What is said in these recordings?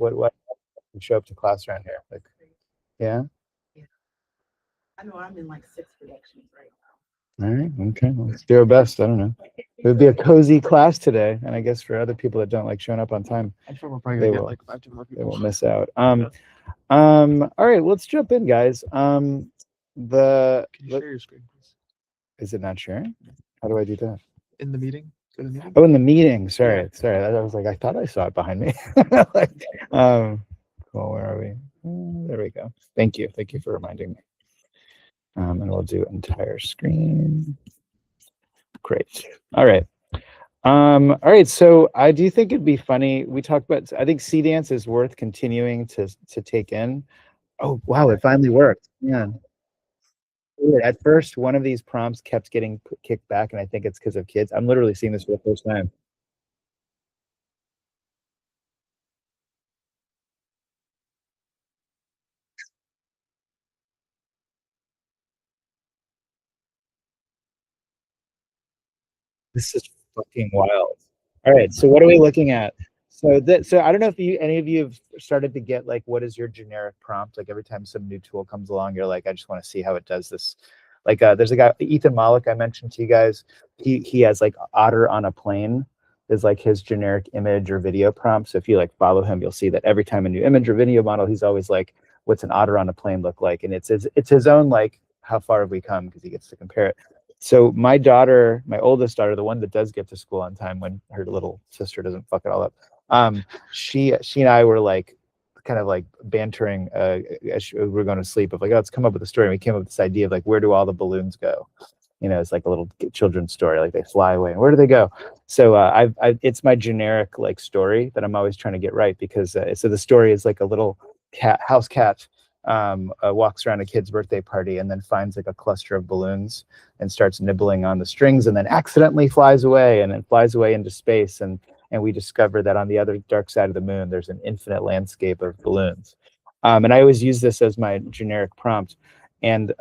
What you show up to class around here? Like, yeah. Yeah. I know I'm in like 6 productions right All right. Okay. Well, let's do our best. I don't know. It would be a cozy class today, and I guess for other people that don't like showing up on time, I'm sure we're probably they gonna get will like 5 to more they people. will miss out. All right. Let's jump in, guys. The Can you share your screen, please? is it not sharing? How do I do that? In the meeting? Go to the meeting? Oh, in the meeting. Sorry, Yeah. sorry. I was like, I thought I saw it behind me. Like, cool. Where are we? There we go. Thank you. Thank you for reminding me. And we'll do entire screen. Great. All right. All right. So I do think it'd be funny. We talked about. I think C dance is worth continuing to take in. Oh wow! It finally worked. Yeah. Weird. At first, one of these prompts kept getting kicked back, and I think it's because of kids. I'm literally seeing this for the first time. This is fucking wild. All right, so what are we looking at? So I don't know if any of you have started to get like what is your generic prompt? Like every time some new tool comes along, you're like, I just want to see how it does this. Like there's a guy, Ethan Malik, I mentioned to you guys. He has like otter on a plane is like his generic image or video prompt. So if you like follow him, you'll see that every time a new image or video model, he's always like, what's an otter on a plane look like? And it's his own like how far have we come because he gets to compare it. So my daughter, my oldest daughter, the one that does get to school on time when her little sister doesn't fuck it all up, she and I were like kind of like bantering as we were going to sleep of like, oh, let's come up with a story. And we came up with this idea of like, where do all the balloons go? You know, it's like a little children's story, like they fly away. And where do they go? So it's my generic like story that I'm always trying to get right because so the story is like a little house cat walks around a kid's birthday party and then finds like a cluster of balloons and starts nibbling on the strings and then accidentally flies away and then flies away into space and we discover that on the other dark side of the moon there's an infinite landscape of balloons. And I always use this as my generic prompt. And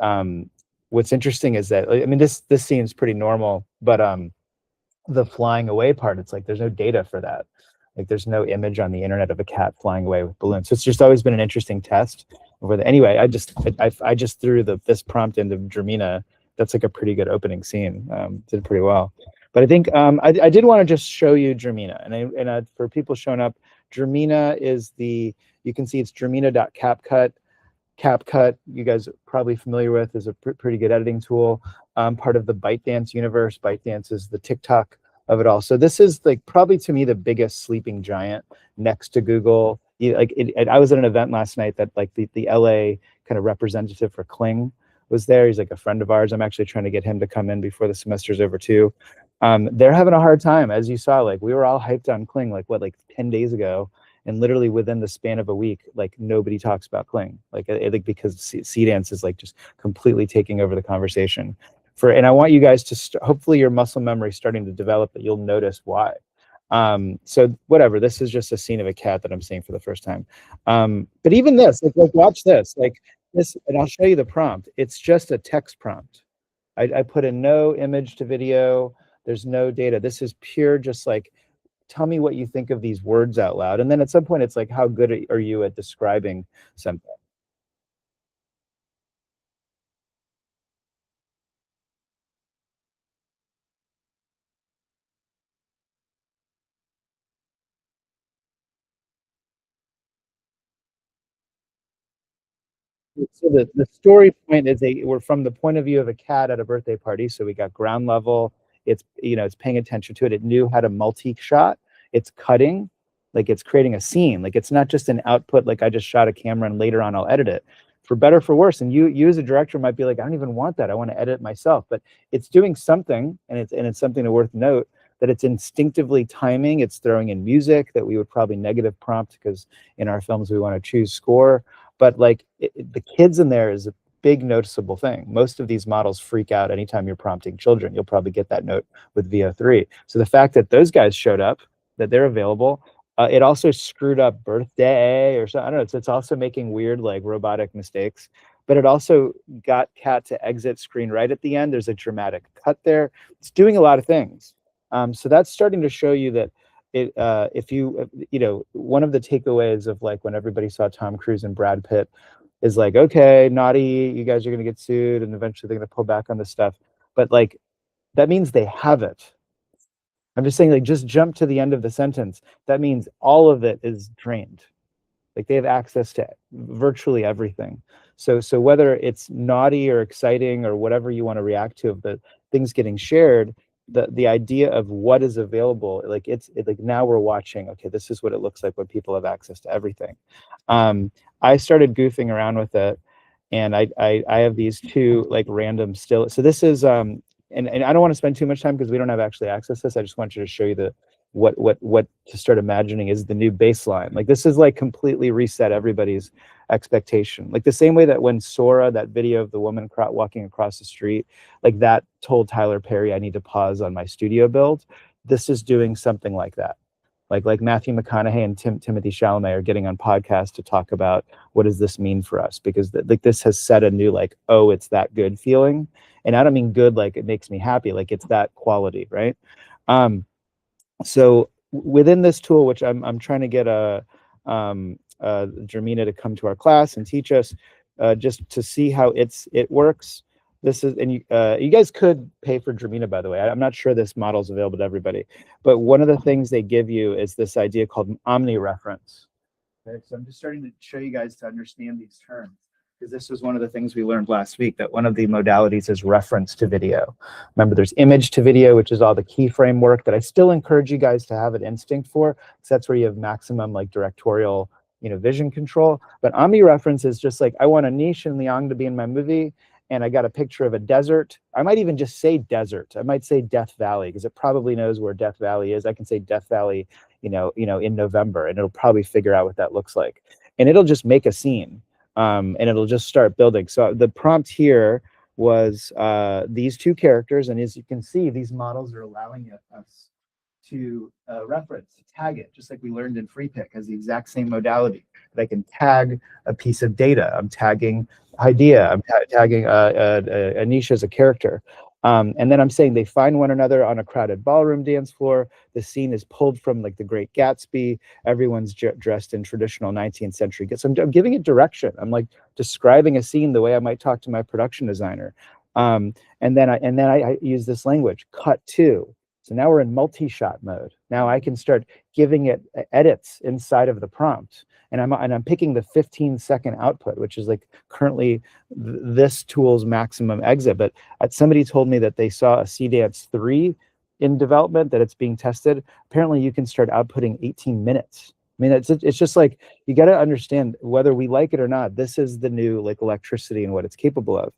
what's interesting is that I mean this seems pretty normal, but the flying away part, it's like there's no data for that. Like there's no image on the internet of a cat flying away with balloons. So it's just always been an interesting test. Anyway, I just threw this prompt into Dramina. That's like a pretty good opening scene. Did pretty well. But I think I did want to just show you Dramina. And for people showing up, Dramina is you can see it's Dramina.CapCut. CapCut, you guys are probably familiar with, is a pretty good editing tool. Part of the ByteDance universe. ByteDance is the TikTok of it all. So this is like probably to me the biggest sleeping giant next to Google. I was at an event last night that like the LA kind of representative for Kling was there. He's like a friend of ours. I'm actually trying to get him to come in before the semester's over too. They're having a hard time, as you saw. Like we were all hyped on Kling like 10 days ago. And literally within the span of a week, like nobody talks about Kling, like because C dance is like just completely taking over the conversation. And I want you guys to hopefully your muscle memory is starting to develop that you'll notice why. So whatever, this is just a scene of a cat that I'm seeing for the first time. But even this, like watch this, like this, and I'll show you the prompt. It's just a text prompt. I put in no image to video. There's no data. This is pure, just like, tell me what you think of these words out loud. And then at some point, it's like, how good are you at describing something? So the story point is we're from the point of view of a cat at a birthday party. So we got ground level. It's paying attention to it. It knew how to multi-shot. It's cutting, like it's creating a scene. Like it's not just an output. Like I just shot a camera and later on I'll edit it, for better or for worse. And you as a director might be like, I don't even want that. I want to edit it myself. But it's doing something, and it's something to worth note that it's instinctively timing. It's throwing in music that we would probably negative prompt because in our films we want to choose score. But like the kids in there is a big noticeable thing. Most of these models freak out anytime you're prompting children. You'll probably get that note with VO3. So the fact that those guys showed up, that they're available, it also screwed up birthday or something. I don't know. It's also making weird like robotic mistakes. But it also got Cat to exit screen right at the end. There's a dramatic cut there. It's doing a lot of things. So that's starting to show you that if you one of the takeaways of like when everybody saw Tom Cruise and Brad Pitt is like, okay, naughty, you guys are gonna get sued and eventually they're gonna pull back on this stuff. But like that means they have it. I'm just saying, like, just jump to the end of the sentence. That means all of it is drained. Like they have access to virtually everything. So whether it's naughty or exciting or whatever you want to react to of the things getting shared, the idea of what is available, like like now we're watching, okay, this is what it looks like when people have access to everything. I started goofing around with it, and I have these two like random still. So this is and I don't want to spend too much time because we don't have actually access to this. I just want you to show you the what to start imagining is the new baseline. Like this is like completely reset everybody's expectation. Like the same way that when Sora, that video of the woman walking across the street, like that told Tyler Perry I need to pause on my studio build. This is doing something like that. Like Matthew McConaughey and Timothy Chalamet are getting on podcasts to talk about what does this mean for us, because like this has set a new like, oh, it's that good feeling. And I don't mean good like it makes me happy, like it's that quality, right? So within this tool, which I'm trying to get Jermina to come to our class and teach us, just to see how it works. This is, and you guys could pay for Jermina, by the way. I'm not sure this model is available to everybody, but one of the things they give you is this idea called omni-reference. Okay, so I'm just starting to show you guys to understand these terms, because this was one of the things we learned last week, that one of the modalities is reference to video. Remember, there's image to video, which is all the keyframe work that I still encourage you guys to have an instinct for, because that's where you have maximum like directorial, vision control. But omni-reference is just like, I want Anish and Liang to be in my movie, and I got a picture of a desert. I might even just say desert. I might say Death Valley, because it probably knows where Death Valley is. I can say Death Valley, in November, and it'll probably figure out what that looks like. And it'll just make a scene. And it'll just start building. So the prompt here was these two characters, and as you can see, these models are allowing us to reference, to tag it, just like we learned in FreePic, has the exact same modality. That I can tag a piece of data. I'm tagging idea. I'm tagging Anisha as a character. And then I'm saying they find one another on a crowded ballroom dance floor. The scene is pulled from like The Great Gatsby. Everyone's dressed in traditional 19th century. So I'm giving it direction. I'm like describing a scene the way I might talk to my production designer. And then I use this language, cut to. So now we're in multi-shot mode. Now I can start giving it edits inside of the prompt. And I'm picking the 15-second output, which is like currently this tool's maximum exit. But somebody told me that they saw a CDance 3 in development, that it's being tested. Apparently you can start outputting 18 minutes. I mean, it's just like, you got to understand, whether we like it or not, this is the new like electricity and what it's capable of.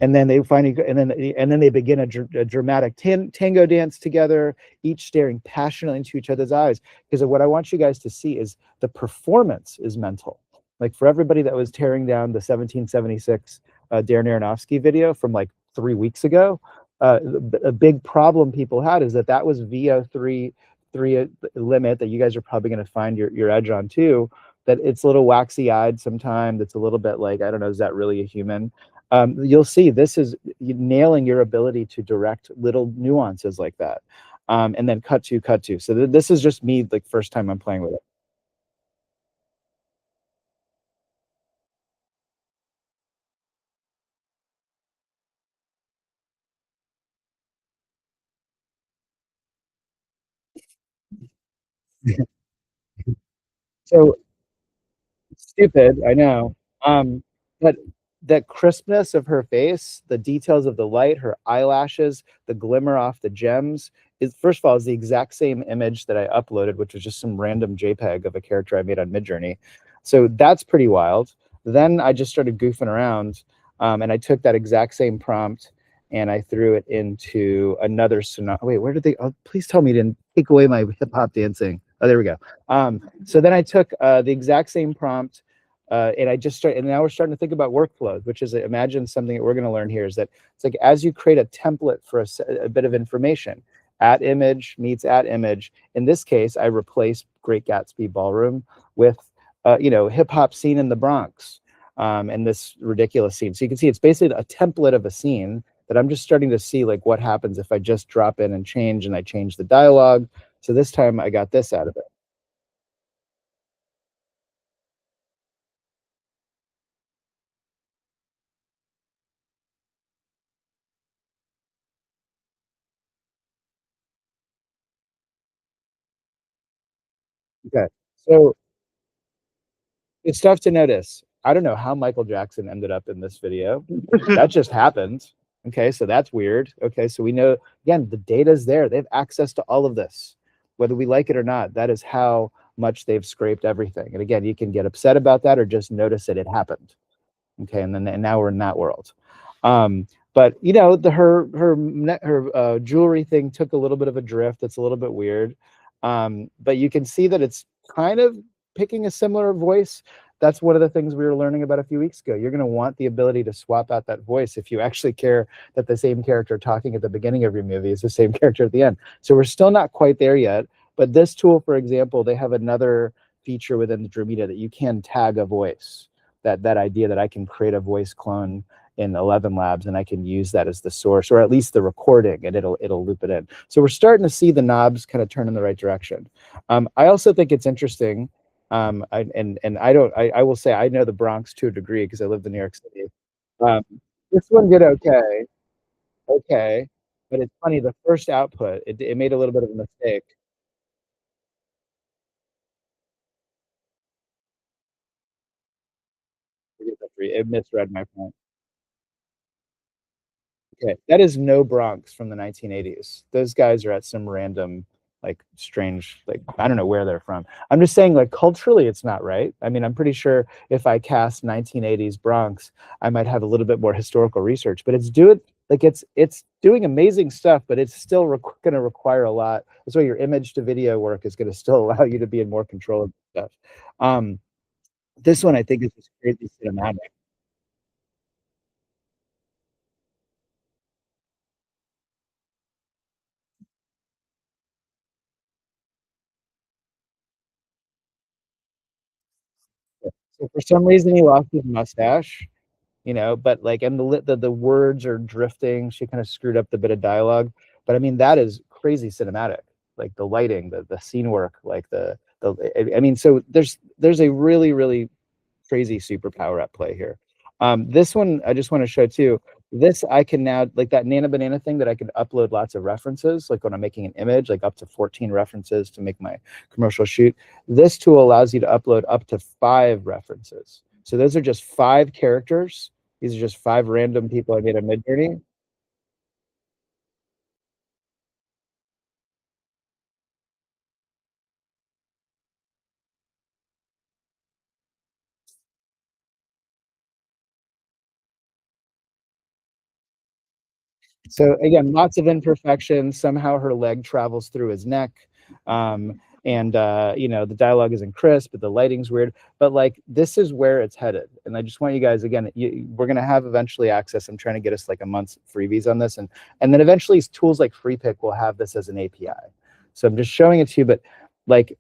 And then they finally, and then they begin a dramatic tango dance together, each staring passionately into each other's eyes. Because what I want you guys to see is the performance is mental. Like for everybody that was tearing down the 1776 Darren Aronofsky video from like 3 weeks ago, a big problem people had is that was VO3 limit that you guys are probably going to find your edge on too. That it's a little waxy eyed sometimes. It's a little bit like, I don't know, is that really a human? You'll see this is nailing your ability to direct little nuances like that. And then cut to. So this is just me, like first time I'm playing with it. So stupid, I know. But the crispness of her face, the details of the light, her eyelashes, the glimmer off the gems, is, first of all, is the exact same image that I uploaded, which was just some random JPEG of a character I made on Midjourney. So that's pretty wild. Then I just started goofing around, and I took that exact same prompt and I threw it into another scenario. Wait, where did they? Oh, please tell me you didn't take away my hip hop dancing. Oh, there we go. So then I took the exact same prompt, and I just started, and now we're starting to think about workflows, which is, imagine something that we're going to learn here is that it's like, as you create a template for a bit of information, at image meets at image. In this case, I replaced Great Gatsby Ballroom with, hip hop scene in the Bronx, and this ridiculous scene. So you can see it's basically a template of a scene that I'm just starting to see like what happens if I just drop in and I change the dialogue. So this time I got this out of it. Okay. So it's tough to notice. I don't know how Michael Jackson ended up in this video. That just happened. Okay, so that's weird. Okay, so we know, again, the data's there. They have access to all of this, whether we like it or not. That is how much they've scraped everything. And again, you can get upset about that or just notice that it happened. Okay, and now we're in that world. But you know, her jewelry thing took a little bit of a drift. It's a little bit weird, but you can see that it's kind of picking a similar voice. That's one of the things we were learning about a few weeks ago. You're going to want the ability to swap out that voice if you actually care that the same character talking at the beginning of your movie is the same character at the end. So we're still not quite there yet. But this tool, for example, they have another feature within the Dramita that you can tag a voice. That idea that I can create a voice clone in 11 Labs and I can use that as the source, or at least the recording, and it'll loop it in. So we're starting to see the knobs kind of turn in the right direction. I also think it's interesting. I will say I know the Bronx to a degree because I lived in New York City. Um, this one did okay, but it's funny. The first output, it made a little bit of a mistake. It misread my point. Okay, that is no Bronx from the 1980s. Those guys are at some random, like, strange, like, I don't know where they're from. I'm just saying, like, culturally, it's not right. I mean, I'm pretty sure if I cast 1980s Bronx, I might have a little bit more historical research. But it's doing amazing stuff, but it's still going to require a lot. That's why your image to video work is going to still allow you to be in more control of stuff. Um, this one I think is just crazy cinematic. So for some reason, he lost his mustache. But like, and the words are drifting. She kind of screwed up the bit of dialogue, but I mean, that is crazy cinematic. Like the lighting, the scene work, like I mean, so there's a really, really crazy superpower at play here. This one I just want to show too. This I can now, like that Nana Banana thing, that I can upload lots of references, like when I'm making an image, like up to 14 references to make my commercial shoot. This tool allows you to upload up to 5 references. So those are just 5 characters. These are just 5 random people I made a Midjourney. So again, lots of imperfections. Somehow her leg travels through his neck. And the dialogue isn't crisp, but the lighting's weird. But like, this is where it's headed. And I just want you guys, again, we're gonna have eventually access. I'm trying to get us like a month's freebies on this, and then eventually tools like FreePic will have this as an API. So I'm just showing it to you, but like,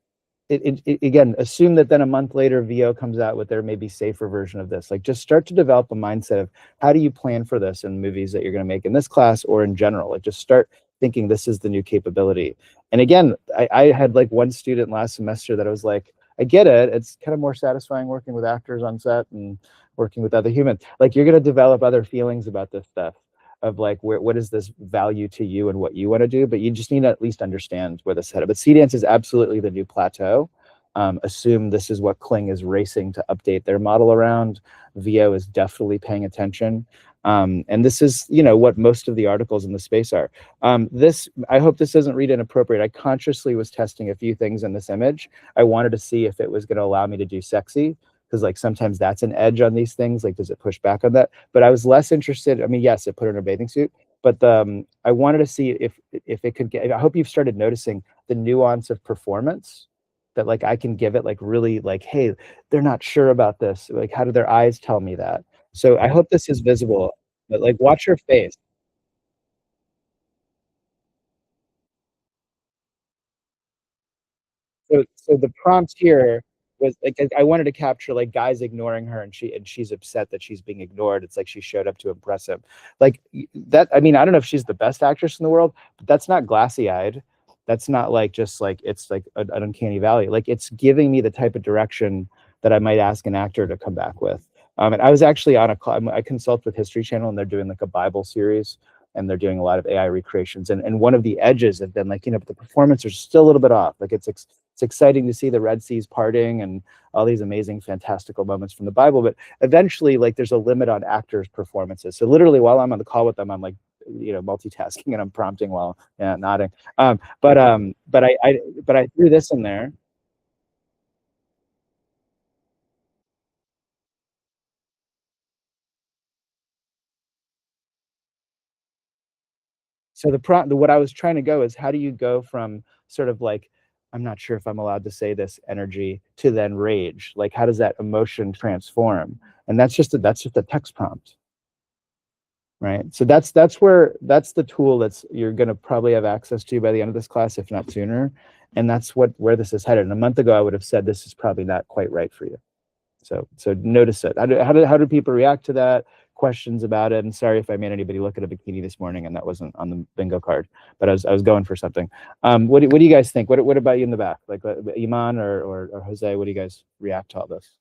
again, assume that then a month later VO comes out with their maybe safer version of this. Like, just start to develop a mindset of how do you plan for this in movies that you're going to make in this class or in general. Like, just start thinking this is the new capability. And again, I had like one student last semester that I was like, I get it. It's kind of more satisfying working with actors on set and working with other humans. Like, you're going to develop other feelings about this stuff of like, what is this value to you and what you want to do, but you just need to at least understand where this headed. But CDance is absolutely the new plateau. Assume this is what Kling is racing to update their model around. VO is definitely paying attention. And this is, what most of the articles in the space are. I hope this doesn't read inappropriate. I consciously was testing a few things in this image. I wanted to see if it was going to allow me to do sexy, because like sometimes that's an edge on these things. Like, does it push back on that? But I was less interested. I mean, yes, it put her in a bathing suit, but I wanted to see if it could get. I hope you've started noticing the nuance of performance, that like I can give it like really like, hey, they're not sure about this. Like, how do their eyes tell me that? So I hope this is visible. But like, watch her face. So the prompt here was like, I wanted to capture like guys ignoring her, and she's upset that she's being ignored. It's like she showed up to impress him. Like that. I mean, I don't know if she's the best actress in the world, but that's not glassy eyed. That's not like just like it's like an uncanny valley. Like it's giving me the type of direction that I might ask an actor to come back with. And I was actually on I consult with History Channel, and they're doing like a Bible series, and they're doing a lot of AI recreations. And one of the edges have been like, but the performance are still a little bit off. Like it's exciting to see the Red Seas parting and all these amazing, fantastical moments from the Bible. But eventually, like there's a limit on actors' performances. So literally, while I'm on the call with them, I'm like, multitasking and I'm prompting while nodding. But I threw this in there. So what I was trying to go is, how do you go from sort of like, I'm not sure if I'm allowed to say this, energy to then rage? Like, how does that emotion transform? And that's just a text prompt, right? So that's the tool you're going to probably have access to by the end of this class, if not sooner. And that's where this is headed. And a month ago, I would have said this is probably not quite right for you. So notice it. How do people react to that? Questions about it? And sorry if I made anybody look at a bikini this morning and that wasn't on the bingo card, but I was going for something. What do you guys think? What about you in the back? Like Iman or Jose? What do you guys react to all this?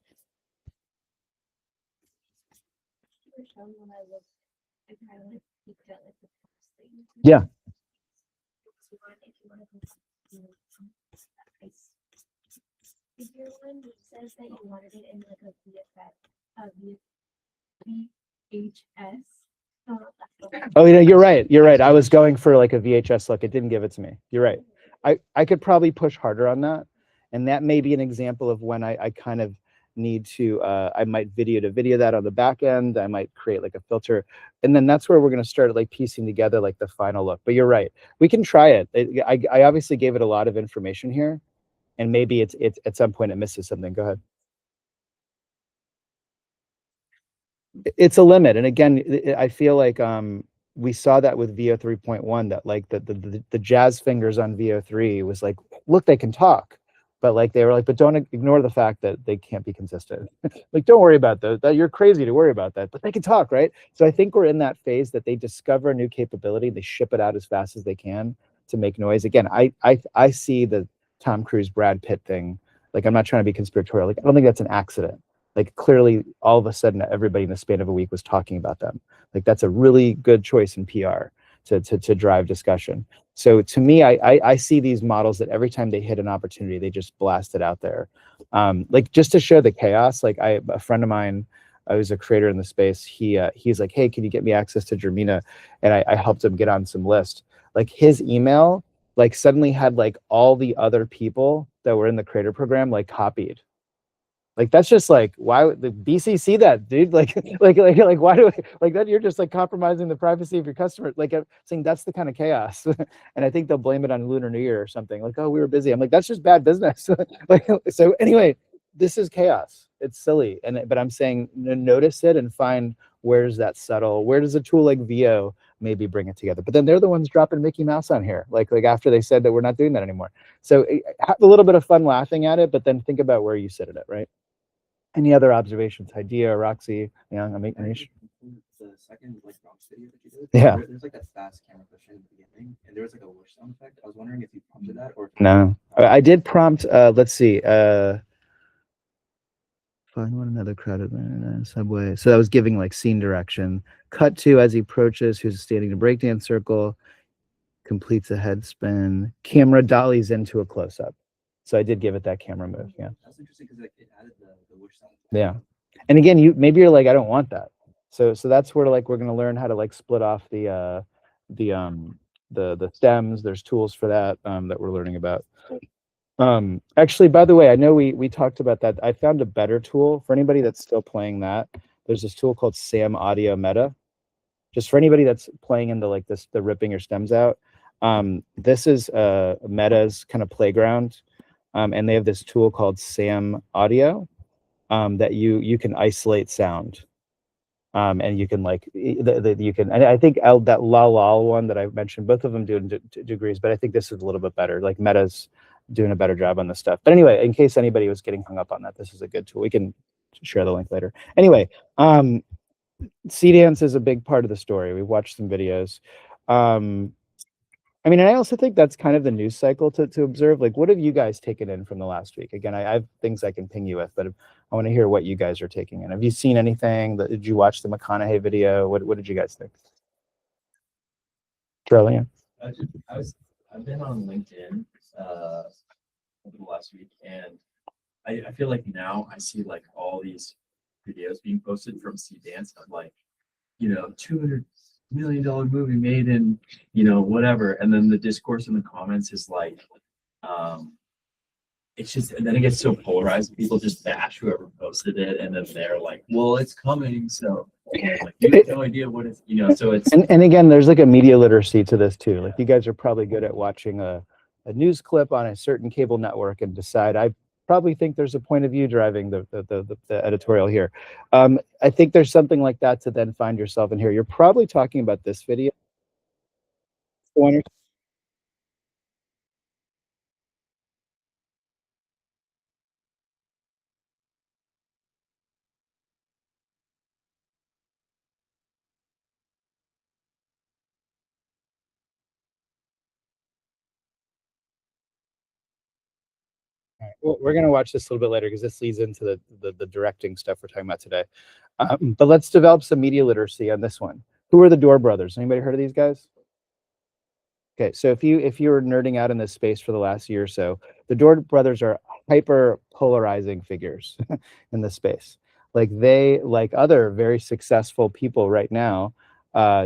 Yeah. Says that you wanted it in like a VHS. Oh, you're right. You're right. I was going for like a VHS look. It didn't give it to me. You're right. I could probably push harder on that. And that may be an example of when I kind of need to, I might video that on the back end. I might create like a filter. And then that's where we're going to start like piecing together like the final look. But you're right. We can try it. I obviously gave it a lot of information here. And maybe it's at some point it misses something. Go ahead. It's a limit. And again, I feel like we saw that with VO 3.1, that like the jazz fingers on VO 3 was like, look, they can talk. But like they were like, but don't ignore the fact that they can't be consistent. Like, don't worry about that. You're crazy to worry about that, but they can talk, right? So I think we're in that phase that they discover a new capability, they ship it out as fast as they can to make noise. Again, I see the Tom Cruise, Brad Pitt thing. Like, I'm not trying to be conspiratorial. Like, I don't think that's an accident. Like, clearly, all of a sudden, everybody in the span of a week was talking about them. Like, that's a really good choice in PR to drive discussion. So to me, I see these models that every time they hit an opportunity, they just blast it out there. Like, just to show the chaos, like a friend of mine, who's a creator in the space, he's like, hey, can you get me access to Germina? And I helped him get on some list. Like, his email, like, suddenly had like all the other people that were in the creator program like copied. Like, that's just like, why would the BCC that, dude? Like why do like that? You're just like compromising the privacy of your customer. Like, I'm saying that's the kind of chaos. And I think they'll blame it on Lunar New Year or something. Like, oh, we were busy. I'm like, that's just bad business. Like, so anyway, this is chaos. It's silly. But I'm saying, notice it and find where does a tool like VO maybe bring it together? But then they're the ones dropping Mickey Mouse on here. Like after they said that we're not doing that anymore. So have a little bit of fun laughing at it, but then think about where you sit at it, right? Any other observations? Idea, Roxy, Anish? The second like prompts video that you did, Yeah. there's like that fast camera question in the beginning, and there was like a whoosh sound effect. I was wondering if you prompted that or No. I did prompt. Let's see. Find one another crowded subway. So that was giving like scene direction. Cut to as he approaches, who's standing in a breakdance circle, completes a head spin. Camera dollies into a close up. So I did give it that camera move. Yeah. That's interesting because like it added the whoosh sound. Yeah. And again, maybe you're like, I don't want that. So that's where like we're gonna learn how to like split off the stems. There's tools for that that we're learning about. Actually, by the way, I know we talked about that. I found a better tool for anybody that's still playing that. There's this tool called Sam Audio Meta. Just for anybody that's playing into like the ripping your stems out. This is Meta's kind of playground. And they have this tool called Sam Audio that you can isolate sound. And you can like you can, and I think that La La one that I mentioned, both of them do degrees, but I think this is a little bit better. Like Meta's doing a better job on this stuff. But anyway, in case anybody was getting hung up on that, this is a good tool. We can share the link later. Anyway, C dance is a big part of the story. We've watched some videos. I mean, and I also think that's kind of the news cycle to observe. Like, what have you guys taken in from the last week? Again, I have things I can ping you with, but I want to hear what you guys are taking in. Have you seen anything? Did you watch the McConaughey video? What did you guys think? Charlie? I've been on LinkedIn over the last week, and I feel like now I see like all these videos being posted from C Dance of like, $200 million movie made in, whatever. And then the discourse in the comments is like, it's just, and then it gets so polarized. People just bash whoever posted it. And then they're like, well, it's coming. So like, you have no idea what it's, so it's. And again, there's like a media literacy to this too. Like you guys are probably good at watching a news clip on a certain cable network and decide, I probably think there's a point of view driving the editorial here. I think there's something like that to then find yourself in here. You're probably talking about this video. Well, we're going to watch this a little bit later because this leads into the directing stuff we're talking about today. But let's develop some media literacy on this one. Who are the Door Brothers? Anybody heard of these guys? Okay, so if you were nerding out in this space for the last year or so, the Door Brothers are hyper polarizing figures in this space. Like they, like other very successful people right now,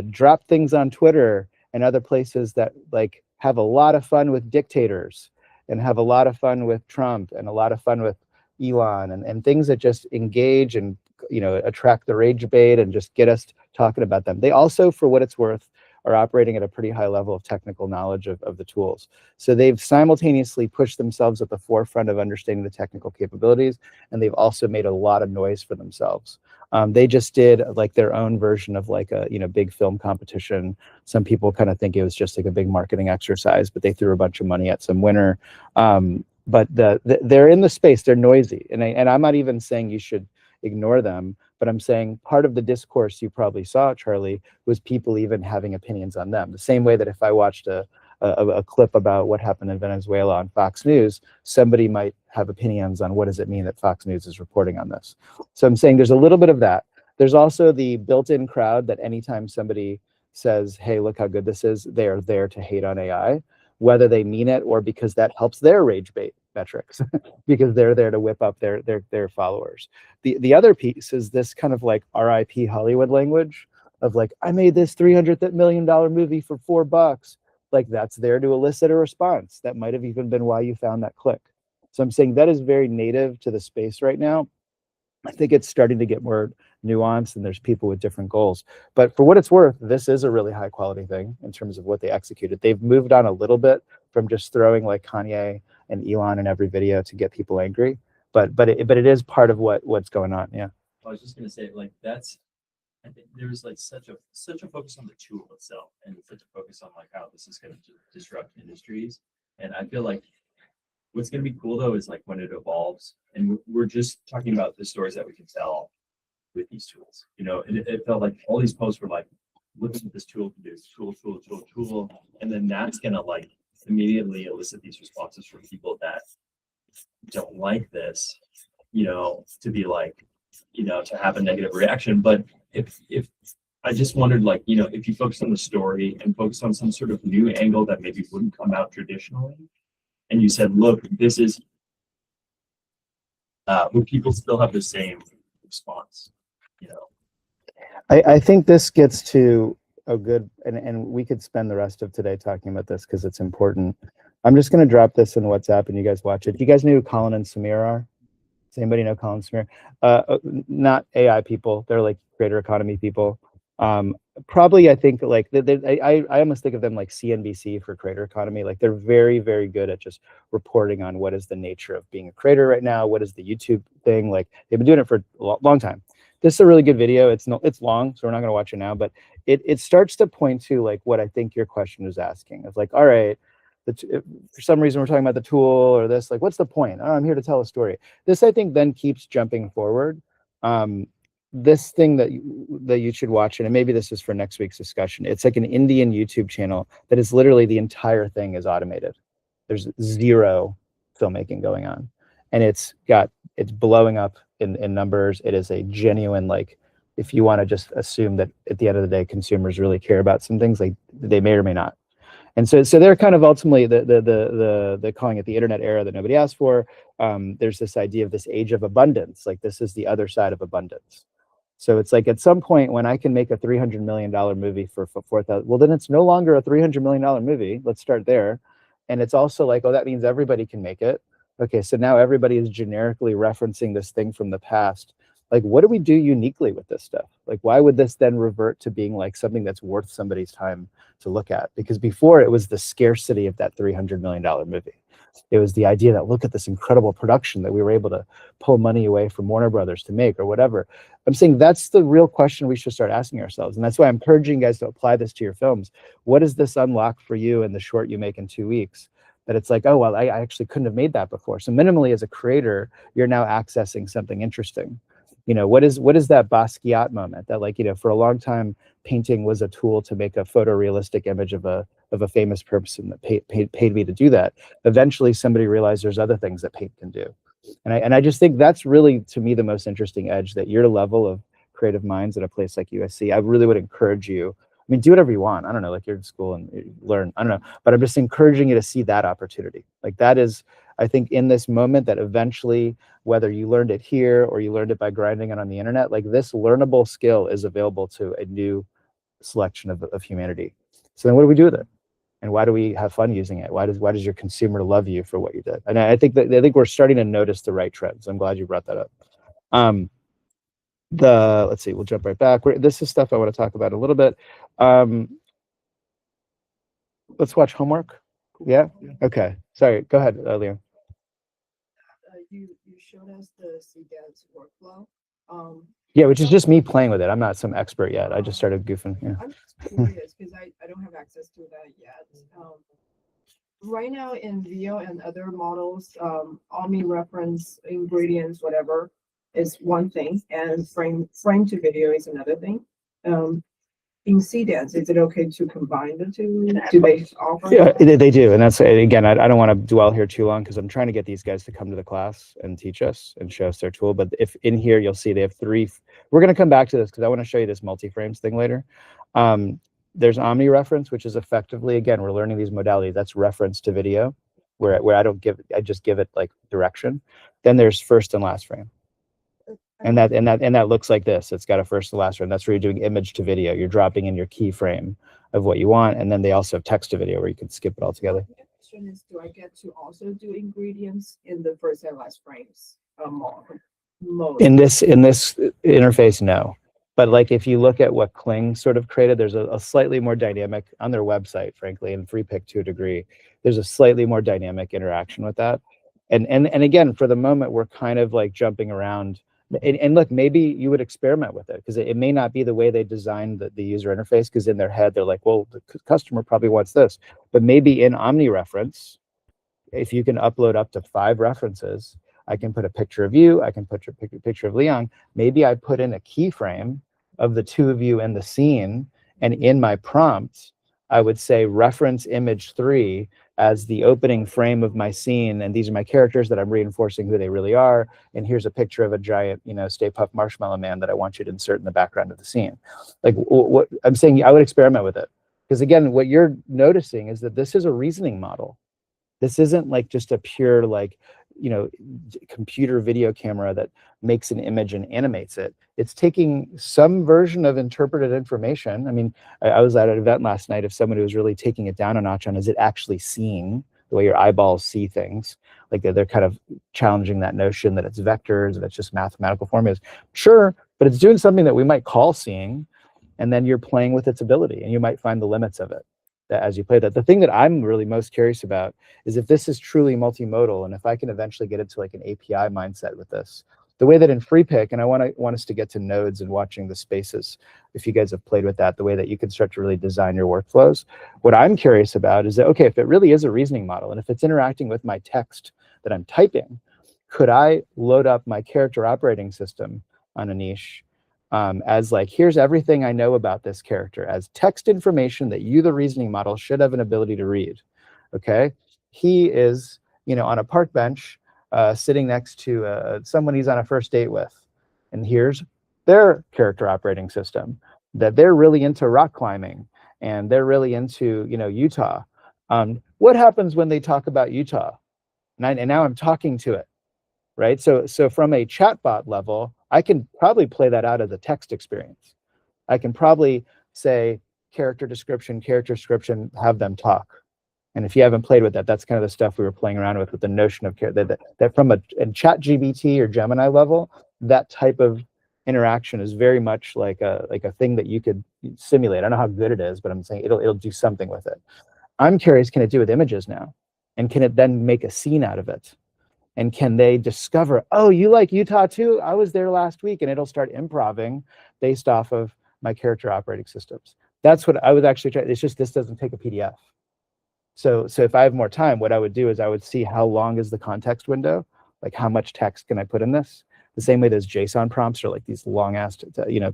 drop things on Twitter and other places that like have a lot of fun with dictators and have a lot of fun with Trump and a lot of fun with Elon and things that just engage and attract the rage bait and just get us talking about them. They also, for what it's worth, are operating at a pretty high level of technical knowledge of the tools. So they've simultaneously pushed themselves at the forefront of understanding the technical capabilities, and they've also made a lot of noise for themselves. They just did like their own version of like a big film competition. Some people kind of think it was just like a big marketing exercise, but they threw a bunch of money at some winner. But they're in the space, they're noisy, and I'm not even saying you should ignore them, but I'm saying part of the discourse you probably saw, Charlie, was people even having opinions on them. The same way that if I watched a clip about what happened in Venezuela on Fox News, somebody might have opinions on what does it mean that Fox News is reporting on this. So I'm saying there's a little bit of that. There's also the built-in crowd that anytime somebody says, hey, look how good this is, they are there to hate on AI, whether they mean it or because that helps their rage bait metrics, because they're there to whip up their followers. The other piece is this kind of like RIP Hollywood language of like, I made this $300 million movie for $4. Like that's there to elicit a response. That might have even been why you found that click. So I'm saying that is very native to the space right now. I think it's starting to get more nuanced and there's people with different goals. But for what it's worth, this is a really high quality thing in terms of what they executed. They've moved on a little bit from just throwing like Kanye and Elon in every video to get people angry. But it is part of what's going on. Yeah. I was just gonna say like I think there's like such a focus on the tool itself and such a focus on like how this is going to disrupt industries. And I feel like what's going to be cool though is like when it evolves, and we're just talking about the stories that we can tell with these tools. It felt like all these posts were like, look at what this tool can do, tool, and then that's going to like immediately elicit these responses from people that don't like this, to be like, to have a negative reaction. But if I just wondered, like, if you focus on the story and focus on some sort of new angle that maybe wouldn't come out traditionally, and you said, look, this is, would people still have the same response? I think this gets to a good, and we could spend the rest of today talking about this because it's important. I'm just going to drop this in WhatsApp and you guys watch it. Do you guys know who Colin and Samir are? Does anybody know Colin Samir? Not AI people. They're like creator economy people. Probably, I think like I almost think of them like CNBC for creator economy. Like they're very, very good at just reporting on what is the nature of being a creator right now. What is the YouTube thing? Like they've been doing it for a long time. This is a really good video. It's long, so we're not going to watch it now, but it starts to point to like what I think your question is asking. It's like, all right, for some reason we're talking about the tool or this, like, what's the point? Oh, I'm here to tell a story. This, I think, then keeps jumping forward. this thing that you should watch, and maybe this is for next week's discussion. It's like an Indian YouTube channel that is literally the entire thing is automated. There's zero filmmaking going on, and it's blowing up in numbers. It is a genuine, like, if you want to just assume that at the end of the day consumers really care about some things, like they may or may not. And so they're kind of ultimately the calling it the internet era that nobody asked for. There's this idea of this age of abundance, like this is the other side of abundance. So it's like at some point when I can make a $300 million movie for 4,000, well, then it's no longer a $300 million movie. Let's start there. And it's also like, oh, that means everybody can make it. Okay, so now everybody is generically referencing this thing from the past. Like, what do we do uniquely with this stuff? Like, why would this then revert to being like something that's worth somebody's time to look at? Because before it was the scarcity of that $300 million movie. It was the idea that look at this incredible production that we were able to pull money away from Warner Brothers to make or whatever. I'm saying that's the real question we should start asking ourselves. And that's why I'm encouraging you guys to apply this to your films. What does this unlock for you in the short you make in 2 weeks? That it's like, oh, well, I actually couldn't have made that before. So minimally as a creator, you're now accessing something interesting. You know, what is that Basquiat moment that, like, you know, for a long time, painting was a tool to make a photorealistic image of a famous person that paid me to do that. Eventually somebody realized there's other things that paint can do. And I just think that's really, to me, the most interesting edge, that your level of creative minds at a place like USC, I really would encourage you. I mean, do whatever you want. I don't know, like you're in school and you learn, I don't know, but I'm just encouraging you to see that opportunity. Like that is, I think in this moment that eventually, whether you learned it here or you learned it by grinding it on the internet, like this learnable skill is available to a new selection of humanity. So then what do we do with it? And why do we have fun using it? Why does your consumer love you for what you did? And I think we're starting to notice the right trends. I'm glad you brought that up. Let's see, we'll jump right back. This is stuff I want to talk about a little bit. Let's watch homework. Yeah. Okay. Sorry. Go ahead, Leon. You showed us the CDAD's workflow. Yeah, which is just me playing with it. I'm not some expert yet. I just started goofing. Yeah. I'm just curious because I don't have access to that yet. Right now in Veo and other models, omni-reference ingredients, whatever, is one thing, and frame to video is another thing. In CDADs, is it okay to combine the two? Do they offer? Yeah, they do. And that's, again, I don't want to dwell here too long because I'm trying to get these guys to come to the class and teach us and show us their tool. But if in here, you'll see they have three. We're going to come back to this because I want to show you this multi-frames thing later. There's omni-reference, which is effectively, again, we're learning these modalities. That's reference to video, where I just give it like direction. Then there's first and last frame. And that looks like this. It's got a first and last frame. That's where you're doing image to video. You're dropping in your keyframe of what you want, and then they also have text to video where you can skip it all together. My question is, do I get to also do ingredients in the first and last frames mode? In this interface, no. But like if you look at what Kling sort of created, there's a slightly more dynamic on their website, frankly, and FreePic to a degree. There's a slightly more dynamic interaction with that. And again, for the moment, we're kind of like jumping around. And look, maybe you would experiment with it because it may not be the way they designed the user interface, because in their head, they're like, well, the customer probably wants this. But maybe in omni-reference, if you can upload up to 5 references, I can put a picture of you, I can put a picture of Leon. Maybe I put in a keyframe of the two of you in the scene, and in my prompt, I would say reference image 3 as the opening frame of my scene, and these are my characters that I'm reinforcing who they really are, and here's a picture of a giant, you know, Stay Puft Marshmallow Man that I want you to insert in the background of the scene. Like what I'm saying, I would experiment with it. Because again, what you're noticing is that this is a reasoning model. This isn't like just a pure, like, you know, computer video camera that makes an image and animates it. It's taking some version of interpreted information. I mean, I was at an event last night of someone who was really taking it down a notch on, is it actually seeing the way your eyeballs see things? Like they're kind of challenging that notion that it's vectors and it's just mathematical formulas. Sure, but it's doing something that we might call seeing, and then you're playing with its ability, and you might find the limits of it as you play that. The thing that I'm really most curious about is if this is truly multimodal, and if I can eventually get into like an API mindset with this, the way that in FreePic, and I want us to get to nodes and watching the spaces, if you guys have played with that, the way that you can start to really design your workflows. What I'm curious about is that, okay, if it really is a reasoning model, and if it's interacting with my text that I'm typing, could I load up my character operating system on Anish as like, here's everything I know about this character as text information that you, the reasoning model, should have an ability to read. Okay, he is, on a park bench, sitting next to someone he's on a first date with, and here's their character operating system, that they're really into rock climbing and they're really into, Utah. What happens when they talk about Utah? And now I'm talking to it, right? So from a chatbot level, I can probably play that out as a text experience. I can probably say character description, have them talk. And if you haven't played with that, that's kind of the stuff we were playing around with the notion of that from a chat GBT or Gemini level, that type of interaction is very much like a thing that you could simulate. I don't know how good it is, but I'm saying it'll do something with it. I'm curious, can it do with images now? And can it then make a scene out of it? And can they discover, oh, you like Utah too? I was there last week, and it'll start improving based off of my character operating systems. That's what I was actually trying. It's just this doesn't take a PDF. So if I have more time, what I would do is I would see how long is the context window, like how much text can I put in this? The same way there's JSON prompts or like these long ass,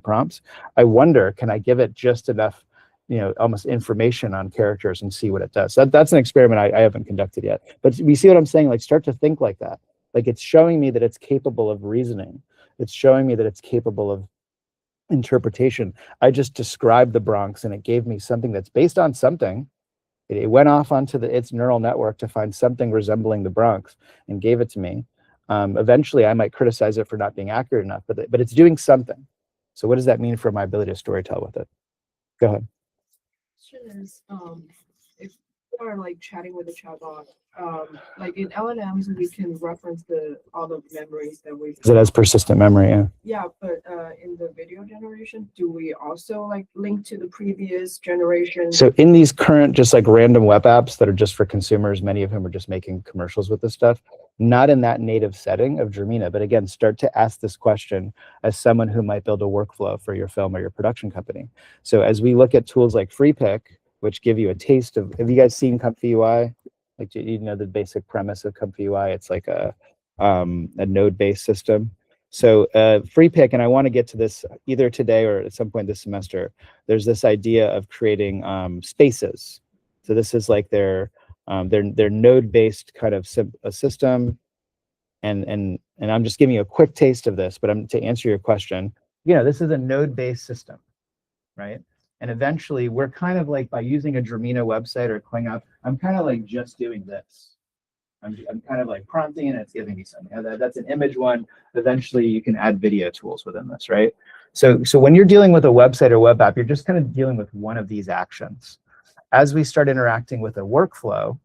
prompts. I wonder, can I give it just enough, almost information on characters and see what it does? So that's an experiment I haven't conducted yet. But we see what I'm saying? Like start to think like that. Like it's showing me that it's capable of reasoning. It's showing me that it's capable of interpretation. I just described the Bronx and it gave me something that's based on something. It went off onto its neural network to find something resembling the Bronx and gave it to me. Eventually, I might criticize it for not being accurate enough, but it's doing something. So what does that mean for my ability to storytell with it? Go ahead. Question is, if you are like chatting with a chatbot, like in LLMs, we can reference all the memories that we. It has persistent memory, yeah. Yeah, but in the video generation, do we also like link to the previous generation? So in these current just like random web apps that are just for consumers, many of whom are just making commercials with this stuff, not in that native setting of Germina, but again, start to ask this question as someone who might build a workflow for your film or your production company. So as we look at tools like FreePick, which give you a taste of, have you guys seen Comfy UI? Like, the basic premise of Comfy UI, it's like a node-based system. So FreePick, and I want to get to this either today or at some point this semester, there's this idea of creating spaces. So this is like their node-based kind of a system. And I'm just giving you a quick taste of this, but to answer your question, this is a node-based system, right? And eventually we're kind of like, by using a Germina website or ClingUp, I'm kind of like just doing this. I'm kind of like prompting and it's giving me something. That's an image one. Eventually you can add video tools within this, right? So when you're dealing with a website or web app, you're just kind of dealing with one of these actions. As we start interacting with a workflow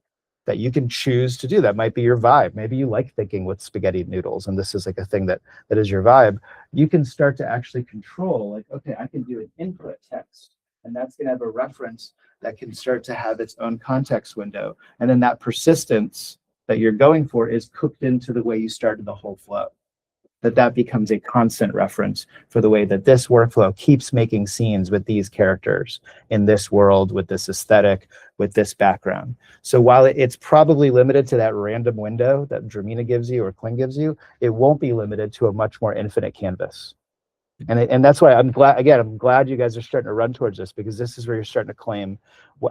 that you can choose to do, that might be your vibe. Maybe you like thinking with spaghetti noodles and this is like a thing that is your vibe. You can start to actually control, like, okay, I can do an input text and that's going to have a reference that can start to have its own context window. And then that persistence that you're going for is cooked into the way you started the whole flow. That becomes a constant reference for the way that this workflow keeps making scenes with these characters in this world, with this aesthetic, with this background. So while it's probably limited to that random window that Germina gives you or Kling gives you, it won't be limited to a much more infinite canvas. And that's why I'm glad you guys are starting to run towards this, because this is where you're starting to claim,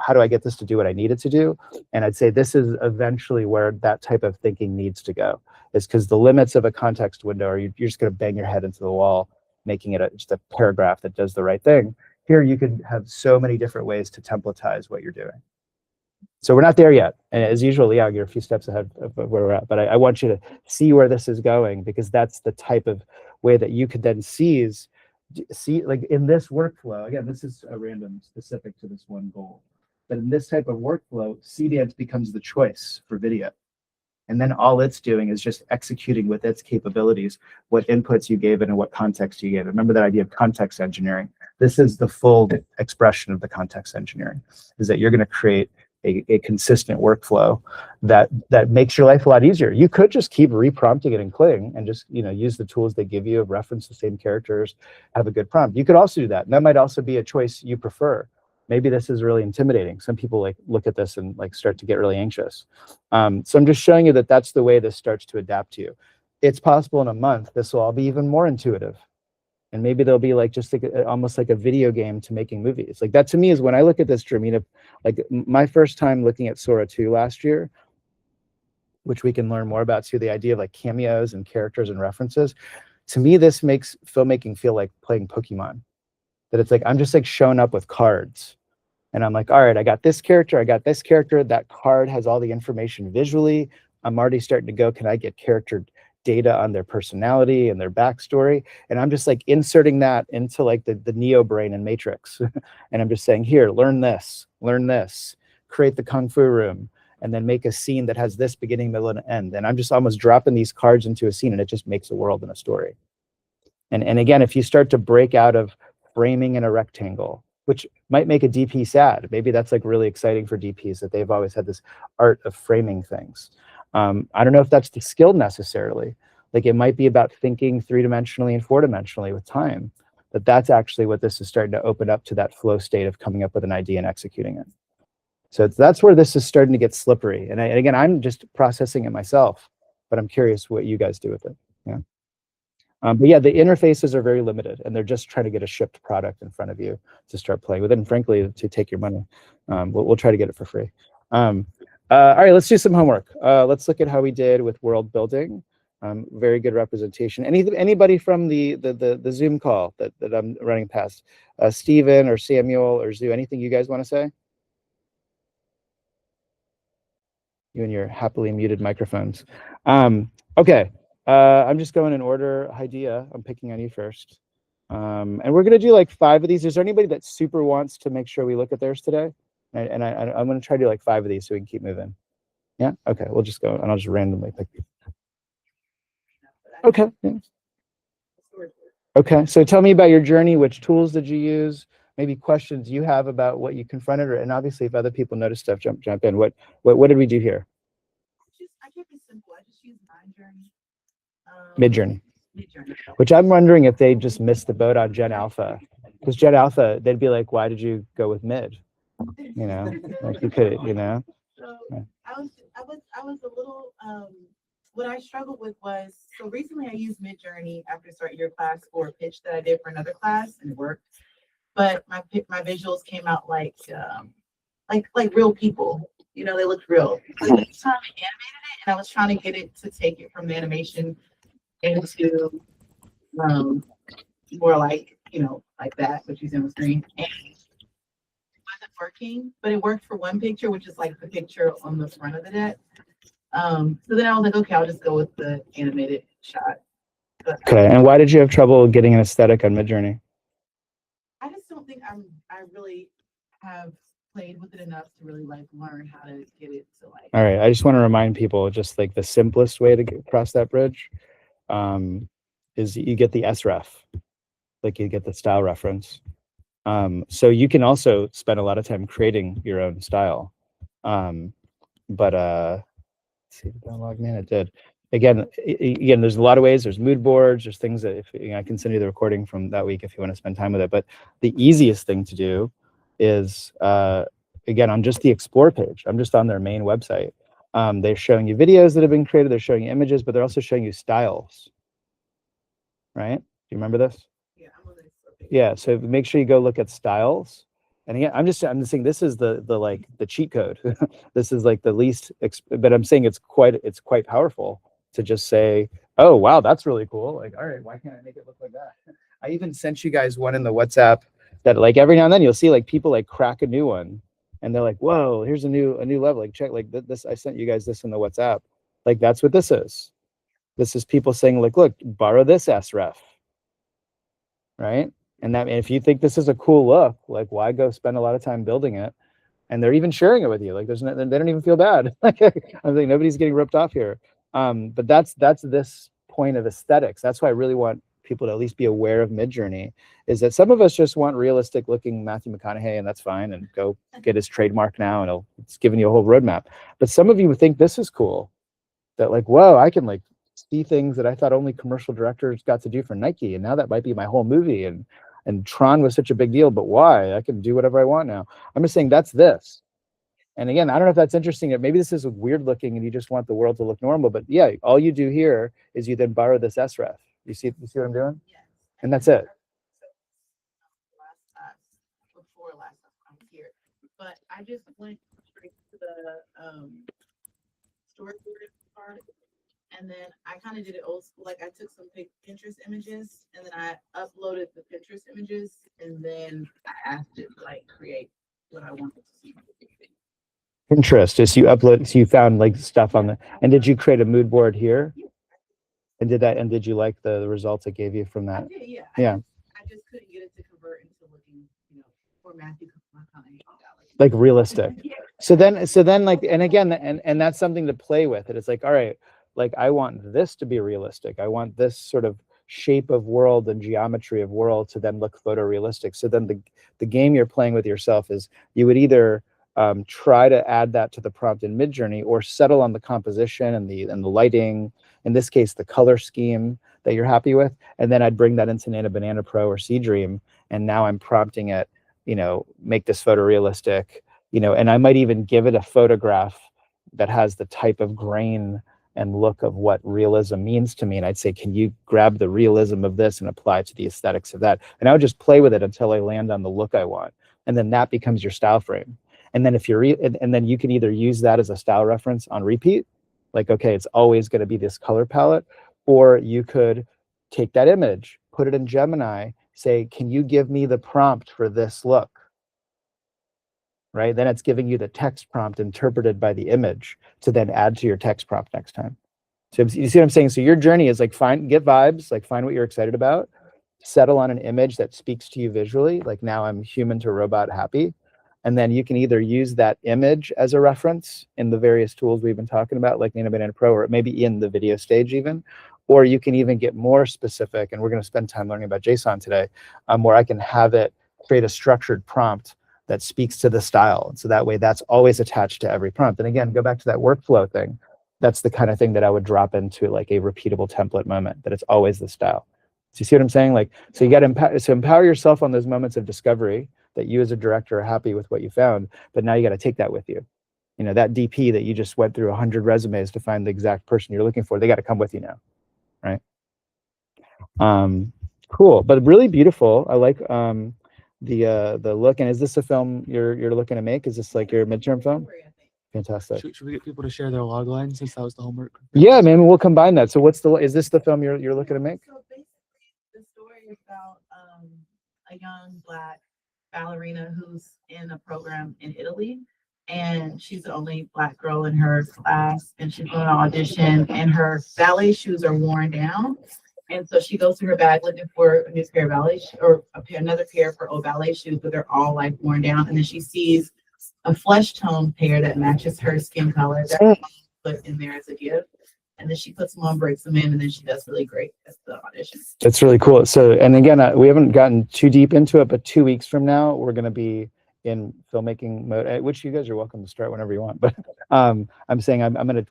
how do I get this to do what I need it to do? And I'd say this is eventually where that type of thinking needs to go, is because the limits of a context window are you're just going to bang your head into the wall, making it just a paragraph that does the right thing. Here you could have so many different ways to templatize what you're doing. So we're not there yet. And as usual, yeah, you're a few steps ahead of where we're at. But I want you to see where this is going, because that's the type of way that you could then see like in this workflow. Again, this is a random specific to this one goal. But in this type of workflow, CDNs becomes the choice for video. And then all it's doing is just executing with its capabilities what inputs you gave it and what context you gave it. Remember that idea of context engineering. This is the full expression of the context engineering, is that you're going to create a consistent workflow that makes your life a lot easier. You could just keep reprompting it in Kling and just use the tools they give you, reference the same characters, have a good prompt. You could also do that. And that might also be a choice you prefer. Maybe this is really intimidating. Some people like look at this and like start to get really anxious. So I'm just showing you that that's the way this starts to adapt to you. It's possible in a month this will all be even more intuitive. And maybe there'll be like just like almost like a video game to making movies. Like that to me is when I look at this, Jermina, like my first time looking at Sora 2 last year, which we can learn more about too, the idea of like cameos and characters and references. To me, this makes filmmaking feel like playing Pokemon. That it's like I'm just like showing up with cards. And I'm like, all right, I got this character, I got this character. That card has all the information visually. I'm already starting to go, can I get character data on their personality and their backstory? And I'm just like inserting that into like the Neo brain in Matrix. And I'm just saying, here, learn this, create the Kung Fu room, and then make a scene that has this beginning, middle, and end. And I'm just almost dropping these cards into a scene, and it just makes a world and a story. And again, if you start to break out of framing in a rectangle, which might make a DP sad. Maybe that's like really exciting for DPs that they've always had this art of framing things. I don't know if that's the skill necessarily. Like it might be about thinking 3-dimensionally and 4-dimensionally with time. But that's actually what this is starting to open up to, that flow state of coming up with an idea and executing it. So that's where this is starting to get slippery. And again, I'm just processing it myself, but I'm curious what you guys do with it. Yeah. But yeah, the interfaces are very limited, and they're just trying to get a shipped product in front of you to start playing with it, and frankly, to take your money. We'll try to get it for free. All right, let's do some homework. Let's look at how we did with world building. Very good representation. Anybody from the Zoom call that I'm running past? Steven or Samuel or Zoo, anything you guys want to say? You and your happily muted microphones. Okay. I'm just going in order. Hydea, I'm picking on you first. And we're going to do like 5 of these. Is there anybody that super wants to make sure we look at theirs today? And I'm going to try to do like 5 of these so we can keep moving. Yeah? Okay, we'll just go, and I'll just randomly pick. Okay. Yeah. Okay, so tell me about your journey. Which tools did you use? Maybe questions you have about what you confronted, and obviously if other people notice stuff, jump in. What did we do here? I kept it simple. I just used Midjourney. Midjourney. Midjourney. Which I'm wondering if they just missed the boat on Gen Alpha. Because Gen Alpha, they'd be like, why did you go with mid? You know, like you could, you know. So Yeah. I was a little what I struggled with was, so recently I used Midjourney after starting your class for a pitch that I did for another class, and it worked. But my visuals came out like real people. You know, they looked real. So each time I animated it, and I was trying to get it to take it from the animation into more like, you know, like that, which you see on the screen. And it wasn't working, but it worked for one picture, which is like the picture on the front of the deck. So then I was like, okay, I'll just go with the animated shot. But Okay, and why did you have trouble getting an aesthetic on Midjourney? I just don't think I really have played with it enough to really like learn how to get it to like. All right, I just want to remind people, just like the simplest way to cross that bridge is you get the SREF, like you get the style reference. So you can also spend a lot of time creating your own style. But let's see, did that log me in? It did. Again, there's a lot of ways. There's mood boards. There's things that I can send you the recording from that week if you want to spend time with it. But the easiest thing to do is, again, on just the Explore page. I'm just on their main website. They're showing you videos that have been created. They're showing you images, but they're also showing you styles. Right? Do you remember this? Yeah, Yeah. So make sure you go look at styles. And again, I'm just saying this is the cheat code. This is like the least, but I'm saying it's quite powerful to just say, oh wow, that's really cool. Like, all right, why can't I make it look like that? I even sent you guys one in the WhatsApp that like every now and then you'll see like people like crack a new one, and they're like, whoa, here's a new level. Like check like this. I sent you guys this in the WhatsApp. Like that's what this is. This is people saying like, look, borrow this SREF, right? And if you think this is a cool look, like why go spend a lot of time building it? And they're even sharing it with you. Like they don't even feel bad. I'm like nobody's getting ripped off here. But that's this point of aesthetics. That's why I really want people to at least be aware of Midjourney. Is that some of us just want realistic looking Matthew McConaughey, and that's fine. And go get his trademark now, and it's giving you a whole roadmap. But some of you think this is cool. That like, whoa, I can like see things that I thought only commercial directors got to do for Nike, and now that might be my whole movie. And Tron was such a big deal, but why? I can do whatever I want now. I'm just saying that's this. And again, I don't know if that's interesting. Maybe this is weird looking and you just want the world to look normal, but yeah, all you do here is you then borrow this SREF. You see what I'm doing? Yes. And that's it. but I just went straight to the storyboard part. And then I kind of did it old school. Like I took some Pinterest images and then I uploaded the Pinterest images and then I asked it to like create what I wanted to see. Pinterest is you upload, so you found like stuff on the, and did you create a mood board here? And did you like the results it gave you from that? I did, yeah. Yeah. I just couldn't get it to convert into looking, for Matthew McConaughey. Like realistic. So then like, and again, and that's something to play with. It's like, all right, like I want this to be realistic. I want this sort of shape of world and geometry of world to then look photorealistic. So then the game you're playing with yourself is you would either try to add that to the prompt in Midjourney or settle on the composition and the lighting, in this case, the color scheme that you're happy with. And then I'd bring that into Nano Banana Pro or Seedream. And now I'm prompting it, make this photorealistic, and I might even give it a photograph that has the type of grain and look of what realism means to me. And I'd say, can you grab the realism of this and apply it to the aesthetics of that? And I would just play with it until I land on the look I want. And then that becomes your style frame. And then if you're, and then you can either use that as a style reference on repeat, like, okay, it's always going to be this color palette, or you could take that image, put it in Gemini, say, can you give me the prompt for this look? Right? Then it's giving you the text prompt interpreted by the image to then add to your text prompt next time. So you see what I'm saying? So your journey is like get vibes, like find what you're excited about, settle on an image that speaks to you visually, like now I'm human to robot happy. And then you can either use that image as a reference in the various tools we've been talking about, like Nano Banana Pro, or maybe in the video stage even, or you can even get more specific, and we're going to spend time learning about JSON today, where I can have it create a structured prompt that speaks to the style. And so that way that's always attached to every prompt. And again, go back to that workflow thing. That's the kind of thing that I would drop into like a repeatable template moment, that it's always the style. So you see what I'm saying? Like, so you got to empower yourself on those moments of discovery that you as a director are happy with what you found, but now you got to take that with you. That DP that you just went through 100 resumes to find the exact person you're looking for, they got to come with you now, right? Cool, but really beautiful. I like the look. And is this a film you're looking to make? Is this like your midterm film? Fantastic. Should we get people to share their log line since that was the homework? Yeah, man, we'll combine that. So is this the film you're looking to make? So basically the story is about a young Black ballerina who's in a program in Italy, and she's the only Black girl in her class, and she's going to audition, and her ballet shoes are worn down. And so she goes to her bag looking for a new pair of ballet another pair for old ballet shoes, but they're all like worn down. And then she sees a flesh tone pair that matches her skin color that she put in there as a gift. And then she puts them on, breaks them in, and then she does really great at the audition. That's really cool. So, and again, we haven't gotten too deep into it, but 2 weeks from now, we're going to be in filmmaking mode, which you guys are welcome to start whenever you want. But I'm saying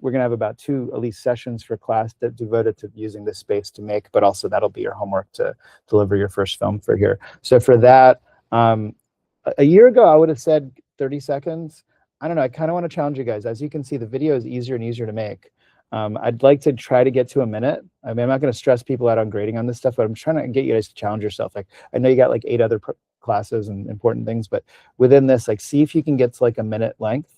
we're gonna have about 2 at least sessions for class that devoted to using this space to make, but also that'll be your homework to deliver your first film for here. So for that, a year ago I would have said 30 seconds. I don't know. I kind of want to challenge you guys. As you can see, the video is easier and easier to make. I'd like to try to get to a minute. I mean, I'm not going to stress people out on grading on this stuff, but I'm trying to get you guys to challenge yourself. Like, I know you got like 8 other classes and important things, but within this, like, see if you can get to like a minute length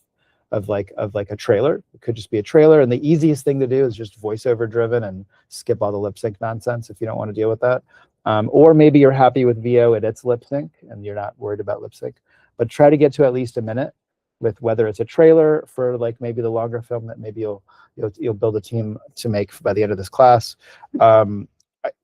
of like a trailer. It could just be a trailer, and the easiest thing to do is just voiceover driven and skip all the lip sync nonsense if you don't want to deal with that. Or maybe you're happy with VO and it's lip sync and you're not worried about lip sync, but try to get to at least a minute with whether it's a trailer for like maybe the longer film that maybe you'll build a team to make by the end of this class.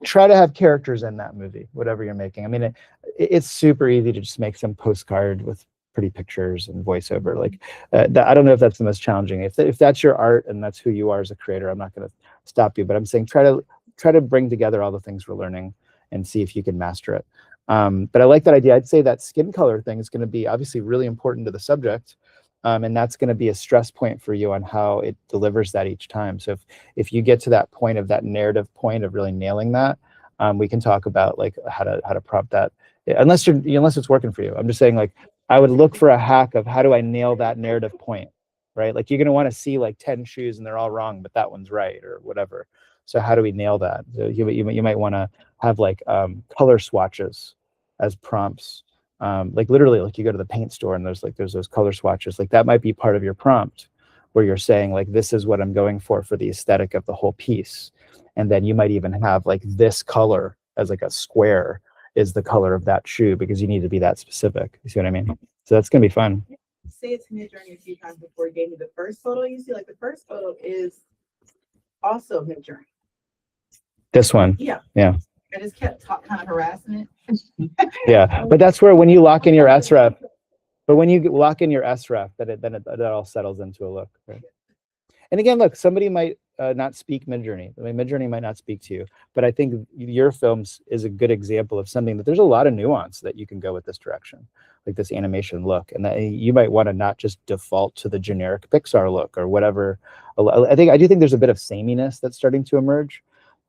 Try to have characters in that movie, whatever you're making. I mean, it's super easy to just make some postcard with pretty pictures and voiceover. Like, I don't know if that's the most challenging. If that's your art and that's who you are as a creator, I'm not going to stop you. But I'm saying try to bring together all the things we're learning and see if you can master it. But I like that idea. I'd say that skin color thing is going to be obviously really important to the subject. And that's going to be a stress point for you on how it delivers that each time. So if you get to that point of that narrative point of really nailing that, we can talk about like how to prompt that. Unless it's working for you. I'm just saying, like, I would look for a hack of how do I nail that narrative point, right? Like, you're going to want to see like 10 shoes and they're all wrong, but that one's right or whatever. So how do we nail that? So you might want to have like color swatches as prompts Like literally, like you go to the paint store and there's those color swatches. Like that might be part of your prompt where you're saying like, this is what I'm going for the aesthetic of the whole piece. And then you might even have like this color as like a square is the color of that shoe because you need to be that specific. You see what I mean? So that's gonna be fun. Say it's Midjourney a few times before it gave me the first photo. You see, like the first photo is also Midjourney. This one. Yeah. Yeah. I just kept kind of harassing it. Yeah. But that's where when you lock in your SREF, but when you lock in your SREF, that all settles into a look. Right? And again, look, somebody might not speak Midjourney. I mean, Midjourney might not speak to you, but I think your films is a good example of something that there's a lot of nuance that you can go with this direction, like this animation look, and that you might want to not just default to the generic Pixar look or whatever. I do think there's a bit of sameness that's starting to emerge,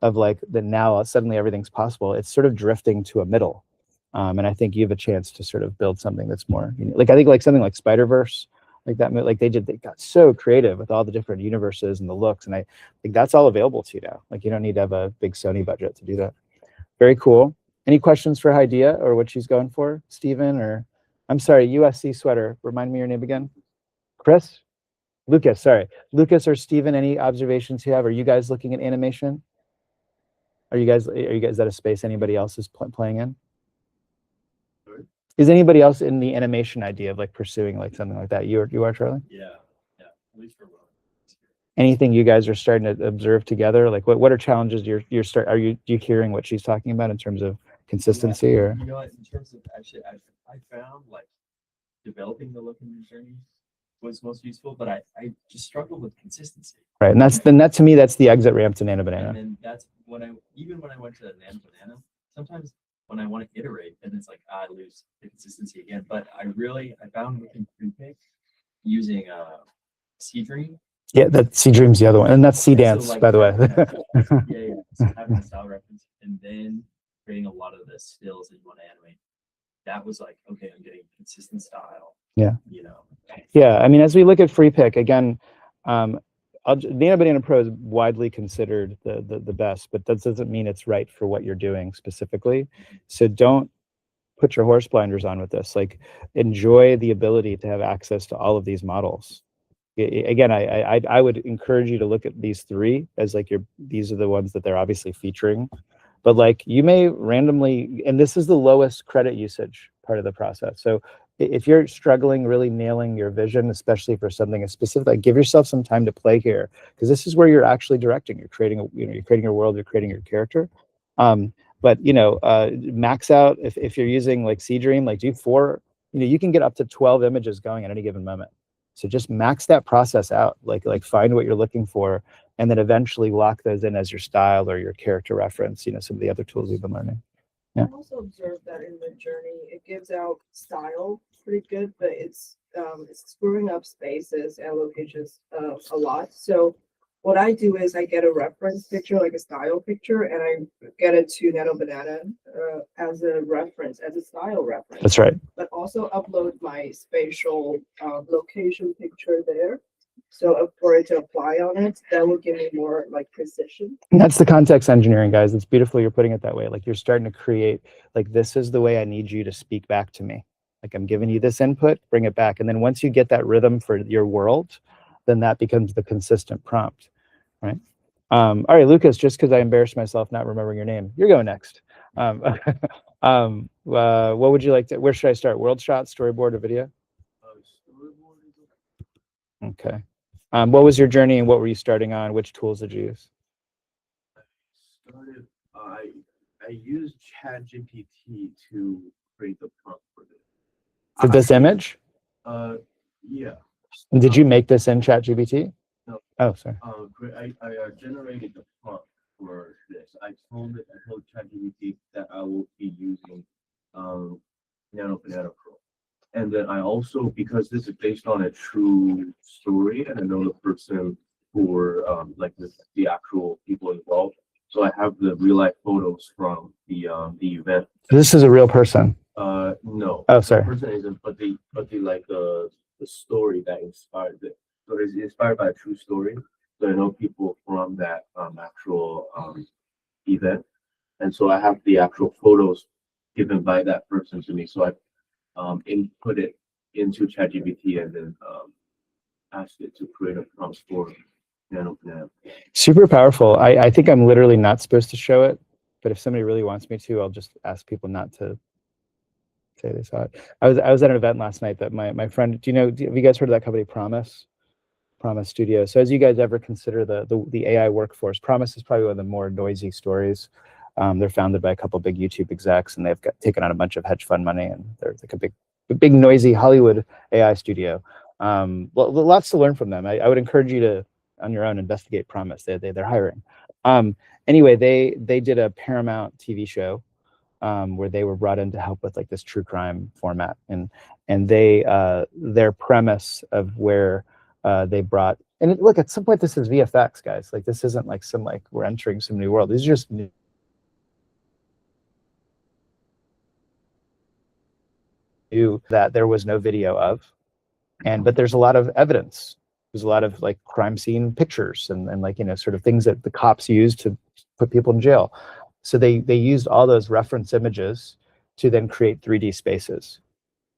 of like that now suddenly everything's possible. It's sort of drifting to a middle, and I think you have a chance to sort of build something that's more like I think like something like Spider-Verse. Like that, like they got so creative with all the different universes and the looks, and I think that's all available to you now. Like you don't need to have a big Sony budget to do that. Very cool. Any questions for Haidia or what she's going for, Stephen? Or I'm sorry, USC sweater. Remind me your name again. Chris, Lucas. Sorry, Lucas or Stephen. Any observations you have? Are you guys looking at animation? Are you guys? Is that a space anybody else is playing in? Is anybody else in the animation idea of like pursuing like something like that? You are Charlie? Yeah. At least for a while. Anything you guys are starting to observe together? Like what are challenges are you hearing what she's talking about in terms of consistency or? You know what, in terms of actually, I found like developing the look in the journey was most useful, but I just struggled with consistency. Right, and that to me, that's the exit ramp to Nano Banana. And then that's when I went to Nano Banana, sometimes when I want to iterate, and it's like I lose the consistency again. But I found within Pre-Pick using C-Dream. Yeah, that C-Dream's the other one, and that's C-Dance, so, like, by the way. yeah. So having a style reference and then creating a lot of the stills that you want to animate. That was like, okay, I'm getting consistent style. Yeah. You know. Yeah, I mean, as we look at Pre-Pick again, Nano Banana Pro is widely considered the best, but that doesn't mean it's right for what you're doing specifically. So don't put your horse blinders on with this. Like, enjoy the ability to have access to all of these models. Again, I would encourage you to look at these three as like these are the ones that they're obviously featuring, but like you may randomly, and this is the lowest credit usage part of the process. So if you're struggling really nailing your vision, especially for something as specific, like give yourself some time to play here, because this is where you're actually directing. You're creating you're creating your world, you're creating your character. But max out if you're using like C-Dream, like do 4. You can get up to 12 images going at any given moment. So just max that process out, like find what you're looking for, and then eventually lock those in as your style or your character reference. Some of the other tools we've been learning. Yeah. I also observed that in the journey, it gives out style pretty good, but it's screwing up spaces and locations a lot. So what I do is I get a reference picture, like a style picture, and I get it to Nano Banana as a reference, as a style reference. That's right. But also upload my spatial location picture there. So for it to apply on it, that will give me more like precision. And that's the context engineering, guys. It's beautiful you're putting it that way. Like you're starting to create, like, this is the way I need you to speak back to me. Like I'm giving you this input, bring it back. And then once you get that rhythm for your world, then that becomes the consistent prompt, right? All right, Lucas, just because I embarrassed myself not remembering your name, you're going next. What would you like to, where should I start? World shot, storyboard, or video? Okay. What was your journey and what were you starting on? Which tools did you use? I used ChatGPT to create the prompt for this. For this image? Yeah. And did you make this in ChatGPT? No. Oh, sorry. I generated the prompt for this. I told ChatGPT that I will be using Nano Banana Pro. And then I also, because this is based on a true story, and I know the person for like the actual people involved. So I have the real life photos from the event. This is a real person. No. Oh, sorry. The person isn't, but the like the story that inspired it. So it's inspired by a true story. So I know people from that actual event, and so I have the actual photos given by that person to me. So input it into ChatGPT and then ask it to create a prompt for Nano Banana. Super powerful. I think I'm literally not supposed to show it, but if somebody really wants me to, I'll just ask people not to say they saw it. I was at an event last night that my friend, have you guys heard of that company Promise Studio? So as you guys ever consider the AI workforce, Promise is probably one of the more noisy stories. They're founded by a couple big YouTube execs, and they've taken on a bunch of hedge fund money, and they're like a big noisy Hollywood AI studio. Lots to learn from them. I would encourage you to, on your own, investigate Promise. They're hiring. Anyway, they did a Paramount TV show where they were brought in to help with like this true crime format, and they their premise of where they brought, and look, at some point this is VFX, guys. Like this isn't like we're entering some new world. These are just new that there was no video of, but there's a lot of evidence. There's a lot of like crime scene pictures and like sort of things that the cops use to put people in jail. So they used all those reference images to then create 3D spaces,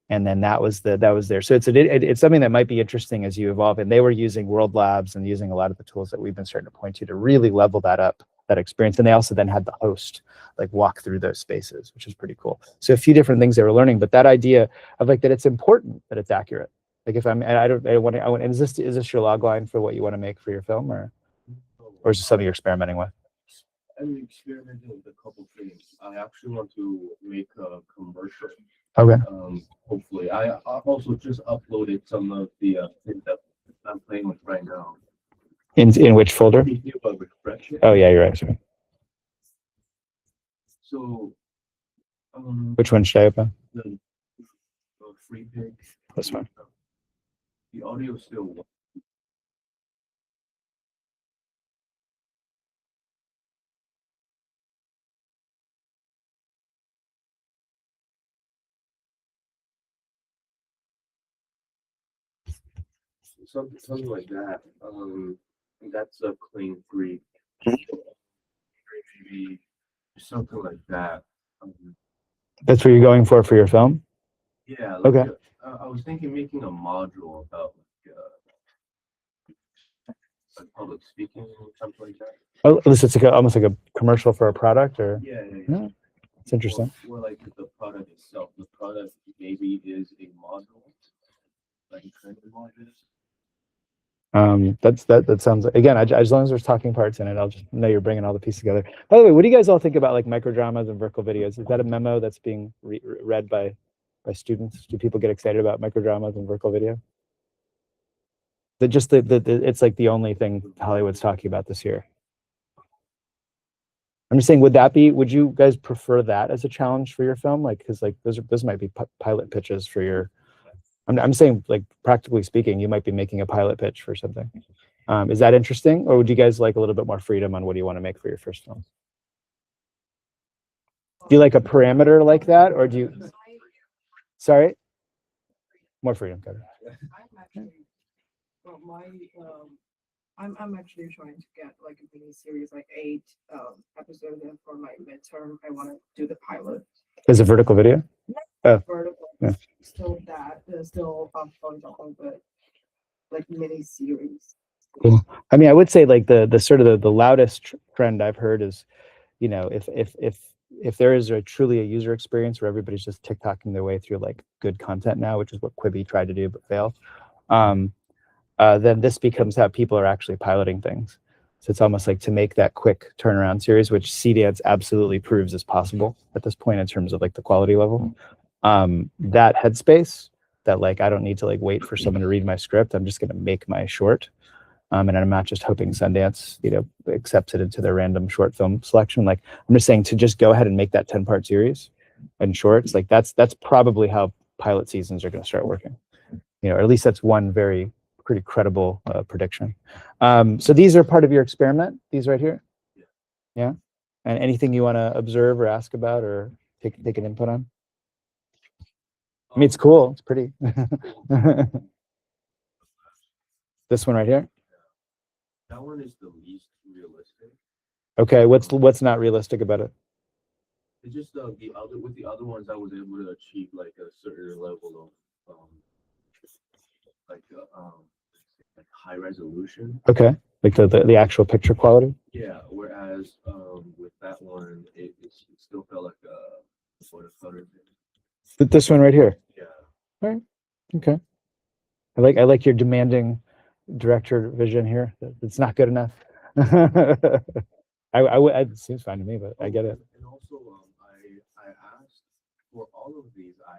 and then that was there. So it's something that might be interesting as you evolve. And they were using World Labs and using a lot of the tools that we've been starting to point to really level that up, that experience. And they also then had the host like walk through those spaces, which is pretty cool. So a few different things they were learning, but that idea of like that it's important that it's accurate. Like if I'm, and I want to, and is this your log line for what you want to make for your film, or is it something you're experimenting with? I'm experimenting with a couple things. I actually want to make a commercial. Okay. Hopefully, I also just uploaded some of the things that I'm playing with right now. In which folder? Oh yeah, you're right. Sorry. So, which one should I open? The free pick. This one. The audio still. Something like that. That's a clean 3. Maybe something like that. That's what you're going for your film? Yeah. Like okay. I was thinking making a module about like public speaking or something like that. Oh, this is like almost like a commercial for a product, or? Yeah. It's interesting. Or like the product itself. The product maybe is a module, like a training module. That sounds, again, as long as there's talking parts in it, I'll just know you're bringing all the pieces together. By the way, what do you guys all think about like microdramas and vertical videos? Is that a memo that's being read by students? Do people get excited about microdramas and vertical video? It's like the only thing Hollywood's talking about this year. I'm just saying, would you guys prefer that as a challenge for your film? Like, because like those might be pilot pitches for your. I'm saying, like, practically speaking, you might be making a pilot pitch for something. Is that interesting, or would you guys like a little bit more freedom on what do you want to make for your first film? Do you like a parameter like that, or do you? Sorry, more freedom. Got it. I'm actually trying to get like a mini series, like 8 episodes, and for my midterm, I want to do the pilot. Is a vertical video? Vertical. Yeah. Still horizontal, but like mini series. Cool. I mean, I would say like the sort of the loudest trend I've heard is, if there is truly a user experience where everybody's just TikToking their way through like good content now, which is what Quibi tried to do but failed, then this becomes how people are actually piloting things. So it's almost like to make that quick turnaround series, which CDance absolutely proves is possible at this point in terms of like the quality level. That headspace that like I don't need to like wait for someone to read my script. I'm just going to make my short, and I'm not just hoping Sundance accepts it into their random short film selection. Like I'm just saying to just go ahead and make that 10-part series and shorts. Like that's probably how pilot seasons are going to start working. Or at least that's one pretty credible prediction. So these are part of your experiment. These right here. Yeah. And anything you want to observe or ask about or take an input on? I mean, it's cool. It's pretty. This one right here. That one is the least realistic. Okay, what's not realistic about it? It's just with the other ones I was able to achieve like a certain level of like like high resolution. Okay, like the actual picture quality. Yeah, whereas with that one it still felt like a watercolor thing. This one right here. Yeah. Okay. I like your demanding director vision here. It's not good enough. It seems fine to me, but I get it. And also I asked for all of these I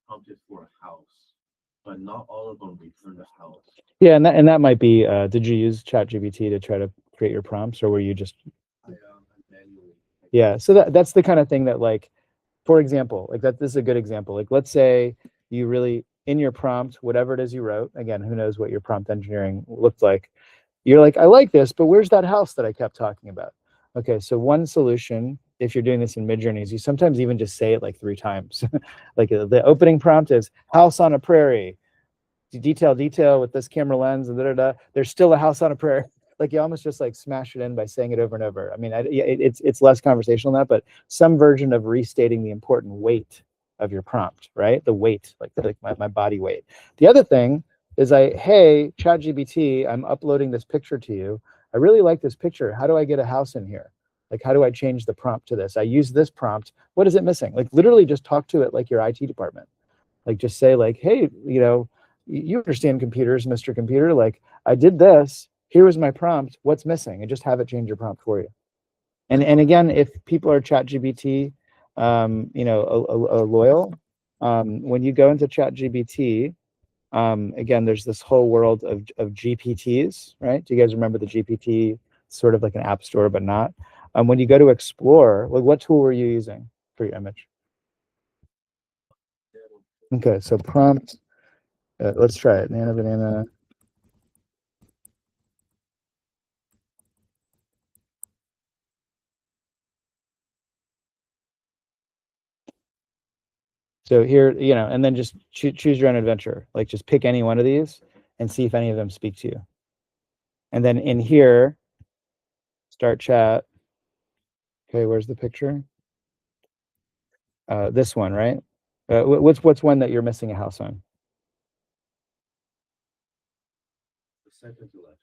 prompted for a house, but not all of them returned a house. Yeah, and that might be. Did you use ChatGPT to try to create your prompts, or were you just? I manually. Yeah, so that's the kind of thing that, like, for example, like that. This is a good example. Like, let's say you really in your prompt, whatever it is you wrote. Again, who knows what your prompt engineering looked like. You're like, I like this, but where's that house that I kept talking about? Okay, so one solution, if you're doing this in Midjourney, is you sometimes even just say it like 3 times. Like the opening prompt is house on a prairie, detail with this camera lens, and da da da. There's still a house on a prairie. Like you almost just like smash it in by saying it over and over. I mean, it's less conversational than that, but some version of restating the important weight of your prompt, right? The weight, like my body weight. The other thing is hey, ChatGPT, I'm uploading this picture to you. I really like this picture. How do I get a house in here? Like, how do I change the prompt to this? I use this prompt. What is it missing? Like, literally just talk to it like your IT department. Like, just say like, hey, you understand computers, Mr. Computer. Like, I did this. Here was my prompt. What's missing? And just have it change your prompt for you. And again, if people are ChatGPT, loyal, when you go into ChatGPT, again, there's this whole world of GPTs, right? Do you guys remember the GPT? Sort of like an app store, but not. When you go to explore, like, what tool were you using for your image? Okay, so prompt. Let's try it. Nana banana. So here, and then just choose your own adventure. Like, just pick any one of these and see if any of them speak to you. And then in here, start chat. Okay, where's the picture? This one, right? What's one that you're missing a house on? The second to left.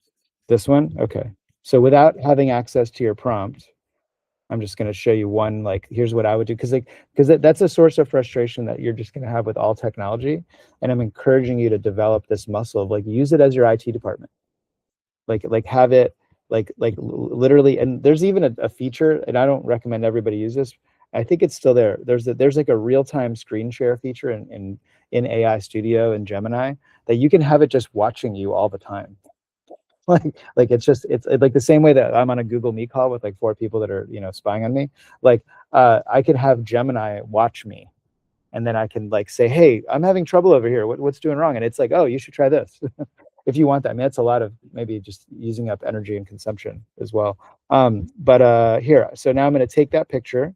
This one? Okay. So without having access to your prompt, I'm just going to show you one, like, here's what I would do. Because that's a source of frustration that you're just going to have with all technology. And I'm encouraging you to develop this muscle of, like, use it as your IT department. Like have it literally. And there's even a feature, and I don't recommend everybody use this. I think it's still there. There's like a real-time screen share feature in AI Studio and Gemini that you can have it just watching you all the time. Like it's like the same way that I'm on a Google Meet call with like 4 people that are spying on me. Like I could have Gemini watch me, and then I can like say, hey, I'm having trouble over here. What's doing wrong? And it's like, oh, you should try this. If you want that. I mean, that's a lot of maybe just using up energy and consumption as well. But here, so now I'm going to take that picture.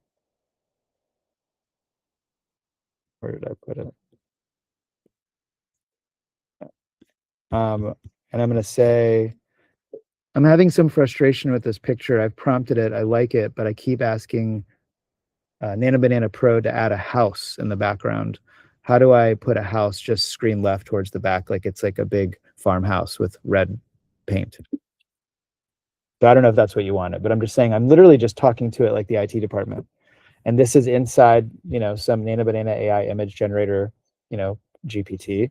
Where did I put it? And I'm going to say, I'm having some frustration with this picture. I've prompted it. I like it, but I keep asking Nana Banana Pro to add a house in the background. How do I put a house just screen left towards the back, like it's like a big farmhouse with red paint? So I don't know if that's what you wanted, but I'm just saying, I'm literally just talking to it like the IT department. And this is inside, some Nana Banana AI image generator, GPT.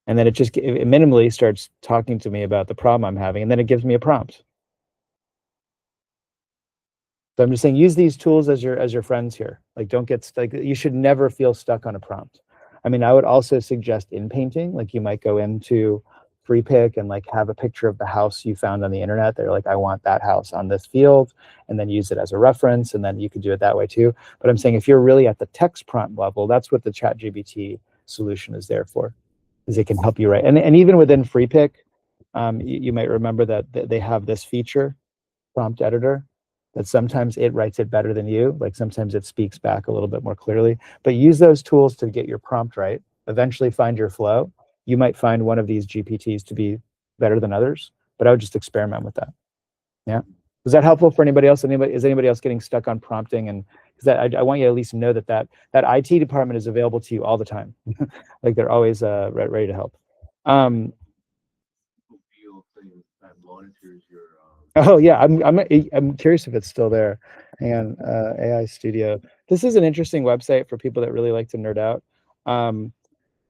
And then it minimally starts talking to me about the problem I'm having, and then it gives me a prompt. So I'm just saying, use these tools as your friends here. Like, don't get stuck. You should never feel stuck on a prompt. I mean, I would also suggest in painting, like you might go into free pick and like have a picture of the house you found on the internet. They're like, I want that house on this field, and then use it as a reference. And then you could do it that way too. But I'm saying, if you're really at the text prompt level, that's what the ChatGPT solution is there for, is it can help you write. And even within free pick, you might remember that they have this feature, prompt editor, that sometimes it writes it better than you. Like sometimes it speaks back a little bit more clearly. But use those tools to get your prompt right. Eventually find your flow. You might find one of these GPTs to be better than others, but I would just experiment with that. Yeah. Was that helpful for anybody else? Is anybody else getting stuck on prompting? And because I want you to at least know that IT department is available to you all the time. Like they're always ready to help. Feel thing that monitors your, Oh yeah, I'm curious if it's still there. Hang on, AI Studio. This is an interesting website for people that really like to nerd out.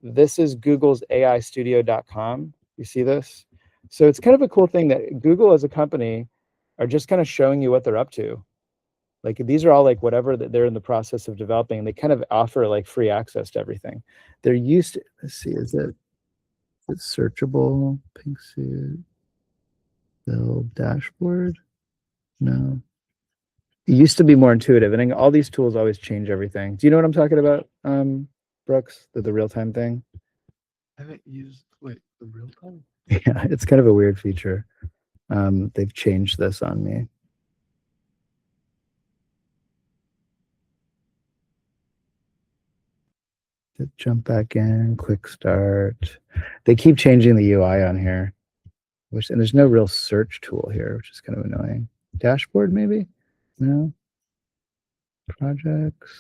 This is Google's AIstudio.com. You see this? So it's kind of a cool thing that Google as a company are just kind of showing you what they're up to. Like these are all like whatever that they're in the process of developing, and they kind of offer like free access to everything. They're used to, let's see, is it searchable? Pink suit, build dashboard? No. It used to be more intuitive, and then all these tools always change everything. Do you know what I'm talking about, Brooks? The real-time thing? I haven't used, wait, the real time? Yeah, it's kind of a weird feature. They've changed this on me. Jump back in, quick start. They keep changing the UI on here, and there's no real search tool here, which is kind of annoying. Dashboard, maybe? No. Projects.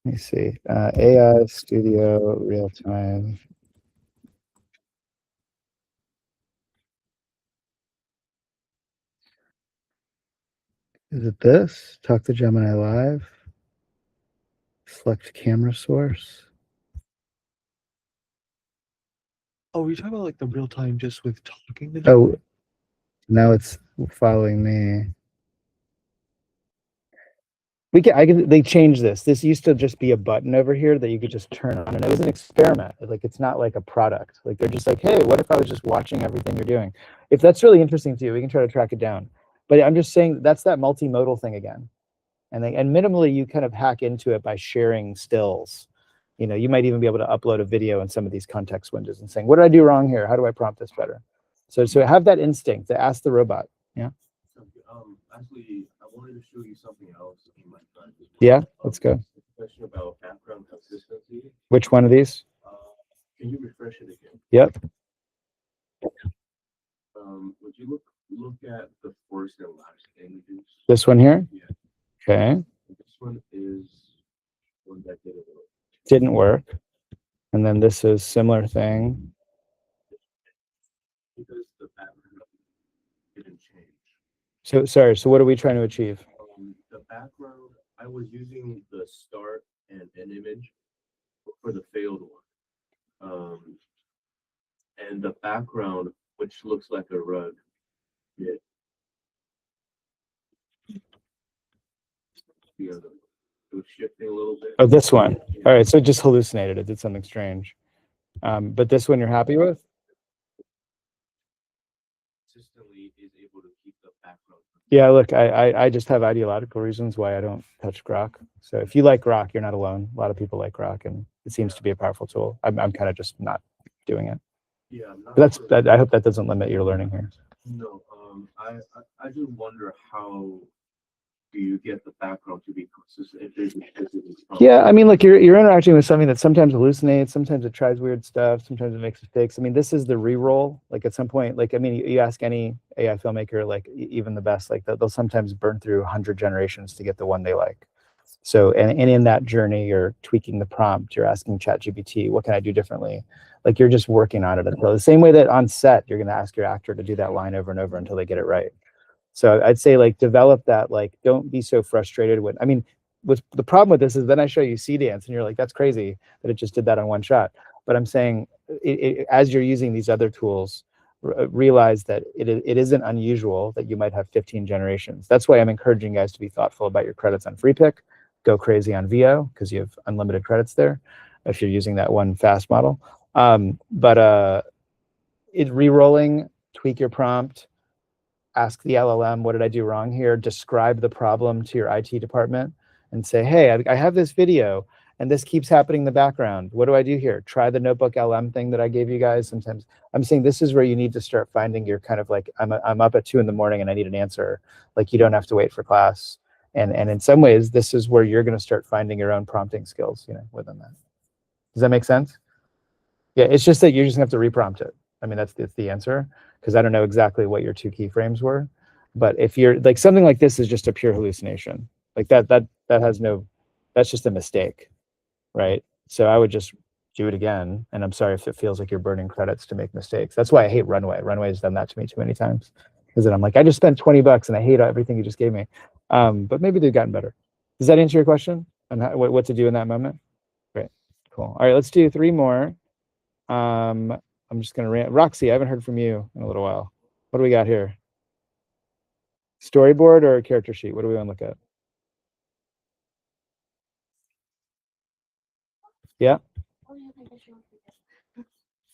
Let me see. AI Studio real time. Is it this? Talk to Gemini Live. Select camera source. Oh, were you talking about like the real time just with talking to Oh, now it's following me. They changed this. This used to just be a button over here that you could just turn on, and it was an experiment. Like it's not like a product. Like they're just like, hey, what if I was just watching everything you're doing? If that's really interesting to you, we can try to track it down. But I'm just saying that's that multimodal thing again. And minimally you kind of hack into it by sharing stills. You know, you might even be able to upload a video in some of these context windows and saying, what did I do wrong here? How do I prompt this better? So have that instinct to ask the robot. Yeah. Actually, I wanted to show you something else in my time. Yeah, let's go. Question about background consistency. Which one of these? Can you refresh it again? Yep. Would you look at the first and last images? This one here? Yeah. Okay. This one is one that didn't work. Didn't work. And then this is similar thing. Because the background didn't change. So sorry, so what are we trying to achieve? The background, I was using the start and an image for the failed one. And the background, which looks like a rug, yeah. The other one. It was shifting a little bit. Oh, this one. Yeah. All right, so it just hallucinated. It did something strange. But this one you're happy with? Consistently is able to keep the background. Yeah, look, I just have ideological reasons why I don't touch Grok. So if you like Grok, you're not alone. A lot of people like Grok, and it seems to be a powerful tool. I'm kind of just not doing it. Yeah, I'm not But sure. I hope that doesn't limit your learning here. No, I just wonder how do you get the background to be consistent if there's a specific problem? Yeah, I mean, look, you're interacting with something that sometimes hallucinates, sometimes it tries weird stuff, sometimes it makes mistakes. I mean, this is the re-roll. Like at some point, like I mean, you ask any AI filmmaker, like even the best, like they'll sometimes burn through 100 generations to get the one they like. So, and in that journey, you're tweaking the prompt, you're asking ChatGPT, what can I do differently? Like you're just working on it until the same way that on set, you're going to ask your actor to do that line over and over until they get it right. So I'd say like develop that, like don't be so frustrated with, I mean, with the problem with this is then I show you C-Dance and you're like, that's crazy that it just did that on one shot. But I'm saying as you're using these other tools, realize that it isn't unusual that you might have 15 generations. That's why I'm encouraging guys to be thoughtful about your credits on FreePick. Go crazy on VO because you have unlimited credits there if you're using that one fast model. It's re-rolling, tweak your prompt, ask the LLM, what did I do wrong here? Describe the problem to your IT department and say, hey, I have this video and this keeps happening in the background. What do I do here? Try the Notebook LM thing that I gave you guys. Sometimes I'm saying this is where you need to start finding your kind of like, I'm up at 2 in the morning and I need an answer. Like you don't have to wait for class. And in some ways, this is where you're going to start finding your own prompting skills, within that. Does that make sense? Yeah, it's just that you're just going to have to reprompt it. I mean, that's the answer, because I don't know exactly what your 2 keyframes were. But if you're like something like this is just a pure hallucination, like that has no, that's just a mistake, right? So I would just do it again. And I'm sorry if it feels like you're burning credits to make mistakes. That's why I hate Runway. Runway has done that to me too many times. Because then I'm like, I just spent $20 and I hate everything you just gave me. But maybe they've gotten better. Does that answer your question on what to do in that moment? Great, cool. All right, let's do 3 more. I'm just gonna rant. Roxy, I haven't heard from you in a little while. What do we got here? Storyboard or a character sheet? What do we want to look at? Yeah.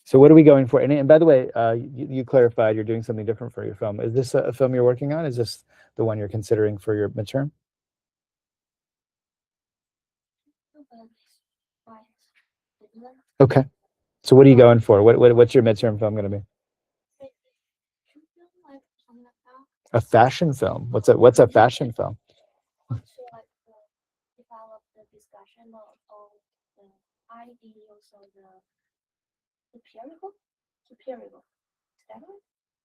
So what are we going for? And by the way, you clarified you're doing something different for your film. Is this a film you're working on? Is this the one you're considering for your midterm? Okay. So what are you going for? What's your midterm film going to be? A fashion film. What's a fashion film? Develop the discussion of the ideals of the superior. Is that right?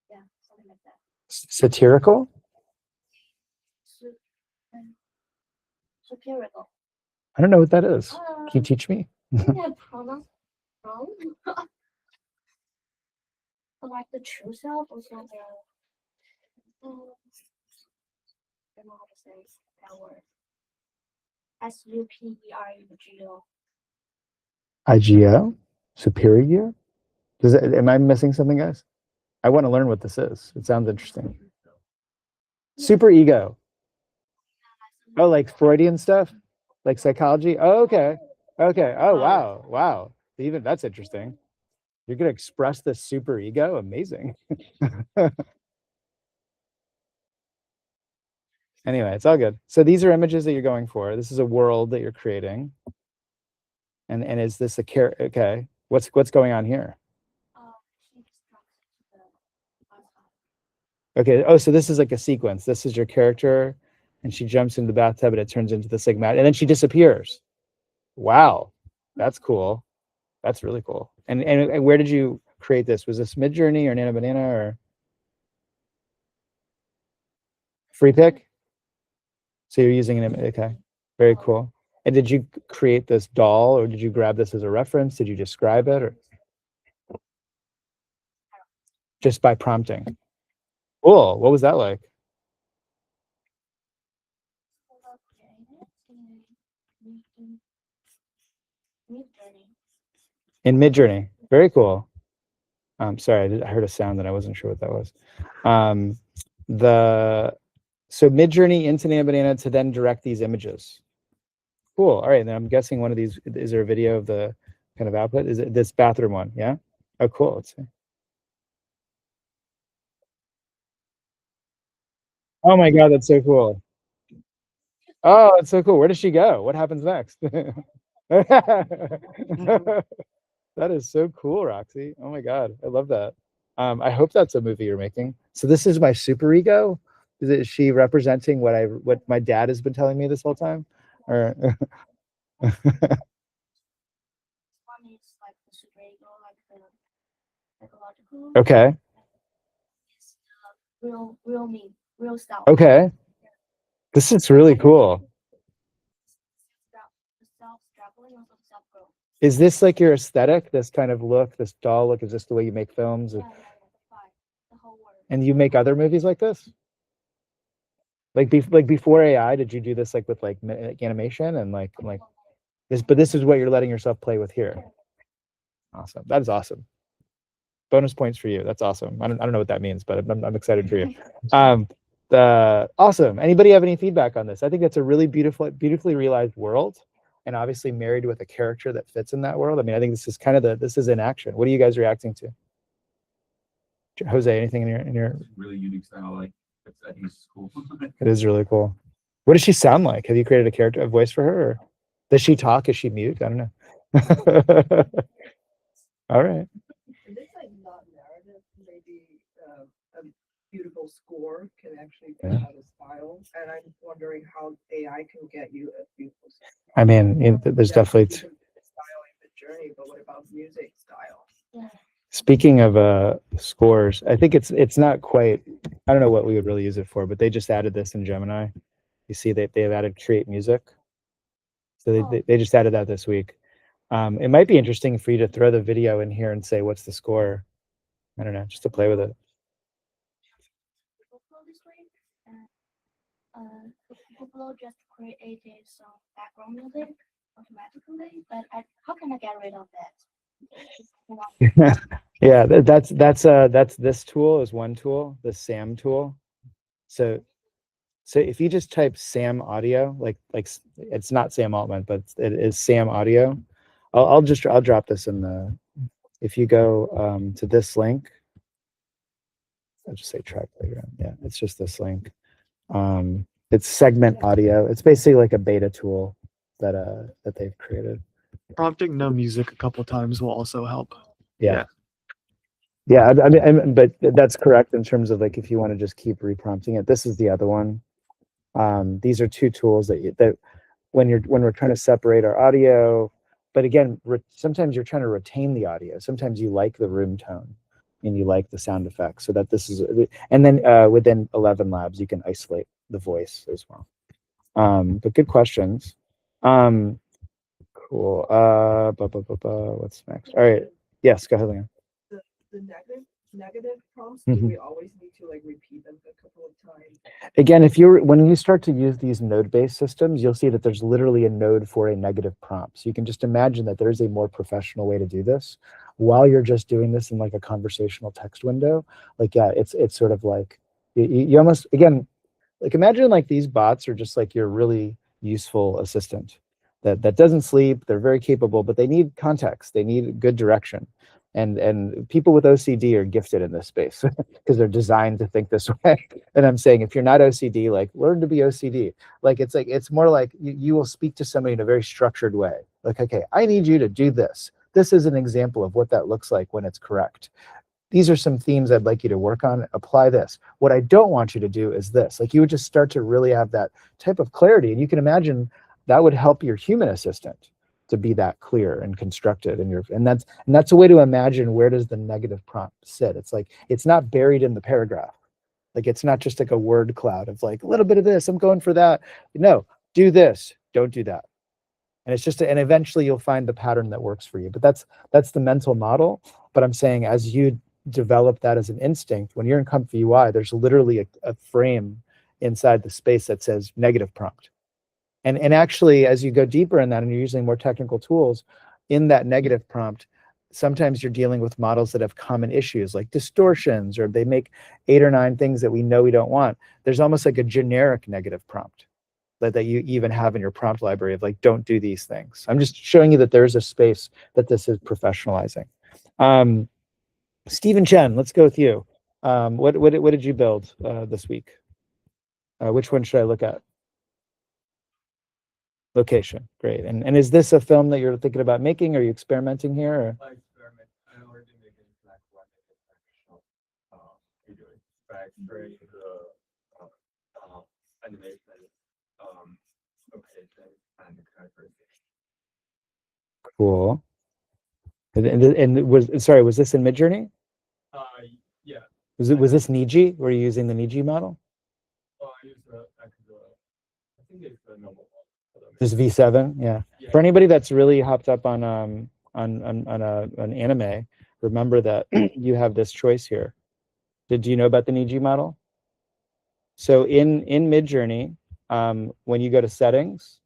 Yeah, something like that. Satirical? Superior. I don't know what that is. Can you teach me? Yeah, pronoun wrong. Like the true self, also the I don't know how to say that word. SUPERIGO. IGO? Superior? Am I missing something, guys? I want to learn what this is. It sounds interesting. Super ego. Oh, like Freudian stuff? Like psychology? Oh, okay. Okay. Oh, wow. Wow. Even that's interesting. You're going to express the super ego? Amazing. Anyway, it's all good. So these are images that you're going for. This is a world that you're creating. And is this a okay. What's going on here? Okay. Oh, so this is like a sequence. This is your character, and she jumps into the bathtub, and it turns into this like mat, and then she disappears. Wow, that's cool. That's really cool. And where did you create this? Was this Midjourney or Nana Banana or Free Pick? So you're using an okay, very cool. And did you create this doll, or did you grab this as a reference? Did you describe it, or just by prompting? Cool. What was that like? In Midjourney. Very cool. Sorry, I heard a sound that I wasn't sure what that was. So Midjourney into Nana Banana to then direct these images. Cool. All right. Then I'm guessing one of these, is there a video of the kind of output? Is it this bathroom one? Yeah. Oh, cool. Let's see. Oh my God, that's so cool. Oh, it's so cool. Where does she go? What happens next? That is so cool, Roxy. Oh my God, I love that. I hope that's a movie you're making. So this is my super ego. Is she representing what my dad has been telling me this whole time? Or One is like the superior, like the psychological. okay. It's real me, real self. Okay. This is really cool. The self-struggling, also self-growth. Is this like your aesthetic? This kind of look, this doll look? Is this the way you make films? Yeah, the whole world. And you make other movies like this? Like before AI, did you do this like with like animation and like this? But this is what you're letting yourself play with here. Awesome. That is awesome. Bonus points for you. That's awesome. I don't know what that means, but I'm excited for you. Awesome. Anybody have any feedback on this? I think that's a really beautifully realized world, and obviously married with a character that fits in that world. I mean, I think this is kind of this is in action. What are you guys reacting to? Jose, anything in your Really unique style, like that he's cool. It is really cool. What does she sound like? Have you created a voice for her? Or does she talk? Is she mute? I don't know. All right. If it's like not narrative, maybe a beautiful score can actually get out of style. And I'm wondering how AI can get you a beautiful style. I mean, there's definitely style in the journey, but what about music style? Yeah. Speaking of scores, I think it's not quite. I don't know what we would really use it for, but they just added this in Gemini. You see that they've added create music, so they just added that this week. It might be interesting for you to throw the video in here and say what's the score. I don't know, just to play with it. Google this way, and Google just created some background music automatically, but how can I get rid of that? Yeah, that's this tool is one tool, the SAM tool. So if you just type SAM audio, like it's not Sam Altman, but it is SAM audio. I'll drop this in the. If you go to this link, I'll just say try playground. Yeah, it's just this link. It's segment audio. It's basically like a beta tool that they've created. Prompting no music a couple times will also help. Yeah. Yeah, I mean, but that's correct in terms of like if you want to just keep reprompting it. This is the other one. These are two tools that when we're trying to separate our audio, but again, sometimes you're trying to retain the audio. Sometimes you like the room tone and you like the sound effects. So that this is, and then within 11 Labs, you can isolate the voice as well. But good questions. Cool. What's next? All right. Yes, go ahead, Leon. The negative prompts, do we always need to like repeat them a couple of times? Again, when you start to use these node-based systems, you'll see that there's literally a node for a negative prompt. So you can just imagine that there's a more professional way to do this while you're just doing this in like a conversational text window. Like, yeah, it's sort of like you almost, again, like imagine like these bots are just like your really useful assistant that doesn't sleep. They're very capable, but they need context. They need good direction. And people with OCD are gifted in this space because they're designed to think this way. And I'm saying if you're not OCD, like learn to be OCD. Like it's more like you will speak to somebody in a very structured way. Like, okay, I need you to do this. This is an example of what that looks like when it's correct. These are some themes I'd like you to work on. Apply this. What I don't want you to do is this. Like you would just start to really have that type of clarity. And you can imagine that would help your human assistant to be that clear and constructed and that's a way to imagine where does the negative prompt sit. It's like it's not buried in the paragraph. Like it's not just like a word cloud of like a little bit of this, I'm going for that. No, do this, don't do that. And it's just and eventually you'll find the pattern that works for you. But that's the mental model. But I'm saying as you develop that as an instinct, when you're in Comfy UI, there's literally a frame inside the space that says negative prompt. And actually, as you go deeper in that and you're using more technical tools, in that negative prompt, sometimes you're dealing with models that have common issues like distortions, or they make 8 or 9 things that we know we don't want. There's almost like a generic negative prompt that you even have in your prompt library of like, don't do these things. I'm just showing you that there's a space that this is professionalizing. Stephen Chen, let's go with you. What did you build this week? Which one should I look at? Location, great. And is this a film that you're thinking about making? Are you experimenting here? Or? I experiment. I already make it like one video. Factory the animation, location, and characterization. Cool. And was this in Midjourney? Yeah. Was this Niji? Were you using the Niji model? I use I think it's the normal one. Just V7, yeah. For anybody that's really hopped up on an anime, remember that you have this choice here. Did you know about the Niji model? So in Midjourney, when you go to settings,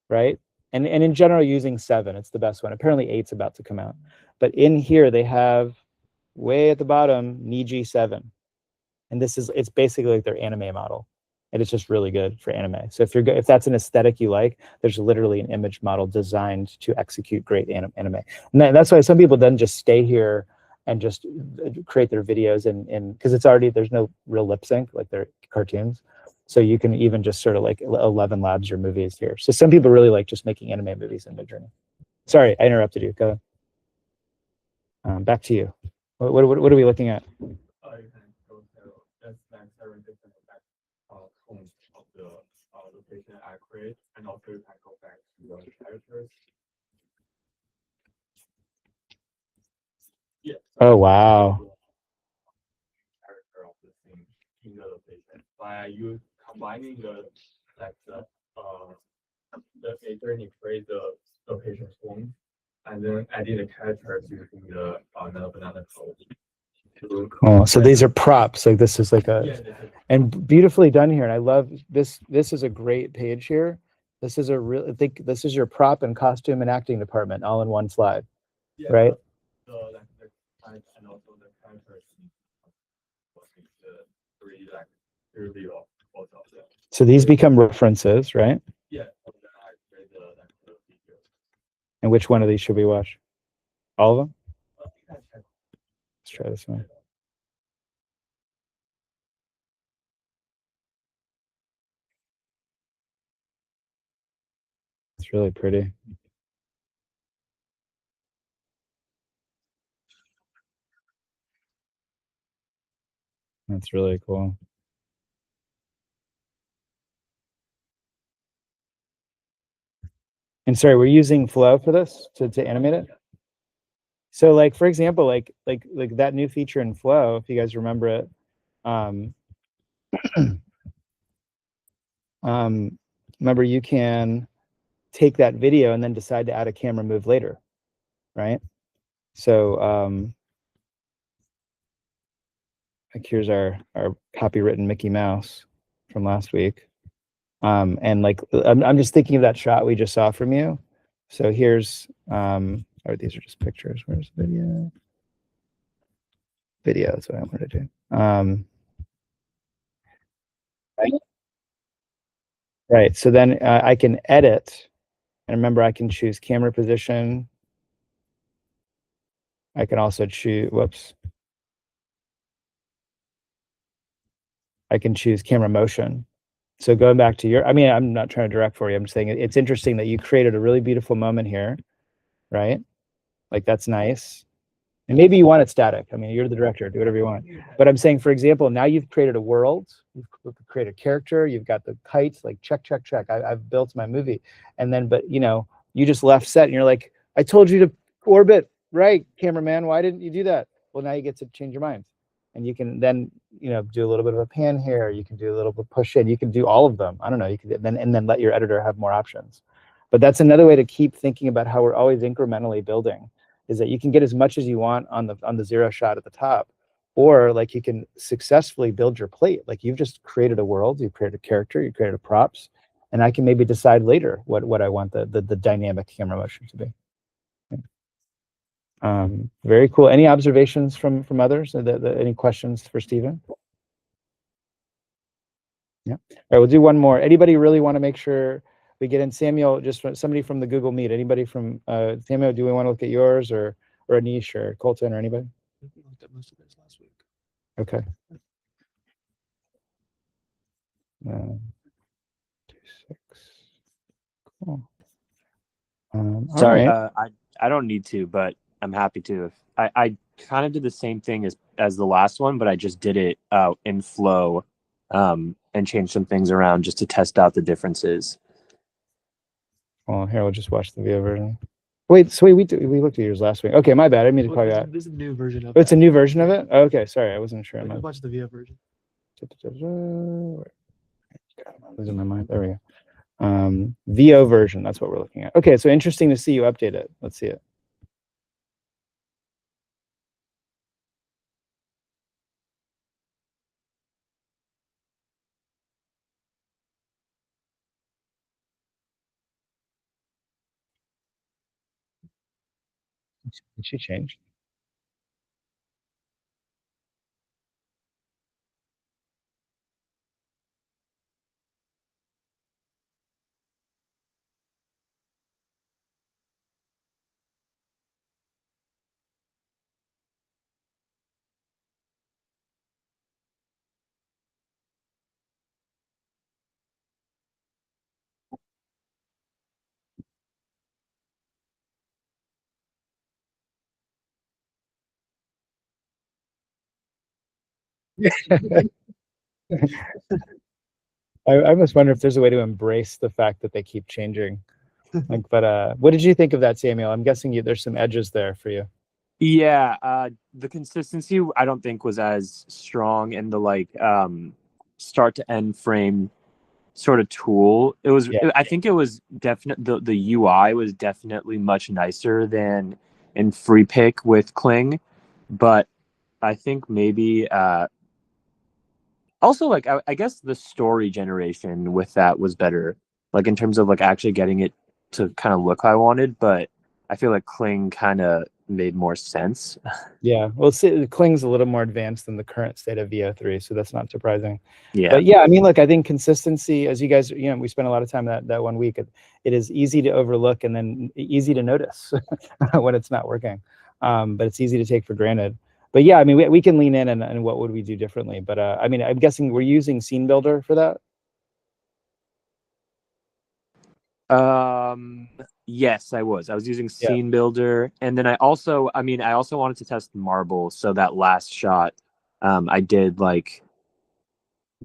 right? And in general, using 7, it's the best one. Apparently 8's about to come out. But in here, they have way at the bottom, Niji 7. And it's basically like their anime model. And it's just really good for anime. So if that's an aesthetic you like, there's literally an image model designed to execute great anime. And that's why some people then just stay here and just create their videos because it's already, there's no real lip sync like their cartoons. So you can even just sort of like 11 Labs your movies here. So some people really like just making anime movies in Midjourney. Sorry, I interrupted you. Go ahead. Back to you. What are we looking at? That's very different homes of the location I create, and also you can go back to the characters. Yeah. Oh, wow. Character of the thing in the location by you combining the paper and you create the location form and then adding the characters using the banana code. Cool. So these are props. Like this is like Yeah, a and beautifully done here. And I love this. This is a great page here. This is a real. I think this is your prop and costume and acting department all in one slide, yeah, right? the type and also the characters. The really like review of both of them. So these become references, right? Yeah. And then I create the video. And which one of these should we watch? All of them? I think I checked. Let's try this one. It's really pretty. That's really cool. And sorry, we're using Flow for this to animate it? So like, for example, like that new feature in Flow, if you guys remember it, remember you can take that video and then decide to add a camera move later, right? So like here's our copywritten Mickey Mouse from last week. And like I'm just thinking of that shot we just saw from you. So here's or these are just pictures. Where's the video? Video, that's what I wanted to do. Right. So then I can edit, and remember I can choose camera position. I can also choose, whoops. I can choose camera motion. So going back to your, I mean, I'm not trying to direct for you. I'm just saying it's interesting that you created a really beautiful moment here, right? Like that's nice. And maybe you want it static. I mean, you're the director, do whatever you want. But I'm saying, for example, now you've created a world, you've created a character, you've got the kites, like check, check, check. I've built my movie. And then, but you know, you just left set and you're like, I told you to orbit, right, cameraman, why didn't you do that? Well, now you get to change your mind. And you can then, you know, do a little bit of a pan here, you can do a little bit of push in, you can do all of them. I don't know, you can then let your editor have more options. But that's another way to keep thinking about how we're always incrementally building, is that you can get as much as you want on the zero shot at the top, or like you can successfully build your plate. Like you've just created a world, you've created a character, you created a props, and I can maybe decide later what I want the dynamic camera motion to be. Very cool. Any observations from others? Any questions for Stephen? Yeah. All right, we'll do one more. Anybody really want to make sure we get in? Samuel, just somebody from the Google Meet. Anybody from Samuel? Do we want to look at yours or Anish or Colton or anybody? I think we looked at most of this last week. Okay. 2, 6. Cool. All Sorry, right. I don't need to, but I'm happy to. I kind of did the same thing as the last one, but I just did it in Flow and changed some things around just to test out the differences. Well, here we'll just watch the video version. Wait, so we looked at yours last week. Okay, my bad. I didn't mean to call you out. This is a new version of Oh, it's a that. new version of it? Okay, sorry, I wasn't sure. Like, watch the VO version. God, I'm losing my mind. There we go. VO version, that's what we're looking at. Okay, so interesting to see you update it. Let's see it. Did she change? I almost wonder if there's a way to embrace the fact that they keep changing. Like, but what did you think of that, Samuel? I'm guessing there's some edges there for you. Yeah, the consistency I don't think was as strong in the like start to end frame sort of tool. Yeah. I think it was definite the UI was definitely much nicer than in free pick with Kling, but I think maybe also like I guess the story generation with that was better, like in terms of like actually getting it to kind of look how I wanted, but I feel like Kling kind of made more sense. Yeah, well, see, Kling's a little more advanced than the current state of VO3, so that's not surprising. Yeah. But yeah, I mean, look, I think consistency, as you guys, we spent a lot of time that 1 week. It is easy to overlook and then easy to notice when it's not working. But it's easy to take for granted. But yeah, I mean, we can lean in and what would we do differently? But I mean, I'm guessing we're using Scene Builder for that. Yes, I was. I was using Yeah. Scene Builder, and then I also wanted to test Marble. So that last shot, I did like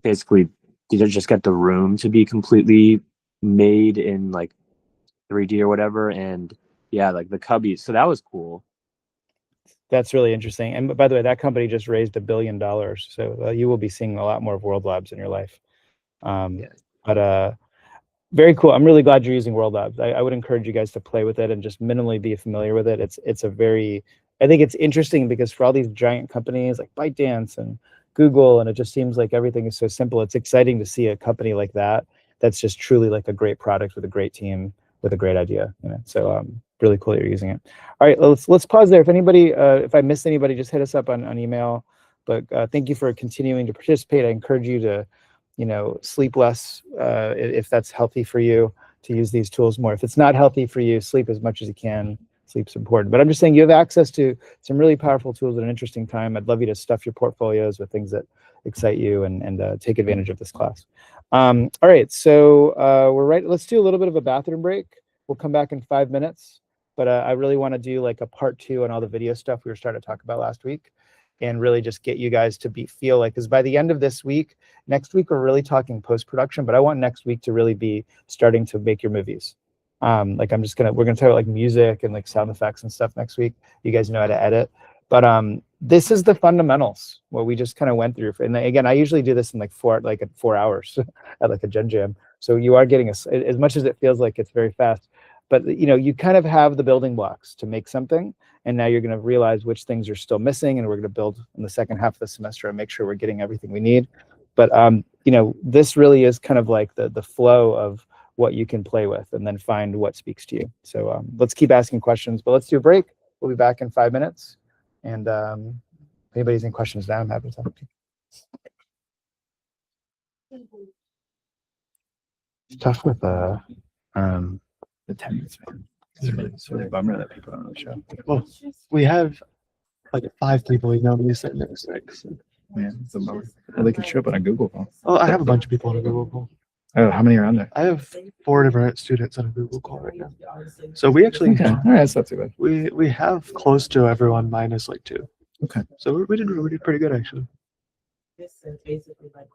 basically did just get the room to be completely made in like 3D or whatever, and yeah, like the cubby. So that was cool. That's really interesting. And by the way, that company just raised $1 billion. So you will be seeing a lot more of World Labs in your life. Yeah. But very cool. I'm really glad you're using World Labs. I would encourage you guys to play with it and just minimally be familiar with it. It's a very, I think it's interesting because for all these giant companies like ByteDance and Google, and it just seems like everything is so simple. It's exciting to see a company like that that's just truly like a great product with a great team with a great idea. So really cool that you're using it. All right, let's pause there. If anybody, if I missed anybody, just hit us up on email. But thank you for continuing to participate. I encourage you to sleep less if that's healthy for you, to use these tools more. If it's not healthy for you, sleep as much as you can. Sleep's important. But I'm just saying you have access to some really powerful tools at an interesting time. I'd love you to stuff your portfolios with things that excite you and take advantage of this class. All right, so we're right. Let's do a little bit of a bathroom break. We'll come back in 5 minutes. But I really want to do like a part 2 on all the video stuff we were starting to talk about last week, and really just get you guys to feel like, because by the end of this week, next week we're really talking post-production, but I want next week to really be starting to make your movies. Like we're gonna talk about like music and like sound effects and stuff next week. You guys know how to edit, but this is the fundamentals, what we just kind of went through. And again, I usually do this in like 4 hours at like a Gen Jam. So you are getting as much as it feels like it's very fast, but you kind of have the building blocks to make something. And now you're going to realize which things are still missing, and we're going to build in the second half of the semester and make sure we're getting everything we need. But this really is kind of like the flow of what you can play with, and then find what speaks to you. So let's keep asking questions, but let's do a break. We'll be back in 5 minutes. And if anybody's any questions now, I'm happy to talk to you. It's tough with attendance, man. It's really a bummer that people don't really show. Well, we have like 5 people email me saying they're sick. So. Man, it's a bummer. Well, they could show up on a Google call. Oh, I have a bunch of people on a Google call. Oh, how many are on there? I have 4 different students on a Google call right now. So we actually Okay. All right, that's not too bad. we have close to everyone minus like 2. Okay. So we did pretty good actually. This is basically like.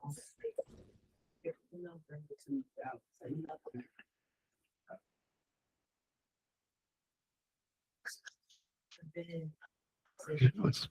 Let's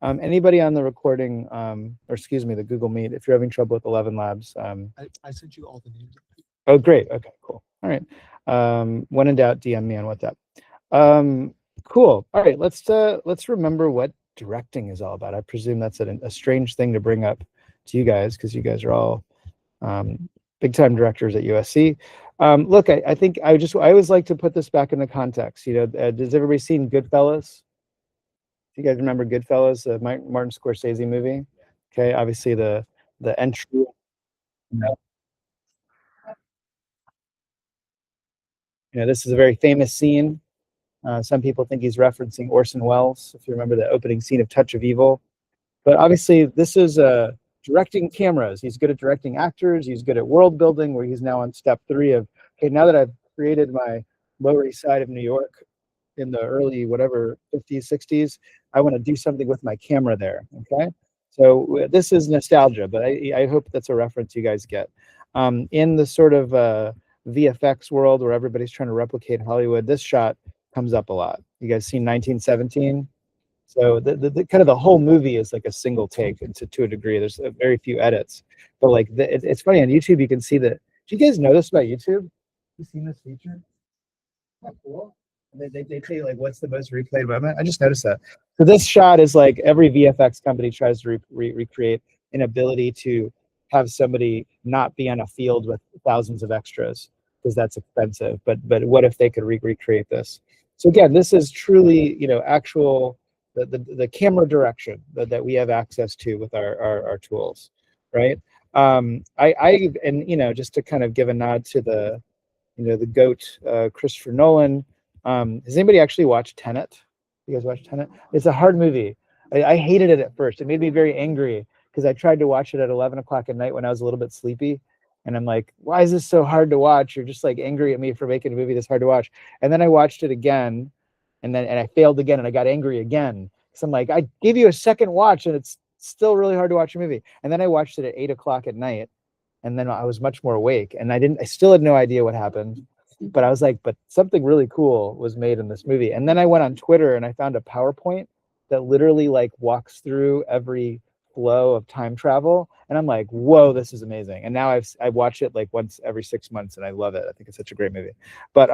Anybody on the recording, or excuse me, the Google Meet, if you're having trouble with 11 Labs, I sent you all the names. oh, great. Okay, cool. All right. When in doubt, DM me on WhatsApp. Cool. All right, let's remember what directing is all about. I presume that's a strange thing to bring up to you guys because you guys are all big time directors at USC. Look, I think I always like to put this back in the context. You know, does everybody seen Goodfellas? Do you guys remember Goodfellas, the Martin Scorsese movie? Okay, obviously the entry. You know, this is a very famous scene. Some people think he's referencing Orson Welles, if you remember the opening scene of Touch of Evil. But obviously, this is directing cameras. He's good at directing actors. He's good at world building, where he's now on step 3 of, okay, now that I've created my Lower East Side of New York in the early, whatever, 50s, 60s, I want to do something with my camera there, okay? So this is nostalgia, but I hope that's a reference you guys get. In the sort of VFX world where everybody's trying to replicate Hollywood, this shot comes up a lot. You guys seen 1917? So the kind of the whole movie is like a single take, and to a degree. There's very few edits, but like it's funny on YouTube. You can see that. Do you guys know this about YouTube? You seen this feature? Isn't that cool? They tell you like what's the most replayed moment. I just noticed that. So this shot is like every VFX company tries to recreate an ability to have somebody not be on a field with thousands of extras because that's expensive. But what if they could recreate this? So again, this is truly, you know, actual the camera direction that we have access to with our tools, right? And you know, just to kind of give a nod to the, you know, the GOAT, Christopher Nolan. Has anybody actually watched Tenet? You guys watched Tenet? It's a hard movie. I hated it at first. It made me very angry because I tried to watch it at 11 o'clock at night when I was a little bit sleepy. And I'm like, why is this so hard to watch? You're just like angry at me for making a movie this hard to watch. And then I watched it again, and I failed again, and I got angry again. So I'm like, I gave you a second watch, and it's still really hard to watch a movie. And then I watched it at 8 o'clock at night, and then I was much more awake, and I still had no idea what happened. But I was like, but something really cool was made in this movie. And then I went on Twitter and I found a PowerPoint that literally like walks through every flow of time travel. And I'm like, whoa, this is amazing. And now I watch it like once every 6 months, and I love it. I think it's such a great movie. But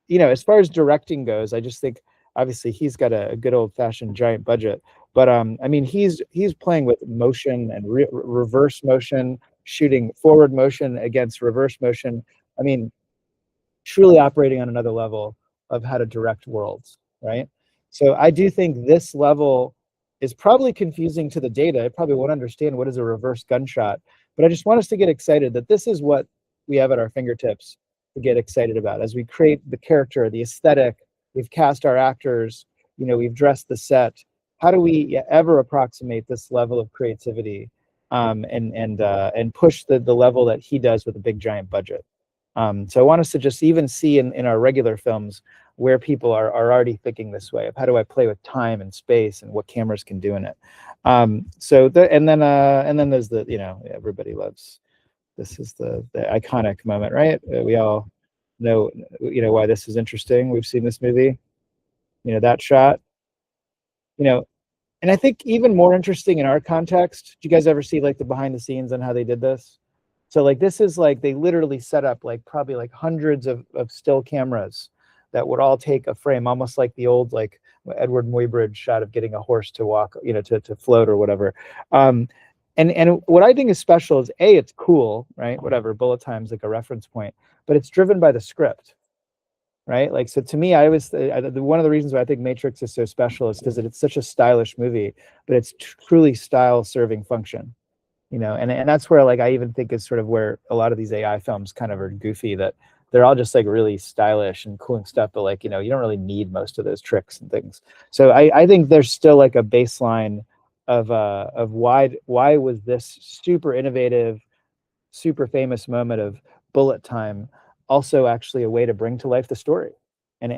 you know, as far as directing goes, I just think obviously he's got a good old fashioned giant budget. But I mean, he's playing with motion and reverse motion, shooting forward motion against reverse motion. I mean, truly operating on another level of how to direct worlds, right? So I do think this level is probably confusing to the data. I probably won't understand what is a reverse gunshot, but I just want us to get excited that this is what we have at our fingertips to get excited about as we create the character, the aesthetic. We've cast our actors, you know, we've dressed the set. How do we ever approximate this level of creativity and push the level that he does with a big giant budget? So I want us to just even see in our regular films where people are already thinking this way of how do I play with time and space and what cameras can do in it. And then there's the, you know, everybody loves, this is the iconic moment, right? We all know, you know, why this is interesting. We've seen this movie, you know, that shot, you know, and I think even more interesting in our context, do you guys ever see like the behind the scenes on how they did this? So like this is like they literally set up like probably like hundreds of still cameras that would all take a frame, almost like the old like Edward Muybridge shot of getting a horse to walk, you know, to float or whatever. And what I think is special is A, it's cool, right? Whatever, bullet time's like a reference point, but it's driven by the script, right? Like, so to me, I always, one of the reasons why I think Matrix is so special is because it's such a stylish movie, but it's truly style serving function. You know, and that's where like I even think is sort of where a lot of these AI films kind of are goofy, that they're all just like really stylish and cool and stuff, but like, you know, you don't really need most of those tricks and things. So I think there's still like a baseline of why was this super innovative, super famous moment of bullet time also actually a way to bring to life the story. And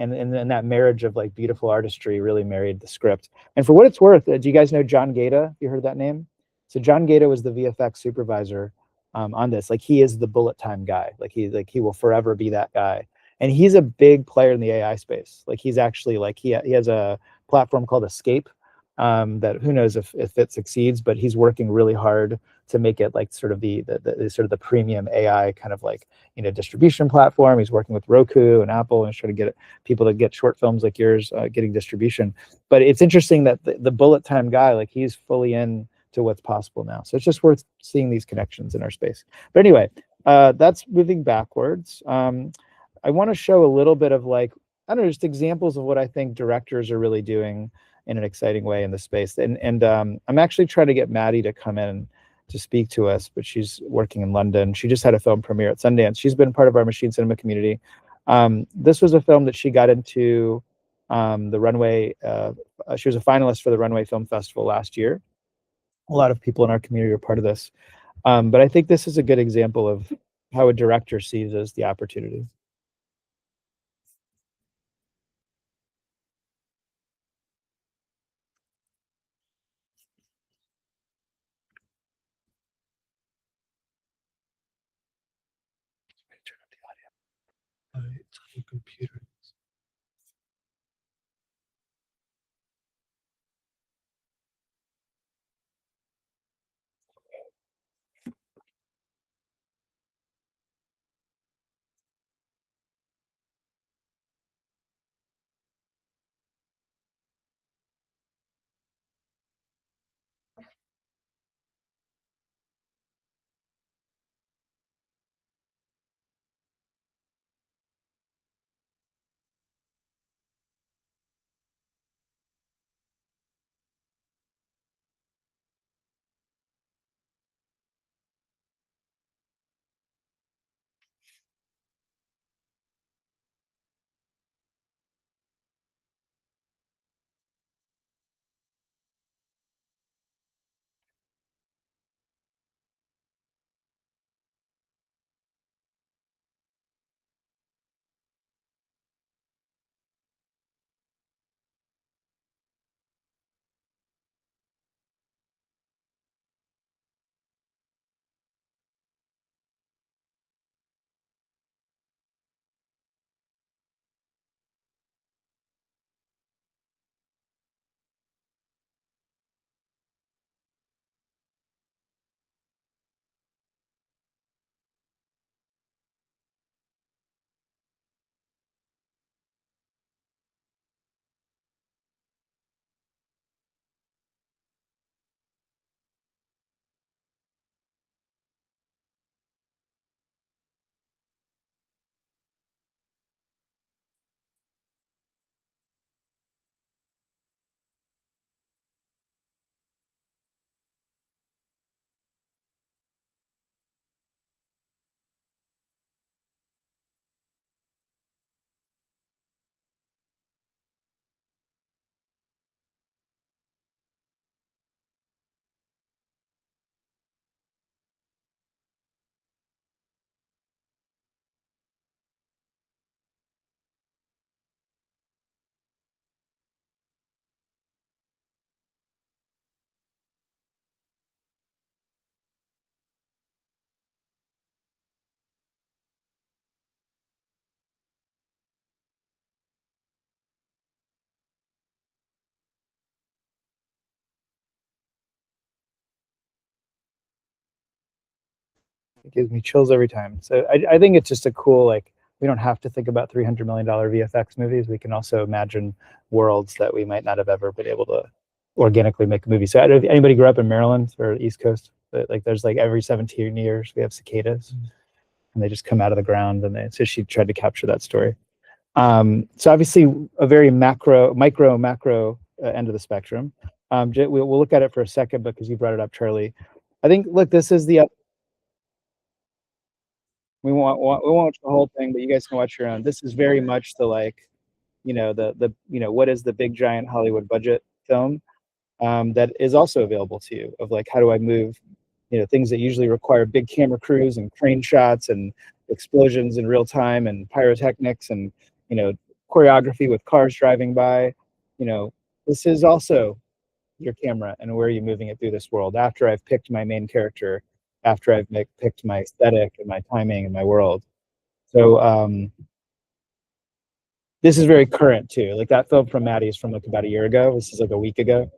that marriage of like beautiful artistry really married the script. And for what it's worth, do you guys know John Gaeta? You heard that name? So John Gaeta was the VFX supervisor on this. Like he is the bullet time guy. Like he will forever be that guy. And he's a big player in the AI space. Like he's actually like he has a platform called Escape, that who knows if it succeeds, but he's working really hard to make it like sort of the sort of the premium AI kind of like, distribution platform. He's working with Roku and Apple and trying to get people to get short films like yours getting distribution. But it's interesting that the bullet time guy, like he's fully in to what's possible now. So it's just worth seeing these connections in our space. But anyway, that's moving backwards. I want to show a little bit of like, I don't know, just examples of what I think directors are really doing in an exciting way in the space. And I'm actually trying to get Maddie to come in to speak to us, but she's working in London. She just had a film premiere at Sundance. She's been part of our machine cinema community. This was a film that she got into the Runway. She was a finalist for the Runway Film Festival last year. A lot of people in our community are part of this. But I think this is a good example of how a director seizes the opportunity. It's on the computer. It gives me chills every time. So I think it's just a cool, like, we don't have to think about $300 million VFX movies. We can also imagine worlds that we might not have ever been able to organically make a movie. So I don't know if anybody grew up in Maryland or East Coast, but like there's like every 17 years we have cicadas and they just come out of the ground, and so she tried to capture that story. So obviously a very macro end of the spectrum. We'll look at it for a second because you brought it up, Charlie. I think, look, this is the we won't watch the whole thing, but you guys can watch your own. This is very much the like, what is the big giant Hollywood budget film that is also available to you, of like, how do I move, things that usually require big camera crews and crane shots and explosions in real time and pyrotechnics and, choreography with cars driving by. This is also your camera, and where are you moving it through this world after I've picked my main character, after I've picked my aesthetic and my timing and my world. So this is very current too. Like that film from Maddie is from like about a year ago. This is like a week ago.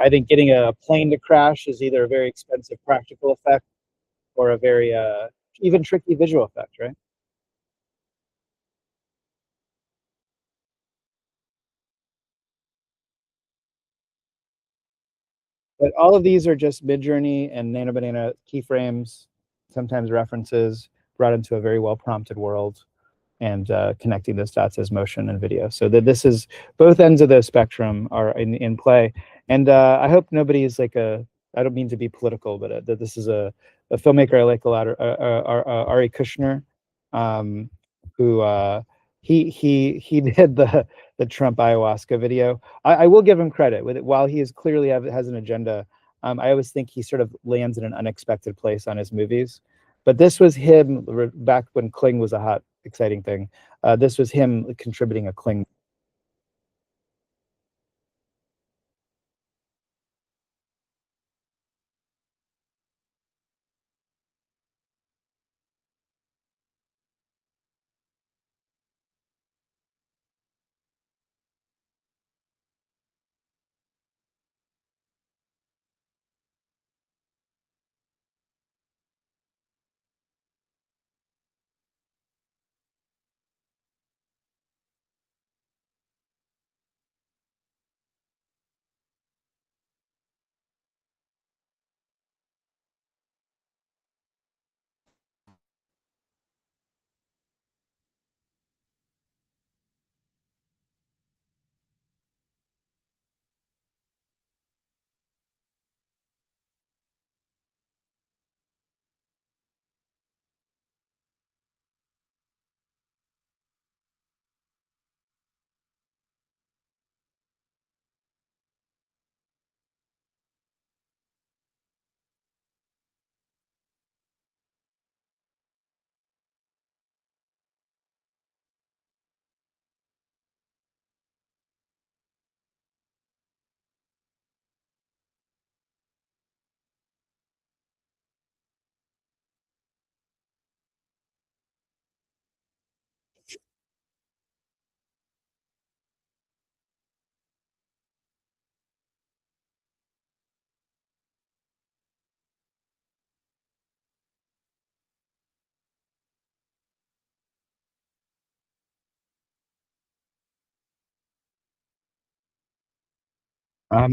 I think getting a plane to crash is either a very expensive practical effect or a very even tricky visual effect, right? But all of these are just Midjourney and Nano Banana keyframes, sometimes references brought into a very well prompted world, and connecting those dots as motion and video. So that this is both ends of the spectrum are in play. And I hope nobody is like I don't mean to be political, but that this is a filmmaker I like a lot, Ari Kushner, um, who he did the Trump ayahuasca video. I will give him credit with it. While he is clearly has an agenda, I always think he sort of lands in an unexpected place on his movies. But this was him back when Kling was a hot, exciting thing. This was him contributing a Kling.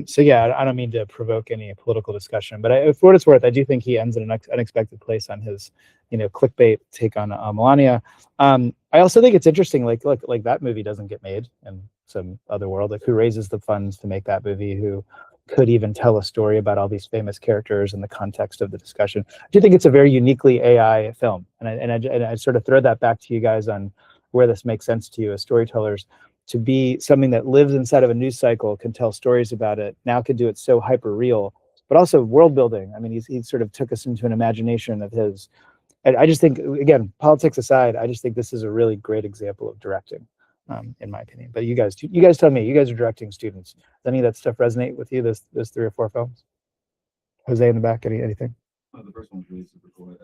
So yeah, I don't mean to provoke any political discussion, but for what it's worth, I do think he ends in an unexpected place on his, clickbait take on Melania. I also think it's interesting, like, look, like that movie doesn't get made in some other world. Like, who raises the funds to make that movie? Who could even tell a story about all these famous characters in the context of the discussion? I do think it's a very uniquely AI film, and I sort of throw that back to you guys on where this makes sense to you as storytellers. To be something that lives inside of a news cycle, can tell stories about it, now can do it so hyper real, but also world building. I mean, he sort of took us into an imagination of his. I just think, again, politics aside, I just think this is a really great example of directing, in my opinion. But you guys tell me. You guys are directing students. Does any of that stuff resonate with you? Those 3 or 4 films. Jose in the back. Anything? The first one's really super cool.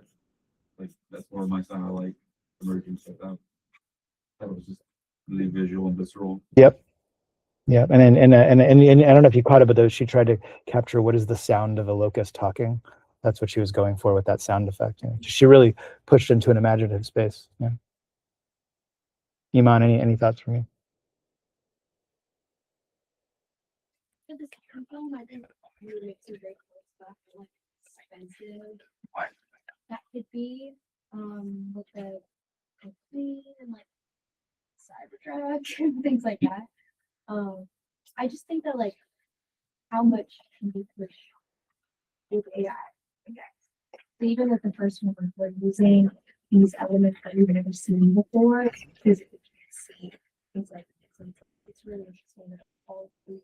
Like that's more of my style. Like emerging stuff. That was just really visual and visceral. Yep. Yeah, and I don't know if you caught it, but she tried to capture what is the sound of a locust talking. That's what she was going for with that sound effect. She really pushed into an imaginative space. Yeah. Iman, any thoughts from you? For the second film, I think you make some very cool stuff, like expensive. What? That could be with the clean and like Cybertruck and things like that. I just think that like how much can we push with AI? So even with the first one, we're using these elements that we've never seen before because we can't see things like this. It's really interesting that all these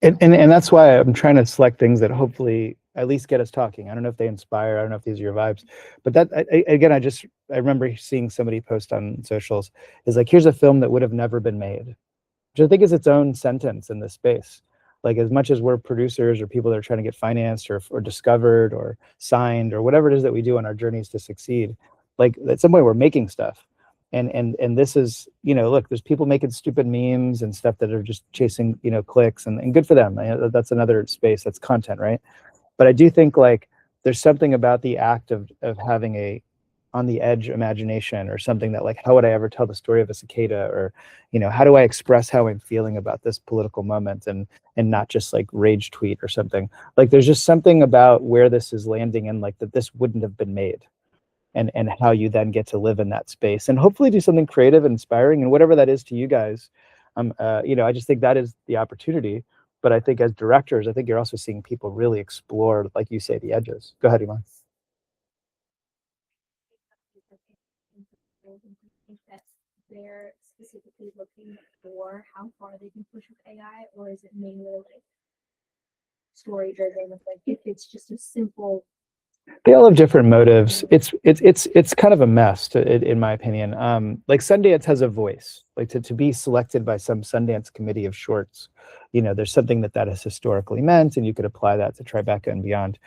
And that's why I'm trying to select things that hopefully at least get us talking. I don't know if they inspire. I don't know if these are your vibes, but that again, I remember seeing somebody post on socials is like, here's a film that would have never been made, which I think is its own sentence in this space. Like, as much as we're producers or people that are trying to get financed or discovered or signed or whatever it is that we do on our journeys to succeed, like at some point we're making stuff. And this is, look, there's people making stupid memes and stuff that are just chasing, clicks, and good for them. That's another space, that's content, right? But I do think like there's something about the act of having a on the edge imagination, or something that, like, how would I ever tell the story of a cicada, or how do I express how I'm feeling about this political moment, and not just like rage tweet or something. Like there's just something about where this is landing, and like that this wouldn't have been made, and how you then get to live in that space and hopefully do something creative and inspiring, and whatever that is to you guys. I just think that is the opportunity. But I think as directors, I think you're also seeing people really explore, like you say, the edges. Go ahead, Iman. Think that they're specifically looking for how far they can push with AI, or is it mainly like story driven? Like if it's just a simple. They all have different motives. It's kind of a mess, in my opinion. Like Sundance has a voice. Like to be selected by some Sundance committee of shorts, there's something that has historically meant, and you could apply that to Tribeca and beyond.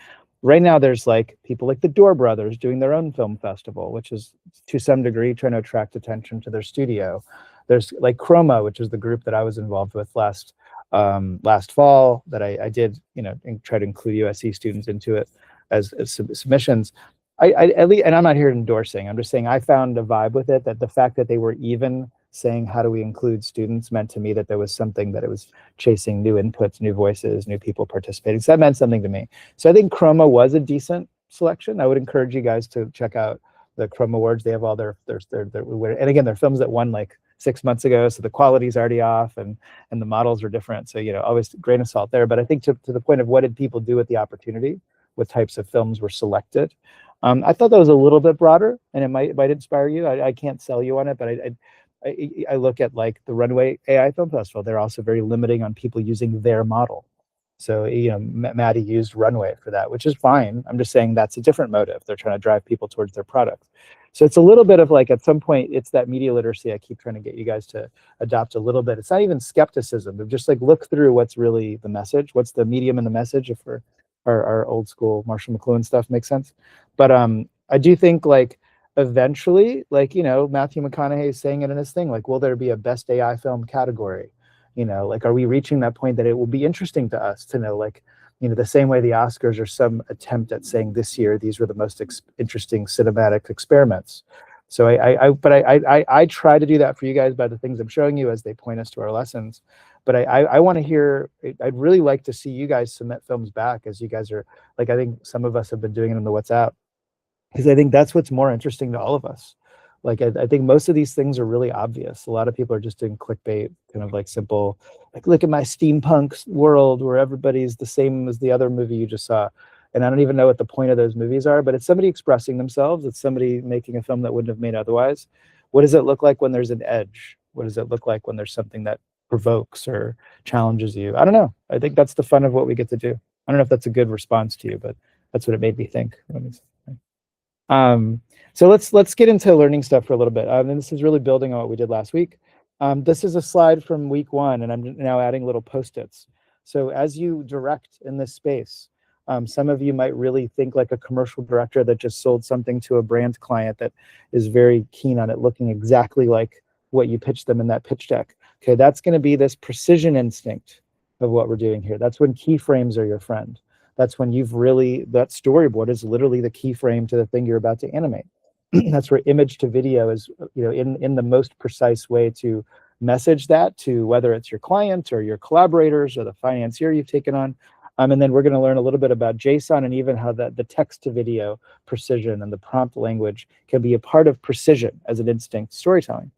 Right now, there's like people like the Door Brothers doing their own film festival, which is to some degree trying to attract attention to their studio. There's like Chroma, which is the group that I was involved with last fall, that I did, and try to include USC students into it as submissions. At least, and I'm not here endorsing, I'm just saying I found a vibe with it, that the fact that they were even saying, how do we include students, meant to me that there was something, that it was chasing new inputs, new voices, new people participating. So that meant something to me. So I think Chroma was a decent selection. I would encourage you guys to check out the Chroma Awards. They have all their and again, they're films that won like 6 months ago, so the quality's already off, and the models are different. So, always grain of salt there. But I think to the point of what did people do with the opportunity, what types of films were selected, I thought that was a little bit broader, and it might inspire you. I can't sell you on it, but I look at like the Runway AI Film Festival. They're also very limiting on people using their model. So, Maddie used Runway for that, which is fine. I'm just saying that's a different motive. They're trying to drive people towards their product. So it's a little bit of like, at some point, it's that media literacy I keep trying to get you guys to adopt a little bit. It's not even skepticism, but just like look through what's really the message, what's the medium and the message, if we're our old school Marshall McLuhan stuff makes sense. But I do think like eventually, like, Matthew McConaughey is saying it in his thing, like, will there be a best AI film category? Like, are we reaching that point that it will be interesting to us to know, like, the same way the Oscars are some attempt at saying this year, these were the most interesting cinematic experiments. So I try to do that for you guys by the things I'm showing you as they point us to our lessons. But I want to hear, I'd really like to see you guys submit films back, as you guys are, like, I think some of us have been doing it in the WhatsApp, because I think that's what's more interesting to all of us. Like, I think most of these things are really obvious. A lot of people are just doing clickbait, kind of like simple, like, look at my steampunk world where everybody's the same as the other movie you just saw. And I don't even know what the point of those movies are, but it's somebody expressing themselves. It's somebody making a film that wouldn't have made otherwise. What does it look like when there's an edge? What does it look like when there's something that provokes or challenges you? I don't know. I think that's the fun of what we get to do. I don't know if that's a good response to you, but that's what it made me think. So let's get into learning stuff for a little bit. And this is really building on what we did last week. This is a slide from week 1, and I'm now adding little post-its. So as you direct in this space, some of you might really think like a commercial director that just sold something to a brand client that is very keen on it looking exactly like what you pitched them in that pitch deck. Okay, that's going to be this precision instinct of what we're doing here. That's when keyframes are your friend. That's when you've really, that storyboard is literally the keyframe to the thing you're about to animate. That's where image to video is, in the most precise way to message that to whether it's your client or your collaborators or the financier you've taken on. And then we're going to learn a little bit about JSON, and even how the text to video precision and the prompt language can be a part of precision as an instinct storytelling.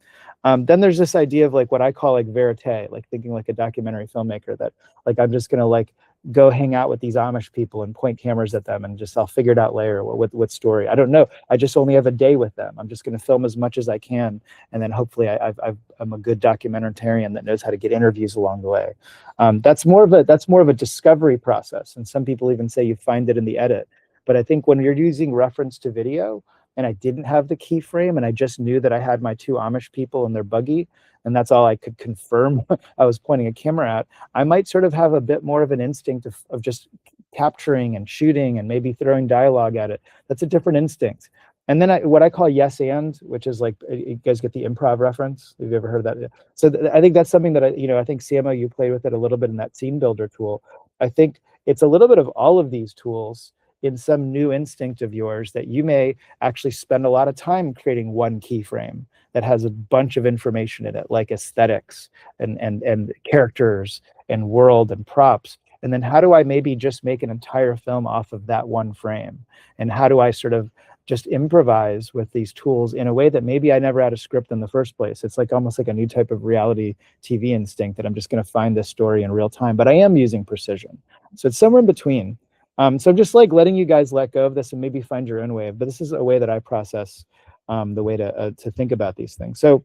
Then there's this idea of like what I call like verite, like thinking like a documentary filmmaker, that like I'm just going to like go hang out with these Amish people and point cameras at them and just I'll figure it out later what story. I don't know. I just only have a day with them. I'm just going to film as much as I can, and then hopefully I'm a good documentarian that knows how to get interviews along the way. That's more of a discovery process, and some people even say you find it in the edit. But I think when you're using reference to video, and I didn't have the keyframe, and I just knew that I had my 2 Amish people and their buggy, and that's all I could confirm I was pointing a camera at, I might sort of have a bit more of an instinct of just capturing and shooting and maybe throwing dialogue at it. That's a different instinct. And then what I call yes and, which is like, you guys get the improv reference. Have you ever heard of that? So I think that's something that I think CMO, you played with it a little bit in that scene builder tool. I think it's a little bit of all of these tools in some new instinct of yours that you may actually spend a lot of time creating one keyframe that has a bunch of information in it, like aesthetics and characters and world and props. And then how do I maybe just make an entire film off of that one frame? And how do I sort of just improvise with these tools in a way that maybe I never had a script in the first place? It's like almost like a new type of reality TV instinct that I'm just going to find this story in real time, but I am using precision. So it's somewhere in between. So I'm just like letting you guys let go of this and maybe find your own way. But this is a way that I process the way to think about these things. So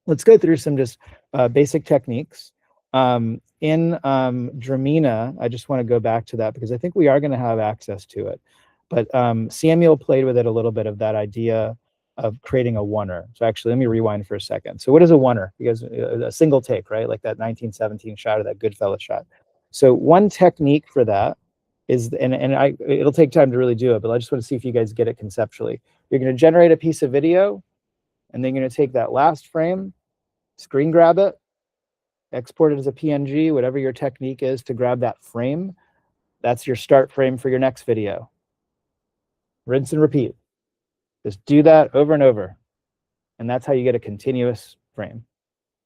let's go through some just basic techniques. In Dramina, I just want to go back to that because I think we are going to have access to it. But Samuel played with it a little bit of that idea of creating a oneer. So actually, let me rewind for a second. So what is a oneer? Because a single take, right? Like that 1917 shot or that Goodfellas shot. So one technique for that is, and it'll take time to really do it, but I just want to see if you guys get it conceptually. You're going to generate a piece of video, and then you're going to take that last frame, screen grab it, export it as a PNG, whatever your technique is to grab that frame. That's your start frame for your next video. Rinse and repeat. Just do that over and over. And that's how you get a continuous frame,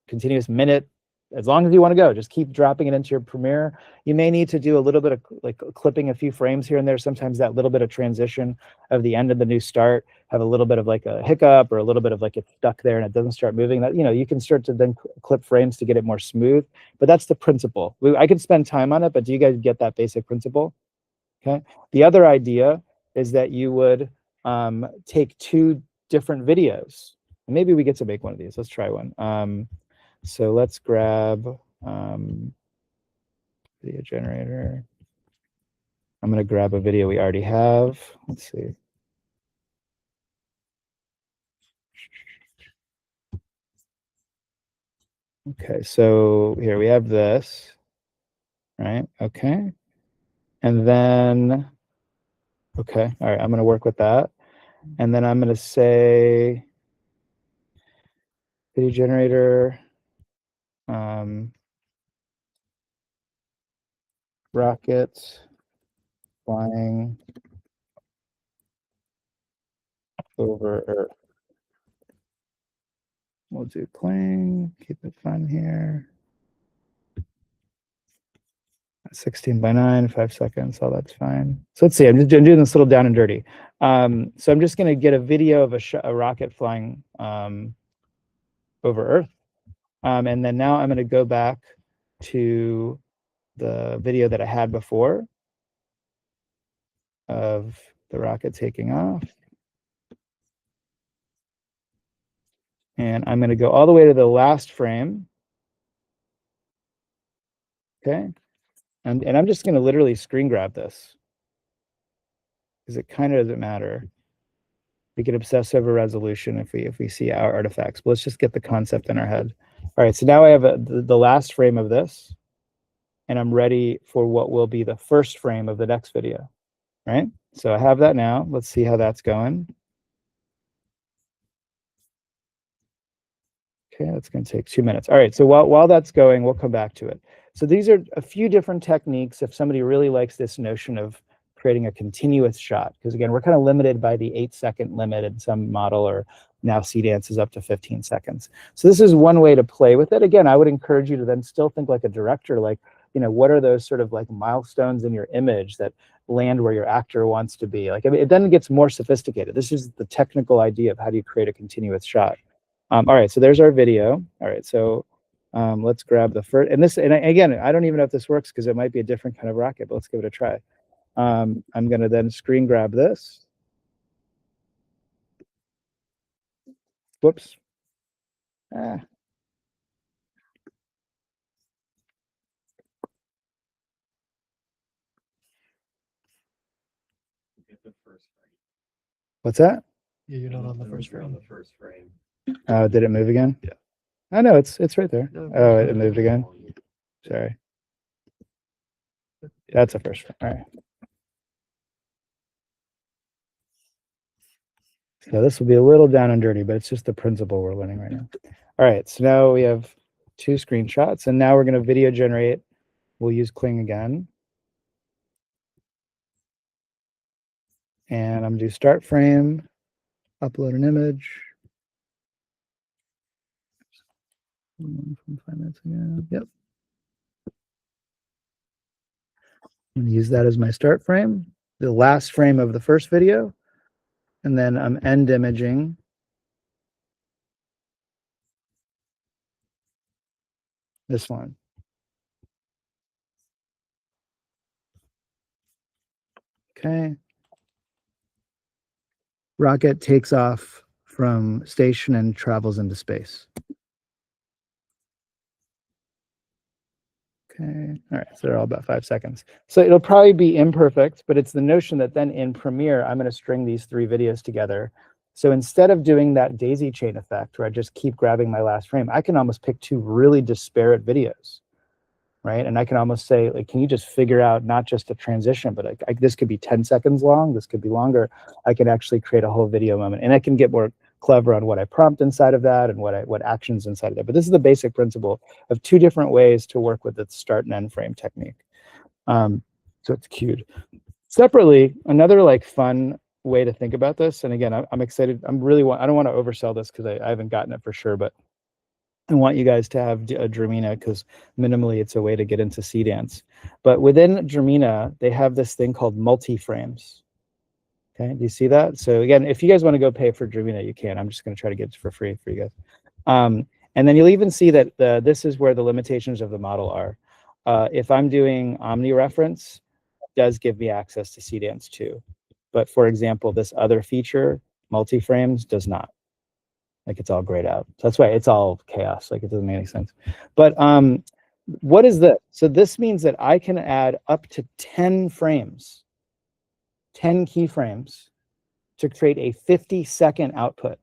continuous minute. As long as you want to go, just keep dropping it into your Premiere. You may need to do a little bit of like clipping a few frames here and there. Sometimes that little bit of transition of the end of the new start have a little bit of like a hiccup or a little bit of like it's stuck there and it doesn't start moving. That, you can start to then clip frames to get it more smooth. But that's the principle. I could spend time on it, but do you guys get that basic principle? Okay. The other idea is that you would take two different videos. Maybe we get to make one of these. Let's try one. So let's grab video generator. I'm going to grab a video we already have. Let's see. Okay, so here we have this, right? Okay. And then, okay, all right, I'm going to work with that. And then I'm going to say video generator, rocket flying over Earth. We'll do playing, keep it fun here. 16:9, 5 seconds, so that's fine. So let's see, I'm doing this a little down and dirty. So I'm just gonna get a video of a rocket flying over Earth. And then now I'm gonna go back to the video that I had before of the rocket taking off. And I'm gonna go all the way to the last frame. Okay. And I'm just gonna literally screen grab this because it kind of doesn't matter. We could obsess over resolution if we see our artifacts, but let's just get the concept in our head. All right, so now I have the last frame of this, and I'm ready for what will be the first frame of the next video, right? So I have that now. Let's see how that's going. Okay, that's going to take 2 minutes. All right, so while that's going, we'll come back to it. So these are a few different techniques if somebody really likes this notion of creating a continuous shot, because again, we're kind of limited by the 8-second limit in some model, or now CDance is up to 15 seconds. So this is one way to play with it. Again, I would encourage you to then still think like a director, like, what are those sort of like milestones in your image that land where your actor wants to be? Like, I mean, it then gets more sophisticated. This is the technical idea of how do you create a continuous shot. All right, so there's our video. All right, so let's grab the first, and again, I don't even know if this works because it might be a different kind of rocket, but let's give it a try. I'm going to then screen grab this. Whoops. What's that? Yeah, you're not on the first On frame. the first frame. Did it move again? Yeah. Oh, no, it's right there. No, Oh, it moved again. Sorry. That's a first frame. All right. So this will be a little down and dirty, but it's just the principle we're learning right now. All right, so now we have 2 screenshots, and now we're going to video generate. We'll use Kling again. And I'm going to do start frame, upload an image. 5 minutes ago. Yep. I'm going to use that as my start frame, the last frame of the first video. And then I'm end imaging this one. Okay. Rocket takes off from station and travels into space. Okay. All right. So they're all about 5 seconds. So it'll probably be imperfect, but it's the notion that then in Premiere, I'm going to string these 3 videos together. So instead of doing that daisy chain effect where I just keep grabbing my last frame, I can almost pick 2 really disparate videos, right? And I can almost say, like, can you just figure out not just a transition, but this could be 10 seconds long, this could be longer. I can actually create a whole video moment, and I can get more clever on what I prompt inside of that and what actions inside of that. But this is the basic principle of 2 different ways to work with the start and end frame technique. So it's queued. Separately, another like fun way to think about this, and again, I'm excited. I don't want to oversell this because I haven't gotten it for sure, but I want you guys to have a Dremina because minimally it's a way to get into CDance. But within Dremina, they have this thing called multi-frames. Okay, do you see that? So again, if you guys want to go pay for Dremina, you can. I'm just going to try to get it for free for you guys. And then you'll even see that this is where the limitations of the model are. If I'm doing omni-reference, it does give me access to CDance too. But for example, this other feature, multi-frames, does not. Like it's all grayed out. So that's why it's all chaos. Like it doesn't make any sense. But what is this? So this means that I can add up to 10 frames, 10 keyframes to create a 50-second output.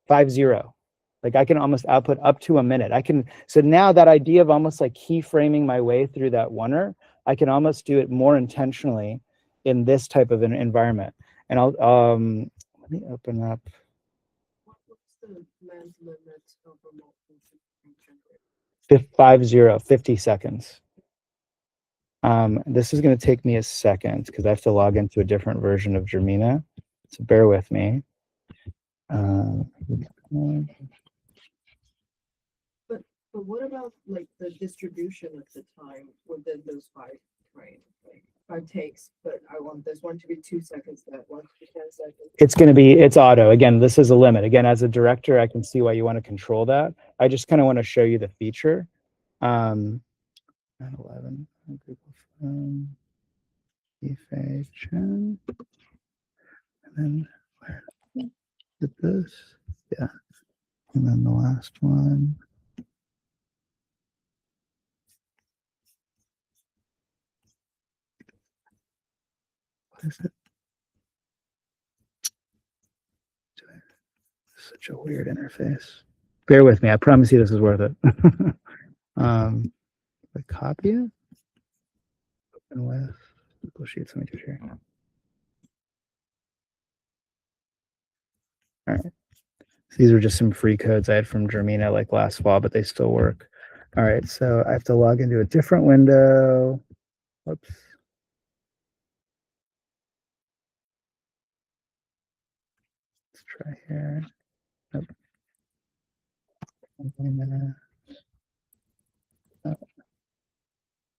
50. Like I can almost output up to a minute. So now that idea of almost like keyframing my way through that oneer, I can almost do it more intentionally in this type of an environment. And I'll let me open up. What's the length limit of a multi-generate? 50 seconds. This is going to take me a second because I have to log into a different version of Dremina. So bear with me. But what about like the distribution of the time within those 5 frames? Like 5 takes, but I want this one to be 2 seconds, that one to be 10 seconds. It's auto. Again, this is a limit. Again, as a director, I can see why you want to control that. I just kind of want to show you the feature. 9/11, and then where did this? Yeah. And then the last one. What is it? Such a weird interface. Bear with me. I promise you this is worth it. Copy it. Open with Google Sheets. Let me just share. All right. So these are just some free codes I had from Dremina like last fall, but they still work. All right. So I have to log into a different window. Whoops. Let's try here. Nope.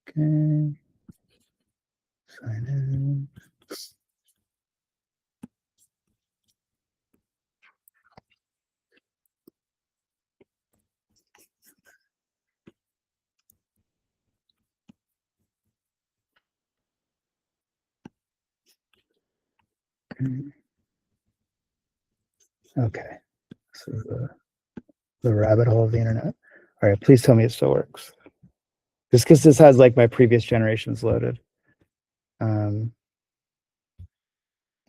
Okay. Sign in. Okay. This is the rabbit hole of the internet. All right, please tell me it still works. Just because this has like my previous generations loaded.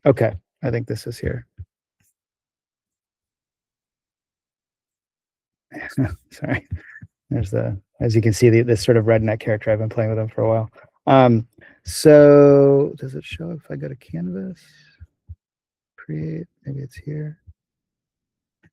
Okay, I think this is here. Sorry. There's as you can see, this sort of redneck character. I've been playing with him for a while. So does it show if I go to Canvas? create, maybe it's here.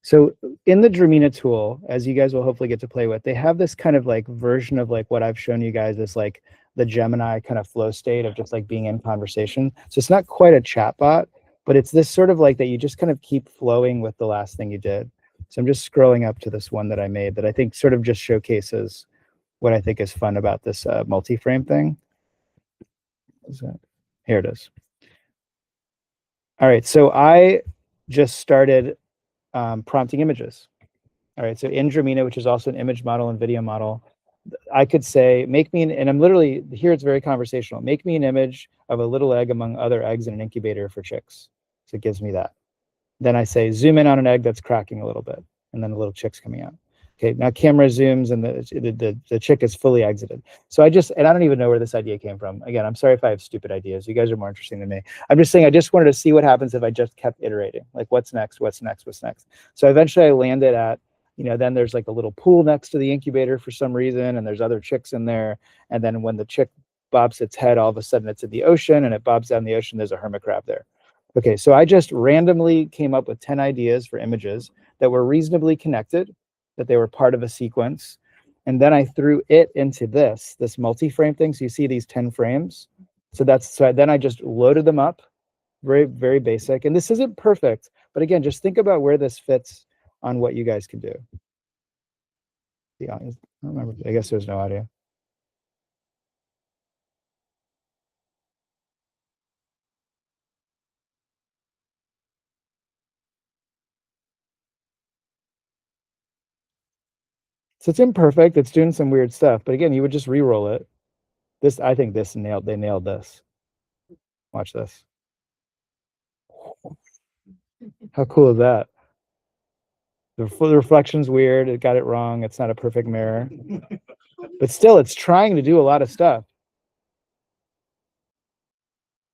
So in the Dramina tool, as you guys will hopefully get to play with, they have this kind of like version of like what I've shown you guys as like the Gemini kind of flow state of just like being in conversation. So it's not quite a chat bot, but it's this sort of like that you just kind of keep flowing with the last thing you did. So I'm just scrolling up to this one that I made that I think sort of just showcases what I think is fun about this multi-frame thing. Is that? Here it is. All right, so I just started prompting images. All right, so in Dramina, which is also an image model and video model, I could say, make me and I'm literally, here it's very conversational, make me an image of a little egg among other eggs in an incubator for chicks. So it gives me that. Then I say, zoom in on an egg that's cracking a little bit, and then the little chick's coming out. Okay, now camera zooms and the chick is fully exited. So I don't even know where this idea came from. Again, I'm sorry if I have stupid ideas. You guys are more interesting than me. I'm just saying I just wanted to see what happens if I just kept iterating. Like what's next, what's next, what's next. So eventually I landed at, then there's like a little pool next to the incubator for some reason, and there's other chicks in there. And then when the chick bobs its head, all of a sudden it's in the ocean, and it bobs down the ocean, there's a hermit crab there. Okay, so I just randomly came up with 10 ideas for images that were reasonably connected, that they were part of a sequence. And then I threw it into this multi-frame thing. So you see these 10 frames. So then I just loaded them up, very, very basic. And this isn't perfect, but again, just think about where this fits on what you guys can do. I don't remember, I guess there's no audio. So it's imperfect. It's doing some weird stuff. But again, you would just re-roll it. I think they nailed this. Watch this. How cool is that? The reflection's weird. It got it wrong. It's not a perfect mirror. But still, it's trying to do a lot of stuff.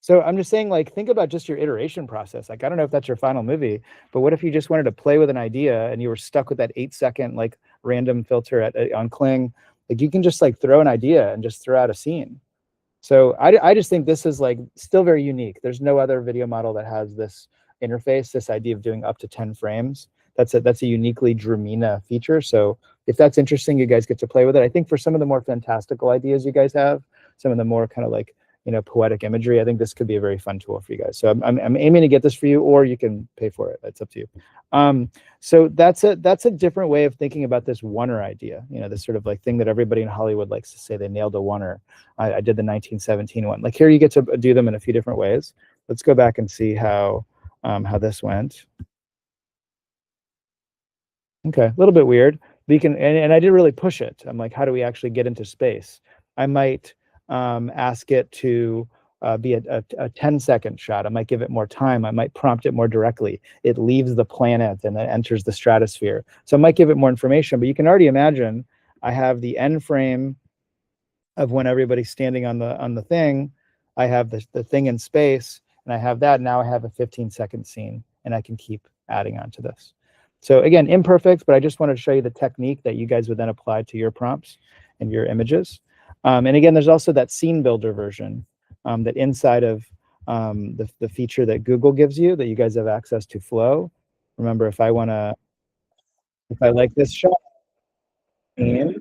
So I'm just saying, like, think about just your iteration process. Like, I don't know if that's your final movie, but what if you just wanted to play with an idea and you were stuck with that 8-second like random filter on Kling? Like, you can just like throw an idea and just throw out a scene. So I just think this is like still very unique. There's no other video model that has this interface, this idea of doing up to 10 frames. That's a uniquely Dramina feature. So if that's interesting, you guys get to play with it. I think for some of the more fantastical ideas you guys have, some of the more kind of like, poetic imagery, I think this could be a very fun tool for you guys. So I'm aiming to get this for you, or you can pay for it. That's up to you. So that's a different way of thinking about this oneer idea. This sort of like thing that everybody in Hollywood likes to say they nailed a oneer. I did the 1917 one. Like here, you get to do them in a few different ways. Let's go back and see how this went. Okay, a little bit weird. We can, and I didn't really push it. I'm like, how do we actually get into space? I might ask it to be a 10-second shot. I might give it more time. I might prompt it more directly. It leaves the planet and it enters the stratosphere. So I might give it more information, but you can already imagine I have the end frame of when everybody's standing on the thing. I have the thing in space, and I have that. Now I have a 15-second scene, and I can keep adding on to this. So again, imperfect, but I just wanted to show you the technique that you guys would then apply to your prompts and your images. And again, there's also that scene builder version that inside of the feature that Google gives you that you guys have access to Flow. Remember, if I like this shot, and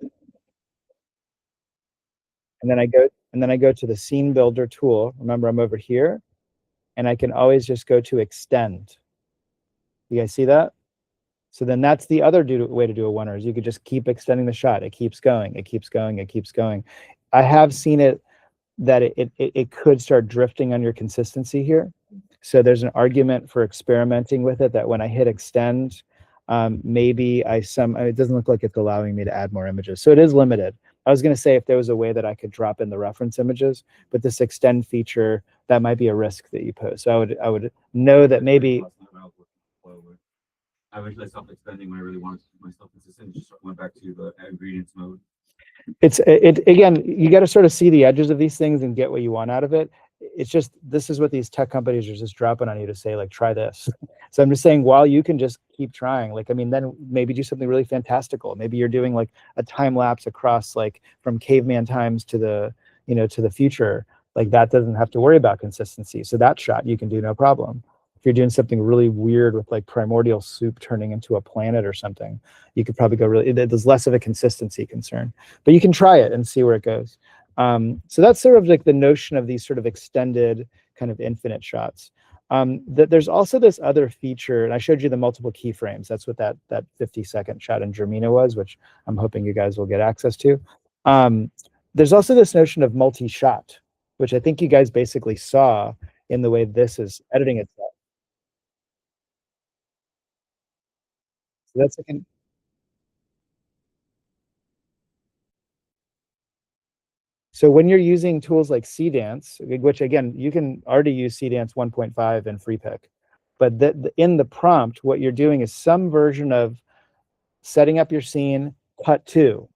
then I go to the scene builder tool. Remember, I'm over here, and I can always just go to extend. You guys see that? So then that's the other way to do a oneer is you could just keep extending the shot. It keeps going, it keeps going, it keeps going. I have seen it that it could start drifting on your consistency here. So there's an argument for experimenting with it that when I hit extend, maybe it doesn't look like it's allowing me to add more images. So it is limited. I was going to say if there was a way that I could drop in the reference images, but this extend feature, that might be a risk that you pose. So I would know that maybe. I eventually stopped extending when I really wanted to keep myself consistent. Just went back to the ingredients mode. Again, you got to sort of see the edges of these things and get what you want out of it. It's just, this is what these tech companies are just dropping on you to say, like, try this. So I'm just saying, while you can just keep trying, like, I mean, then maybe do something really fantastical. Maybe you're doing like a time lapse across like from caveman times to the, to the future. Like that doesn't have to worry about consistency. So that shot you can do no problem. If you're doing something really weird with like primordial soup turning into a planet or something, you could probably go really, there's less of a consistency concern, but you can try it and see where it goes. So that's sort of like the notion of these sort of extended kind of infinite shots. There's also this other feature, and I showed you the multiple keyframes. That's what that 50-second shot in Germina was, which I'm hoping you guys will get access to. There's also this notion of multi-shot, which I think you guys basically saw in the way this is editing itself. So that's like so when you're using tools like Cdance, which again, you can already use Cdance 1.5 and FreePick, but in the prompt, what you're doing is some version of setting up your scene, cut to,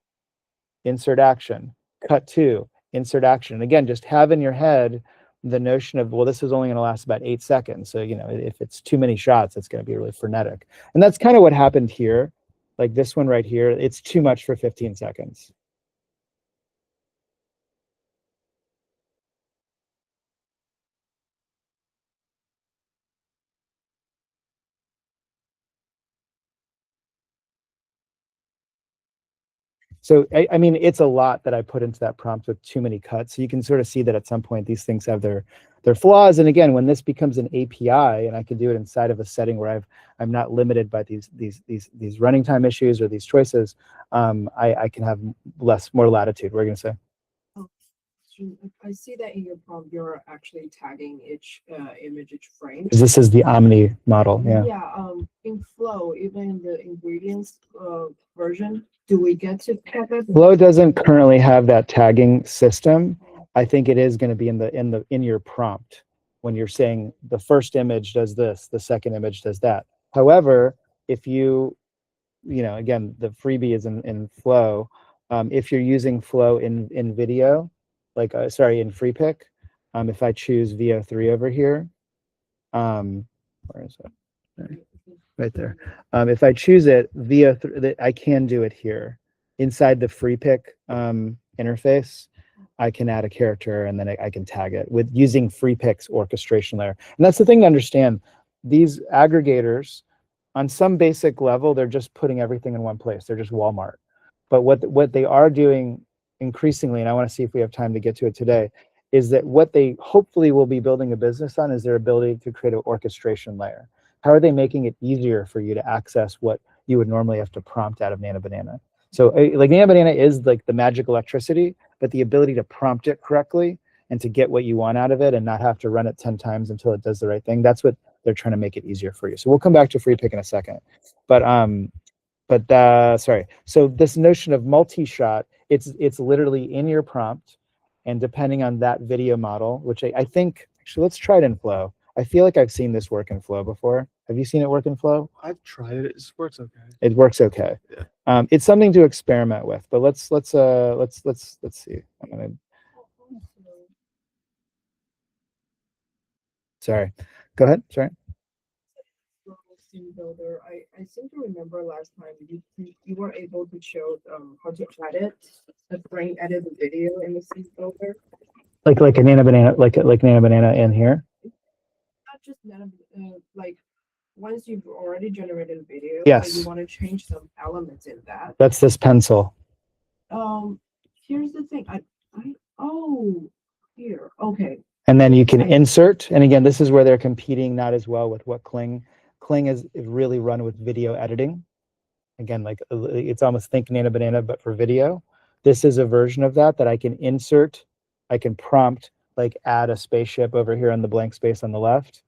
insert action, cut to, insert action. And again, just have in your head the notion of, well, this is only going to last about 8 seconds. So, you know, if it's too many shots, it's going to be really frenetic. And that's kind of what happened here. Like this one right here, it's too much for 15 seconds. So, I mean, it's a lot that I put into that prompt with too many cuts. So you can sort of see that at some point, these things have their flaws. And again, when this becomes an API and I can do it inside of a setting where I'm not limited by these running time issues or these choices, I can have more latitude. We're going to say. I see that in your prompt, you're actually tagging each image, each frame. This is the Omni model. Yeah. Yeah. In Flow, even in the ingredients version, do we get to tag it? Flow doesn't currently have that tagging system. I think it is going to be in your prompt when you're saying the first image does this, the second image does that. However, if you know, again, the freebie is in Flow. If you're using Flow in video, like sorry, in FreePick, if I choose VO3 over here, where is it? Right there. If I choose it VO3, I can do it here inside the FreePick interface. I can add a character and then I can tag it with using FreePick's orchestration layer. And that's the thing to understand. These aggregators, on some basic level, they're just putting everything in one place. They're just Walmart. But what they are doing increasingly, and I want to see if we have time to get to it today, is that what they hopefully will be building a business on is their ability to create an orchestration layer. How are they making it easier for you to access what you would normally have to prompt out of Nano Banana? So like Nano Banana is like the magic electricity, but the ability to prompt it correctly and to get what you want out of it and not have to run it 10 times until it does the right thing, that's what they're trying to make it easier for you. So we'll come back to FreePick in a second. But sorry. So this notion of multi-shot, it's literally in your prompt, and depending on that video model, which I think, actually, let's try it in Flow. I feel like I've seen this work in Flow before. Have you seen it work in Flow? I've tried it. It just works okay. It works okay. Yeah. It's something to experiment with, but let's see. I'm gonna. Sorry. Go ahead. Sorry. Scene builder. I seem to remember last time you were able to show how to edit the frame, edit the video in the scene builder. Like a Nano Banana, like Nano Banana in here. Not just like once you've already generated a video, yes, you want to change some elements in that. That's this pencil. Here's the thing. Here. Okay. And then you can insert, and again, this is where they're competing not as well with what Kling is really run with video editing. Again, like it's almost think Nano Banana, but for video. This is a version of that I can insert. I can prompt, like add a spaceship over here on the blank space on the left,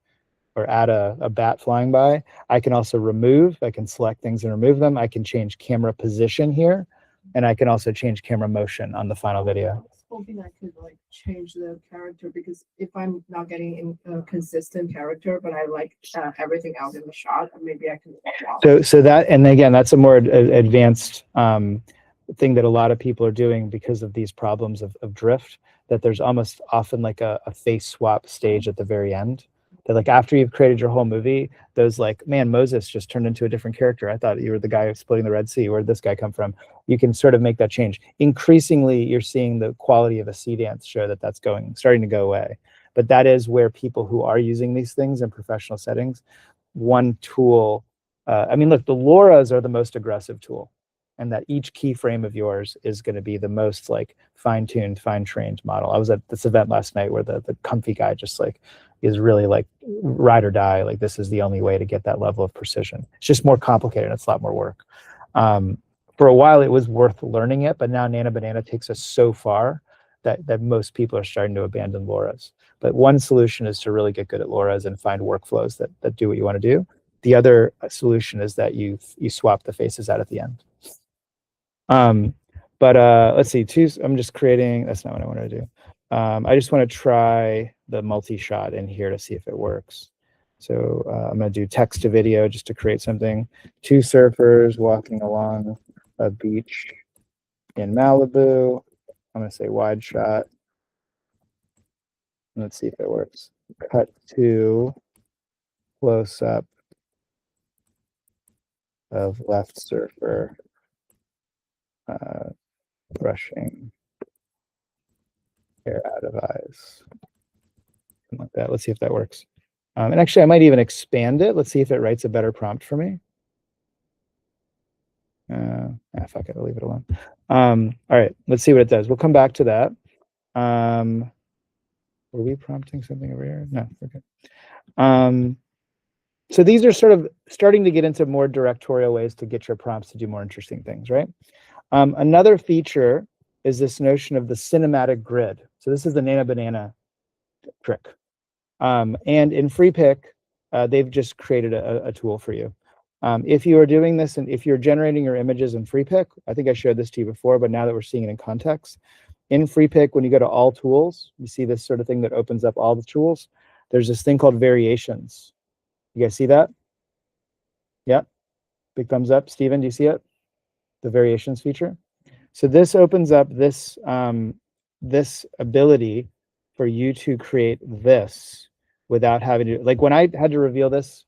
or add a bat flying by. I can also remove. I can select things and remove them. I can change camera position here, and I can also change camera motion on the final video. I was hoping I could like change the character, because if I'm not getting a consistent character, but I like everything else in the shot, maybe I can. So that, and again, that's a more advanced thing that a lot of people are doing because of these problems of drift, that there's almost often like a face swap stage at the very end. That like after you've created your whole movie, those like, man, Moses just turned into a different character. I thought you were the guy splitting the Red Sea. Where did this guy come from? You can sort of make that change. Increasingly, you're seeing the quality of a Cdance show that's starting to go away. but that is where people who are using these things in professional settings, one tool, I mean, look, the LoRa's are the most aggressive tool, and that each keyframe of yours is going to be the most like fine-tuned, fine-trained model. I was at this event last night where the comfy guy just like is really like ride or die. Like this is the only way to get that level of precision. It's just more complicated. It's a lot more work. For a while, it was worth learning it, but now Nano Banana takes us so far that most people are starting to abandon LoRa's. But one solution is to really get good at LoRa's and find workflows that do what you want to do. The other solution is that you swap the faces out at the end. Let's see, I'm just creating, that's not what I want to do. I just want to try the multi-shot in here to see if it works. So I'm going to do text to video just to create something. 2 surfers walking along a beach in Malibu. I'm going to say wide shot. Let's see if it works. Cut to close up of left surfer brushing hair out of eyes. Something like that. Let's see if that works. And actually, I might even expand it. Let's see if it writes a better prompt for me. Fuck it, I'll leave it alone. All right, let's see what it does. We'll come back to that. Were we prompting something over here? No, okay. So these are sort of starting to get into more directorial ways to get your prompts to do more interesting things, right? Another feature is this notion of the cinematic grid. So this is the Nano Banana trick. And in FreePick, they've just created a tool for you. If you are doing this and if you're generating your images in FreePick, I think I showed this to you before, but now that we're seeing it in context, in FreePick, when you go to all tools, you see this sort of thing that opens up all the tools. There's this thing called variations. You guys see that? Yeah, big thumbs up. Steven, do you see it? The variations feature. So this opens up this, this ability for you to create this without having to, like when I had to reveal this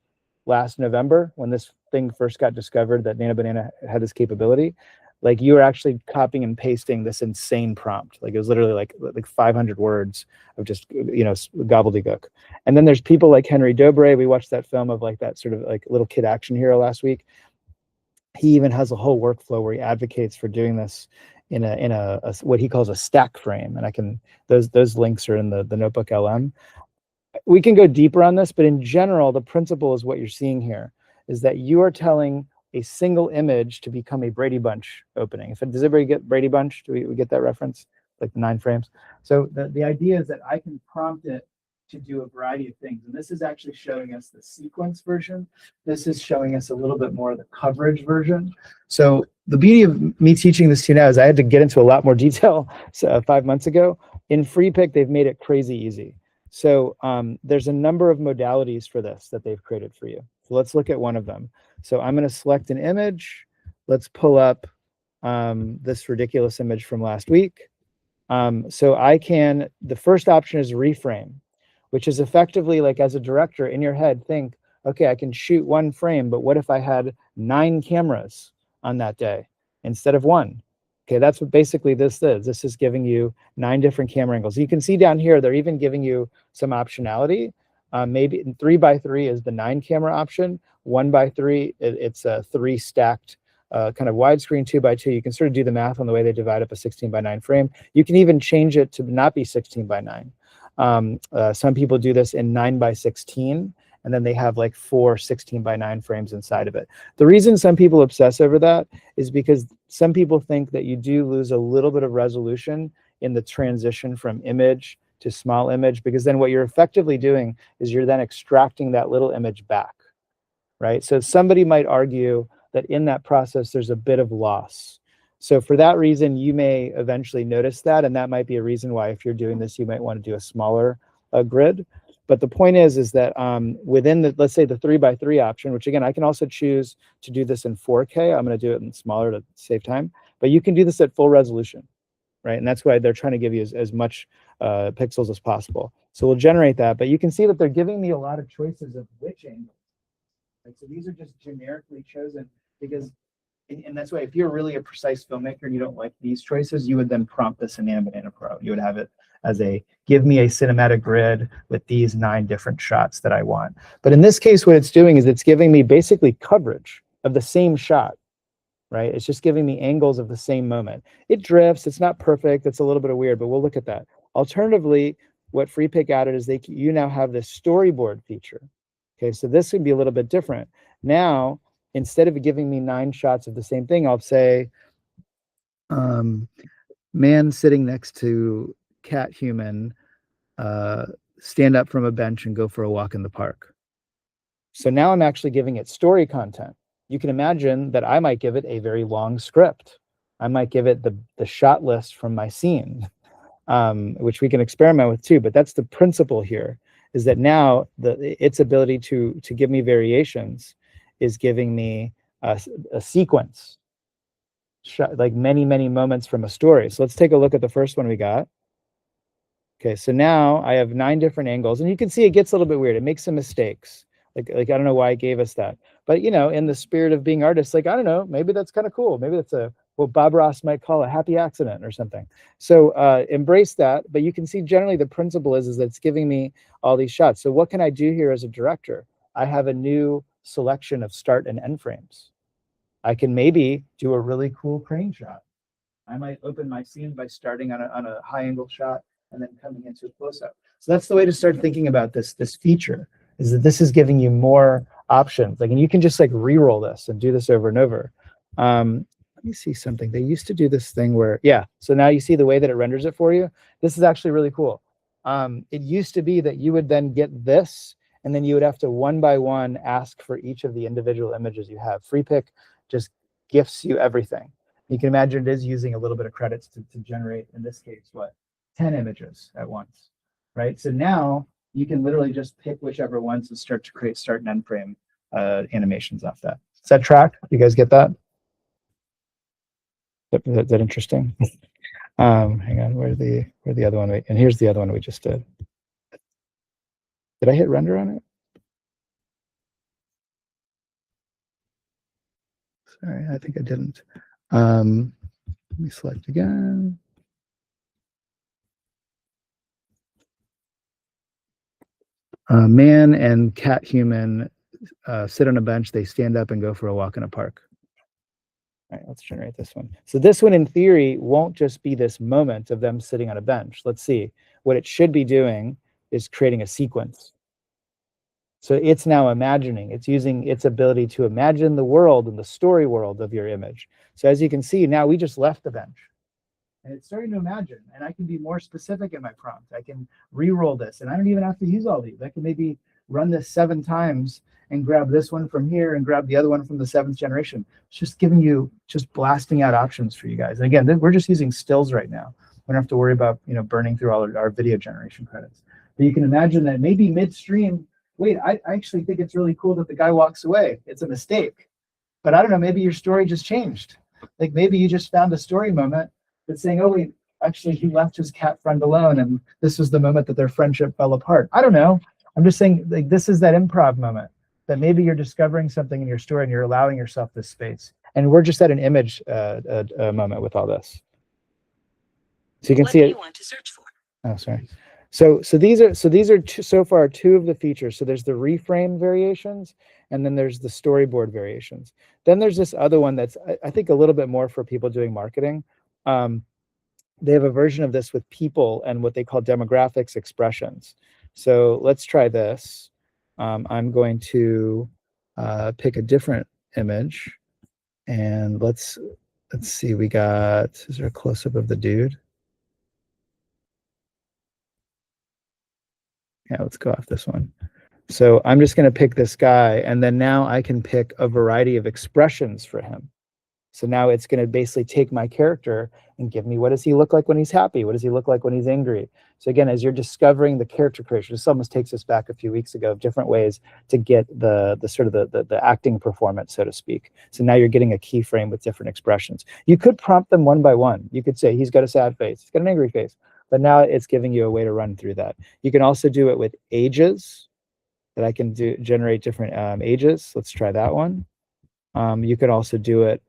last November, when this thing first got discovered that Nano Banana had this capability, like you were actually copying and pasting this insane prompt. Like it was literally like 500 words of just, you know, gobbledygook. And then there's people like Henry Dobre. We watched that film of like that sort of like little kid action hero last week. He even has a whole workflow where he advocates for doing this in a what he calls a stack frame. And I can, those links are in the Notebook LM. We can go deeper on this, but in general, the principle is what you're seeing here, is that you are telling a single image to become a Brady Bunch opening. Does everybody get Brady Bunch? Do we get that reference? Like the 9 frames. So the idea is that I can prompt it to do a variety of things. And this is actually showing us the sequence version. This is showing us a little bit more of the coverage version. So the beauty of me teaching this to you now is I had to get into a lot more detail 5 months ago. In FreePick, they've made it crazy easy. So there's a number of modalities for this that they've created for you. So let's look at one of them. So I'm going to select an image. Let's pull up this ridiculous image from last week. So I can, the first option is reframe, which is effectively like as a director in your head, think, okay, I can shoot 1 frame, but what if I had 9 cameras on that day instead of 1? Okay, that's what basically this is. This is giving you 9 different camera angles. You can see down here, they're even giving you some optionality. Maybe 3x3 is the 9 camera option. 1x3, it's a 3 stacked kind of widescreen. 2x2, you can sort of do the math on the way they divide up a 16:9 frame. You can even change it to not be 16:9. Some people do this in 9x16, and then they have like 4 16:9 frames inside of it. The reason some people obsess over that is because some people think that you do lose a little bit of resolution in the transition from image to small image, because then what you're effectively doing is you're then extracting that little image back, right? So somebody might argue that in that process, there's a bit of loss. So for that reason, you may eventually notice that, and that might be a reason why if you're doing this, you might want to do a smaller grid. But the point is that within the, let's say the 3x3 option, which again, I can also choose to do this in 4K. I'm going to do it in smaller to save time, but you can do this at full resolution, right? And that's why they're trying to give you as much pixels as possible. So we'll generate that, but you can see that they're giving me a lot of choices of which angles. Right? So these are just generically chosen because, and that's why if you're really a precise filmmaker and you don't like these choices, you would then prompt this in Nano Banana Pro. You would have it as a give me a cinematic grid with these 9 different shots that I want. But in this case, what it's doing is it's giving me basically coverage of the same shot, right? It's just giving me angles of the same moment. It drifts, it's not perfect, it's a little bit of weird, but we'll look at that. Alternatively, what FreePic added is you now have this storyboard feature. Okay, so this would be a little bit different. Now, instead of giving me 9 shots of the same thing, I'll say, man sitting next to cat human, stand up from a bench and go for a walk in the park. So now I'm actually giving it story content. You can imagine that I might give it a very long script. I might give it the shot list from my scene, which we can experiment with too. But that's the principle here, is that now its ability to give me variations is giving me a sequence, like many moments from a story. So let's take a look at the first one we got. Okay, so now I have 9 different angles, and you can see it gets a little bit weird. It makes some mistakes. Like I don't know why it gave us that, but in the spirit of being artists, like, I don't know, maybe that's kind of cool. Maybe that's what Bob Ross might call a happy accident or something. So embrace that. But you can see generally the principle is that it's giving me all these shots. So what can I do here as a director? I have a new selection of start and end frames. I can maybe do a really cool crane shot. I might open my scene by starting on a high angle shot and then coming into a close up. So that's the way to start thinking about this feature, is that this is giving you more options. Like, and you can just like re-roll this and do this over and over. Let me see something. They used to do this thing where, so now you see the way that it renders it for you. This is actually really cool. It used to be that you would then get this, and then you would have to one by one ask for each of the individual images you have. FreePic just gifts you everything. You can imagine it is using a little bit of credits to generate, in this case, 10 images at once, right? So now you can literally just pick whichever ones and start to create start and end frame animations off that. Does that track? You guys get that? Is that interesting? Hang on, where's the other one? And here's the other one we just did. Did I hit render on it? Sorry, I think I didn't. Let me select again. Man and cat human sit on a bench, they stand up and go for a walk in a park. All right, let's generate this one. So this one, in theory, won't just be this moment of them sitting on a bench. Let's see. What it should be doing is creating a sequence. So it's now imagining. It's using its ability to imagine the world and the story world of your image. So as you can see, now we just left the bench. And it's starting to imagine, and I can be more specific in my prompt. I can re-roll this, and I don't even have to use all these. I can maybe run this 7 times and grab this one from here and grab the other one from the 7th generation. It's just giving you, just blasting out options for you guys. And again, we're just using stills right now. We don't have to worry about burning through all our video generation credits. But you can imagine that maybe midstream, wait, I actually think it's really cool that the guy walks away. It's a mistake. But I don't know, maybe your story just changed. Like maybe you just found a story moment that's saying, oh wait, actually he left his cat friend alone and this was the moment that their friendship fell apart. I don't know. I'm just saying, like, this is that improv moment that maybe you're discovering something in your story and you're allowing yourself this space. And we're just at an image moment with all this. So you can see it. What do you want to search for? Oh, sorry. So these are so far 2 of the features. So there's the reframe variations, and then there's the storyboard variations. Then there's this other one that's I think a little bit more for people doing marketing. They have a version of this with people and what they call demographics expressions. So let's try this. I'm going to pick a different image, and let's see. We got, is there a close-up of the dude? Yeah, let's go off this one. So I'm just going to pick this guy, and then now I can pick a variety of expressions for him. So now it's going to basically take my character and give me, what does he look like when he's happy? What does he look like when he's angry? So again, as you're discovering the character creation, this almost takes us back a few weeks ago of different ways to get the sort of the acting performance, so to speak. So now you're getting a keyframe with different expressions. You could prompt them one by one. You could say, he's got a sad face, he's got an angry face. But now it's giving you a way to run through that. You can also do it with ages, that I can generate different ages. Let's try that one. You could also do it,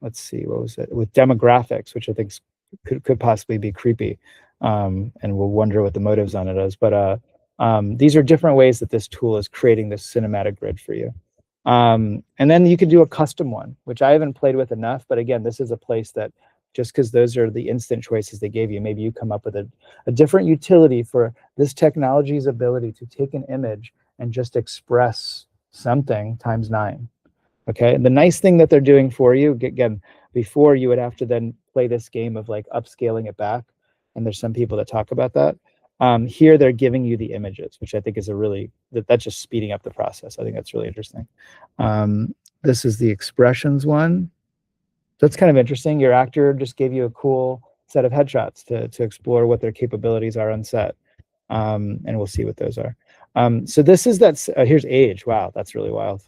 let's see, what was it? With demographics, which I think could possibly be creepy. and we'll wonder what the motives on it is. But these are different ways that this tool is creating this cinematic grid for you. And then you can do a custom one, which I haven't played with enough. But again, this is a place that just because those are the instant choices they gave you, maybe you come up with a different utility for this technology's ability to take an image and just express something times 9. Okay, and the nice thing that they're doing for you, again, before you would have to then play this game of like upscaling it back, and there's some people that talk about that. Here they're giving you the images, which I think is a really, that's just speeding up the process. I think that's really interesting. This is the expressions one. So it's kind of interesting. Your actor just gave you a cool set of headshots to explore what their capabilities are on set. And we'll see what those are. So this is here's age. Wow, that's really wild.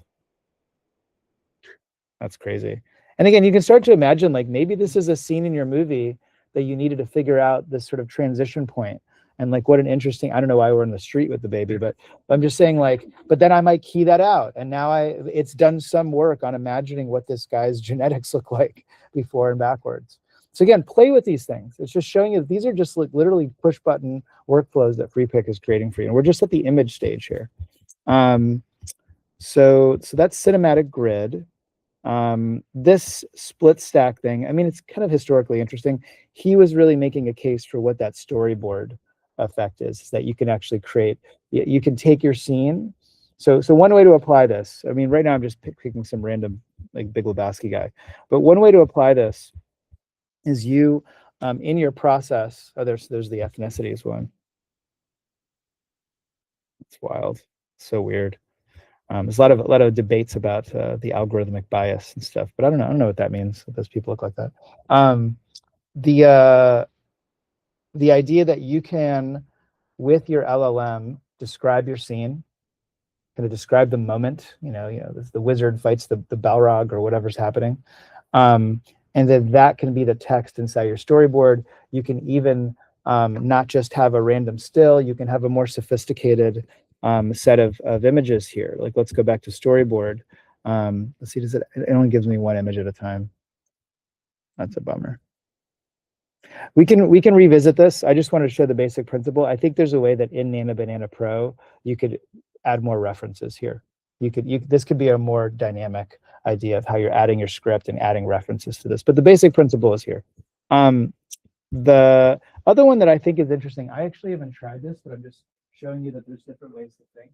That's crazy. And again, you can start to imagine like maybe this is a scene in your movie that you needed to figure out this sort of transition point. And like what an interesting, I don't know why we're in the street with the baby, but I'm just saying like, but then I might key that out. And now it's done some work on imagining what this guy's genetics look like before and backwards. So again, play with these things. It's just showing you that these are just like literally push button workflows that FreePic is creating for you. And we're just at the image stage here. So that's cinematic grid. This split stack thing, I mean, it's kind of historically interesting. He was really making a case for what that storyboard effect is that you can actually create. You can take your scene. So one way to apply this, I mean, right now I'm just picking some random like Big Lebowski guy, but one way to apply this is you in your process. Oh, there's the ethnicities one. It's wild, so weird. There's a lot of debates about the algorithmic bias and stuff, but I don't know what that means. If those people look like that. The idea that you can, with your LLM, describe your scene, kind of describe the moment. The wizard fights the Balrog or whatever's happening, and then that can be the text inside your storyboard. You can even not just have a random still. You can have a more sophisticated set of images here. Like let's go back to storyboard. Let's see, it only gives me one image at a time. That's a bummer. We can revisit this. I just wanted to show the basic principle. I think there's a way that in Nana Banana Pro, you could add more references here. This could be a more dynamic idea of how you're adding your script and adding references to this. But the basic principle is here. The other one that I think is interesting, I actually haven't tried this, but I'm just showing you that there's different ways to think.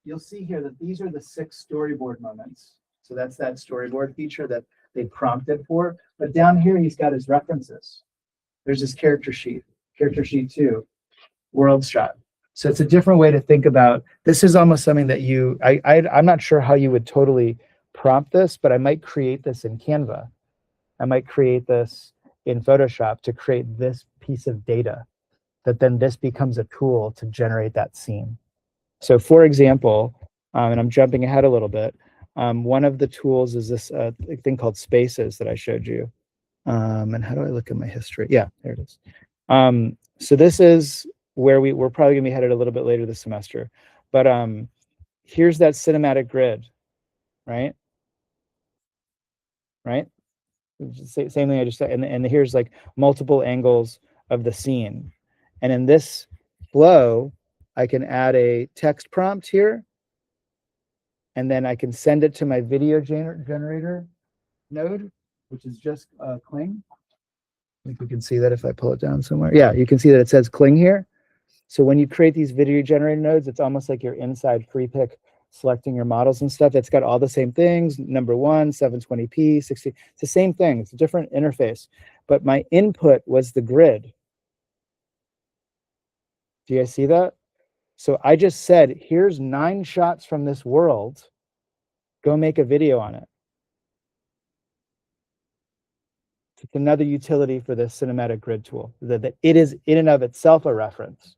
You'll see here that these are the 6 storyboard moments. So that's that storyboard feature that they prompted for. But down here, he's got his references. There's his character sheet 2, world shot. So it's a different way to think about, this is almost something that I'm not sure how you would totally prompt this, but I might create this in Canva. I might create this in Photoshop to create this piece of data that then this becomes a tool to generate that scene. So for example, and I'm jumping ahead a little bit, one of the tools is this thing called Spaces that I showed you. And how do I look at my history? Yeah, there it is. So this is where we're probably gonna be headed a little bit later this semester. But here's that cinematic grid, right? Right? Same thing I just said. And here's like multiple angles of the scene. And in this flow, I can add a text prompt here. And then I can send it to my video generator node, which is just Kling. I think we can see that if I pull it down somewhere. Yeah, you can see that it says Kling here. So when you create these video generator nodes, it's almost like you're inside FreePic selecting your models and stuff. It's got all the same things. Number 1, 720p, 60. It's the same thing. It's a different interface. But my input was the grid. Do you guys see that? So I just said, here's 9 shots from this world. Go make a video on it. It's another utility for the cinematic grid tool, that it is in and of itself a reference.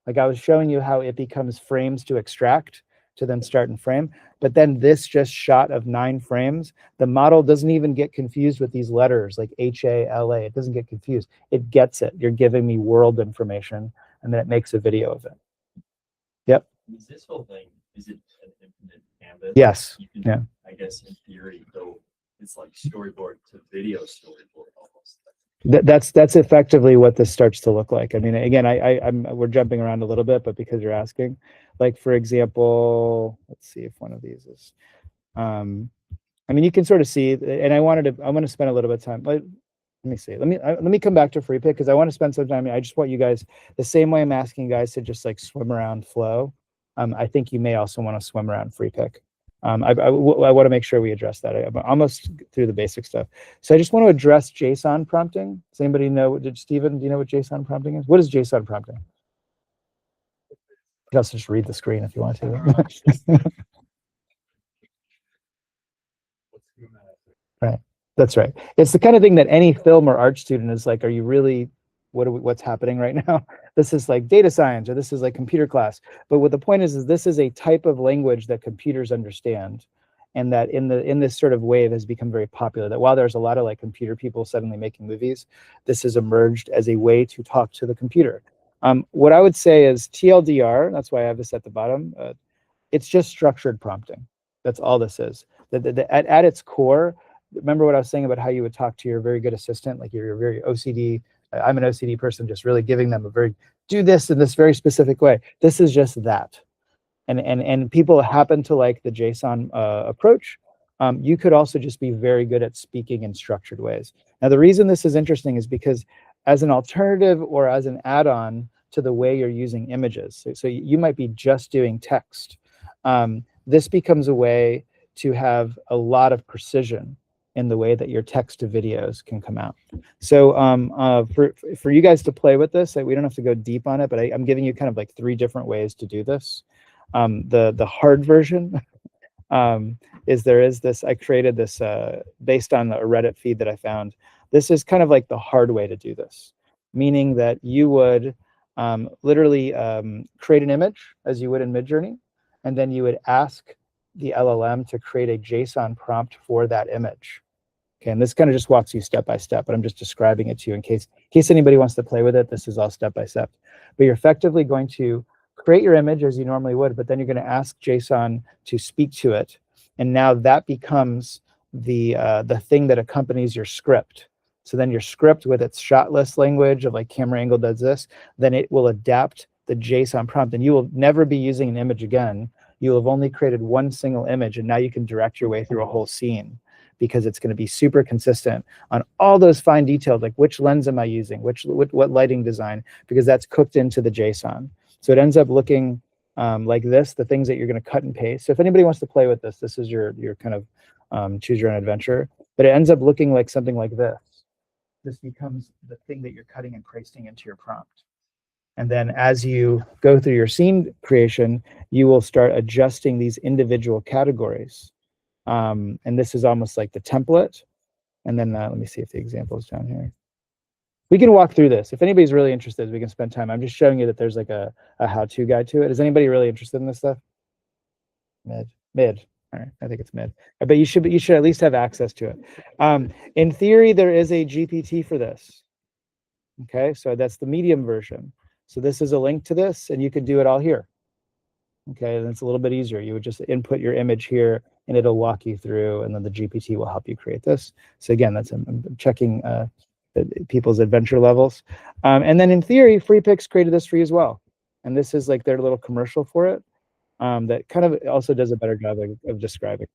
Like I was showing you how it becomes frames to extract to then start and frame. But then this just shot of 9 frames, the model doesn't even get confused with these letters like HALA. It doesn't get confused. It gets it. You're giving me world information, and then it makes a video of it. Yep. Is this whole thing, is it an infinite canvas? Yes. You can, Yeah. I guess in theory, though, it's like storyboard to video storyboard almost. That's effectively what this starts to look like. I mean, again, we're jumping around a little bit, but because you're asking, like for example, let's see if one of these is. I mean, you can sort of see, and I want to spend a little bit of time. Let me see. Let me come back to free pick because I want to spend some time. I just want you guys the same way I'm asking guys to just like swim around flow. I think you may also want to swim around free pick. I want to make sure we address that. I'm almost through the basic stuff. So I just want to address JSON prompting. Does anybody know? Stephen, do you know what JSON prompting is? What is JSON prompting? You can also just read the screen if you want to. Right. That's right. It's the kind of thing that any film or art student is like, are you really, what's happening right now? This is like data science, or this is like computer class. But what the point is this is a type of language that computers understand. And that in this sort of wave has become very popular, that while there's a lot of like computer people suddenly making movies, this has emerged as a way to talk to the computer. What I would say is TLDR, that's why I have this at the bottom, it's just structured prompting. That's all this is. At its core, remember what I was saying about how you would talk to your very good assistant, like you're very OCD. I'm an OCD person, just really giving them do this in this very specific way. This is just that. And people happen to like the JSON approach. You could also just be very good at speaking in structured ways. Now, the reason this is interesting is because as an alternative or as an add-on to the way you're using images, so you might be just doing text. This becomes a way to have a lot of precision in the way that your text to videos can come out. So for you guys to play with this, we don't have to go deep on it, but I'm giving you kind of like 3 different ways to do this. The hard version is I created this based on a Reddit feed that I found. This is kind of like the hard way to do this, meaning that you would literally create an image as you would in Midjourney, and then you would ask the LLM to create a JSON prompt for that image. Okay, and this kind of just walks you step by step, but I'm just describing it to you in case anybody wants to play with it. This is all step by step. But you're effectively going to create your image as you normally would, but then you're going to ask JSON to speak to it, and now that becomes the thing that accompanies your script. So then your script with its shot list language of like camera angle does this, then it will adapt the JSON prompt, and you will never be using an image again. You'll have only created one single image, and now you can direct your way through a whole scene because it's going to be super consistent on all those fine details, like which lens am I using, what lighting design, because that's cooked into the JSON. So it ends up looking like this, the things that you're going to cut and paste. So if anybody wants to play with this, this is your kind of choose your own adventure, but it ends up looking like something like this. This becomes the thing that you're cutting and pasting into your prompt. And then as you go through your scene creation, you will start adjusting these individual categories. And this is almost like the template. And then let me see if the example is down here. We can walk through this. If anybody's really interested, we can spend time. I'm just showing you that there's like a how-to guide to it. Is anybody really interested in this stuff? Mid. All right, I think it's mid. But you should at least have access to it. In theory, there is a GPT for this. Okay, so that's the medium version. So this is a link to this, and you could do it all here. Okay, and it's a little bit easier. You would just input your image here, and it'll walk you through, and then the GPT will help you create this. So again, I'm checking people's adventure levels. And then in theory, FreePix created this for you as well. And this is like their little commercial for it that kind of also does a better job of describing.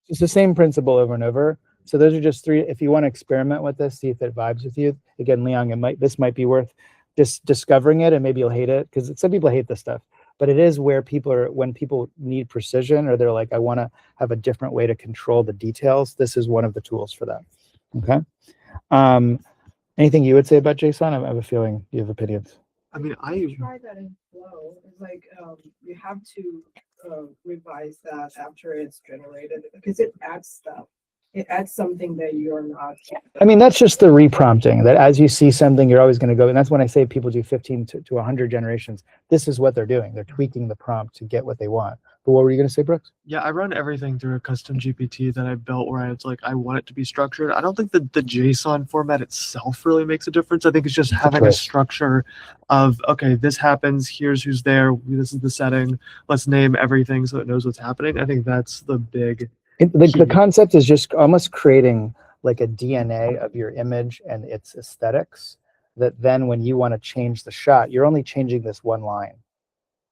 It's the same principle over and over. So those are just 3. If you want to experiment with this, see if it vibes with you. Again, Leon, this might be worth just discovering it, and maybe you'll hate it because some people hate this stuff. but it is where when people need precision, or they're like, I want to have a different way to control the details. This is one of the tools for that. Okay. Anything you would say about JSON? I have a feeling you have opinions. I mean, I Try that in Flow. It's like, you have to revise that after it's generated because it adds stuff. It adds something that you're not. I mean, that's just the reprompting, that as you see something, you're always going to go. And that's when I say people do 15 to 100 generations. This is what they're doing. They're tweaking the prompt to get what they want. But what were you going to say, Brooks? Yeah, I run everything through a custom GPT that I built where it's like I want it to be structured. I don't think that the JSON format itself really makes a difference. I think it's just having a structure of, okay, this happens, here's who's there, this is the setting, let's name everything so it knows what's happening. I think that's the big the concept is just almost creating like a DNA of your image and its aesthetics, that then when you want to change the shot, you're only changing this one line.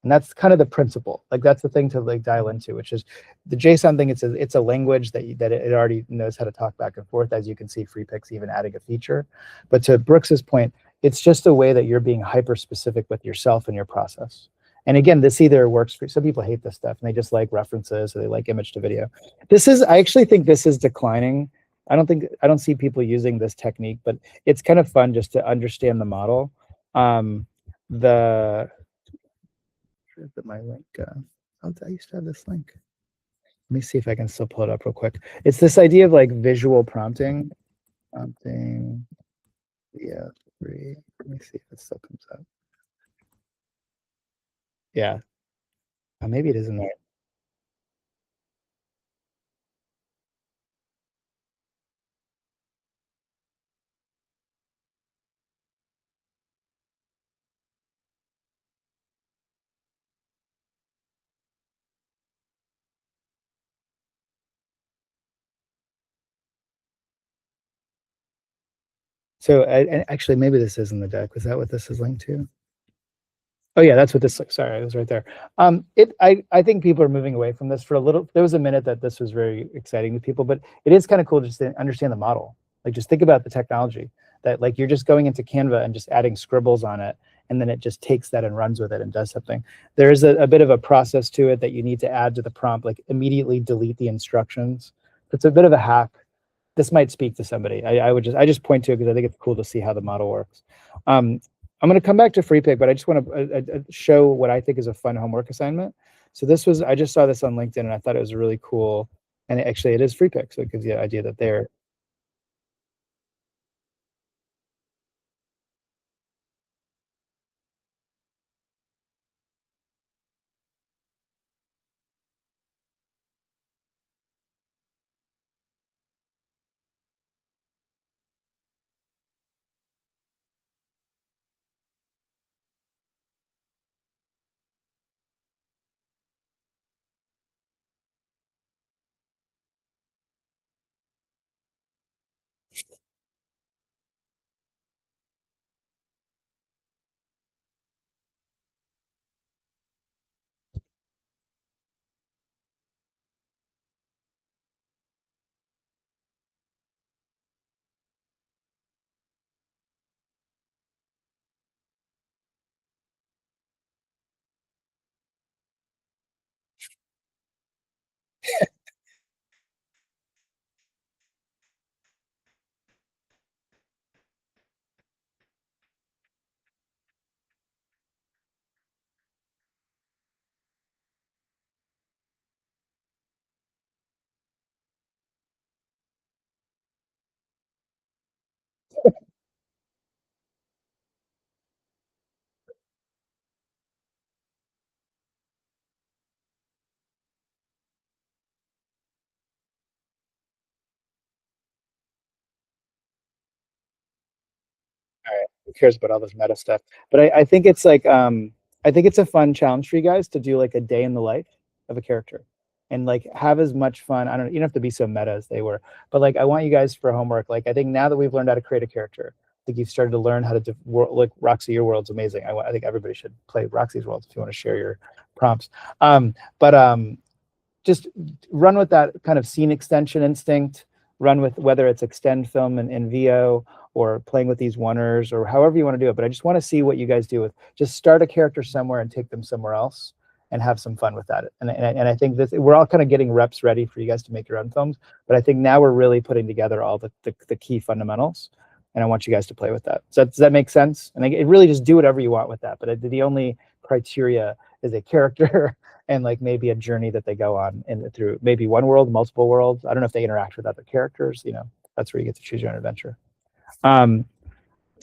And that's kind of the principle. Like that's the thing to like dial into, which is the JSON thing. It's a language that it already knows how to talk back and forth. As you can see, FreePix even adding a feature. But to Brooks's point, it's just a way that you're being hyper specific with yourself and your process. And again, this either works for some people hate this stuff and they just like references, or they like image to video. I actually think this is declining. I don't see people using this technique, but it's kind of fun just to understand the model. Put my link. I used to have this link. Let me see if I can still pull it up real quick. It's this idea of like visual prompting. Yeah, 3. Let me see if it still comes up. Yeah. Maybe it isn't there. So and actually, maybe this is in the deck. Was that what this is linked to? Oh yeah, that's what this. Sorry, it was right there. I think people are moving away from this for a little. There was a minute that this was very exciting to people, but it is kind of cool just to understand the model. Like just think about the technology that like you're just going into Canva and just adding scribbles on it, and then it just takes that and runs with it and does something. There is a bit of a process to it that you need to add to the prompt, like immediately delete the instructions. It's a bit of a hack. This might speak to somebody. I just point to it because I think it's cool to see how the model works. I'm going to come back to FreePick, but I just want to show what I think is a fun homework assignment. So I just saw this on LinkedIn and I thought it was really cool. And actually it is FreePick, so it gives you the idea that they're. All right, who cares about all this meta stuff? But I think it's like I think it's a fun challenge for you guys to do like a day in the life of a character and like have as much fun. I don't know, you don't have to be so meta as they were, but like I want you guys for homework. Like I think now that we've learned how to create a character, I think you've started to learn how to like Roxy, your world's amazing. I think everybody should play Roxy's world if you want to share your prompts. But just run with that kind of scene extension instinct. run with, whether it's extend film in VO or playing with these oneers or however you want to do it. But I just want to see what you guys do with, just start a character somewhere and take them somewhere else and have some fun with that. And I think this, we're all kind of getting reps ready for you guys to make your own films, but I think now we're really putting together all the key fundamentals, and I want you guys to play with that. So does that make sense? And it really just do whatever you want with that, but the only criteria is a character and like maybe a journey that they go on and through maybe one world, multiple worlds. I don't know if they interact with other characters, you know, that's where you get to choose your own adventure.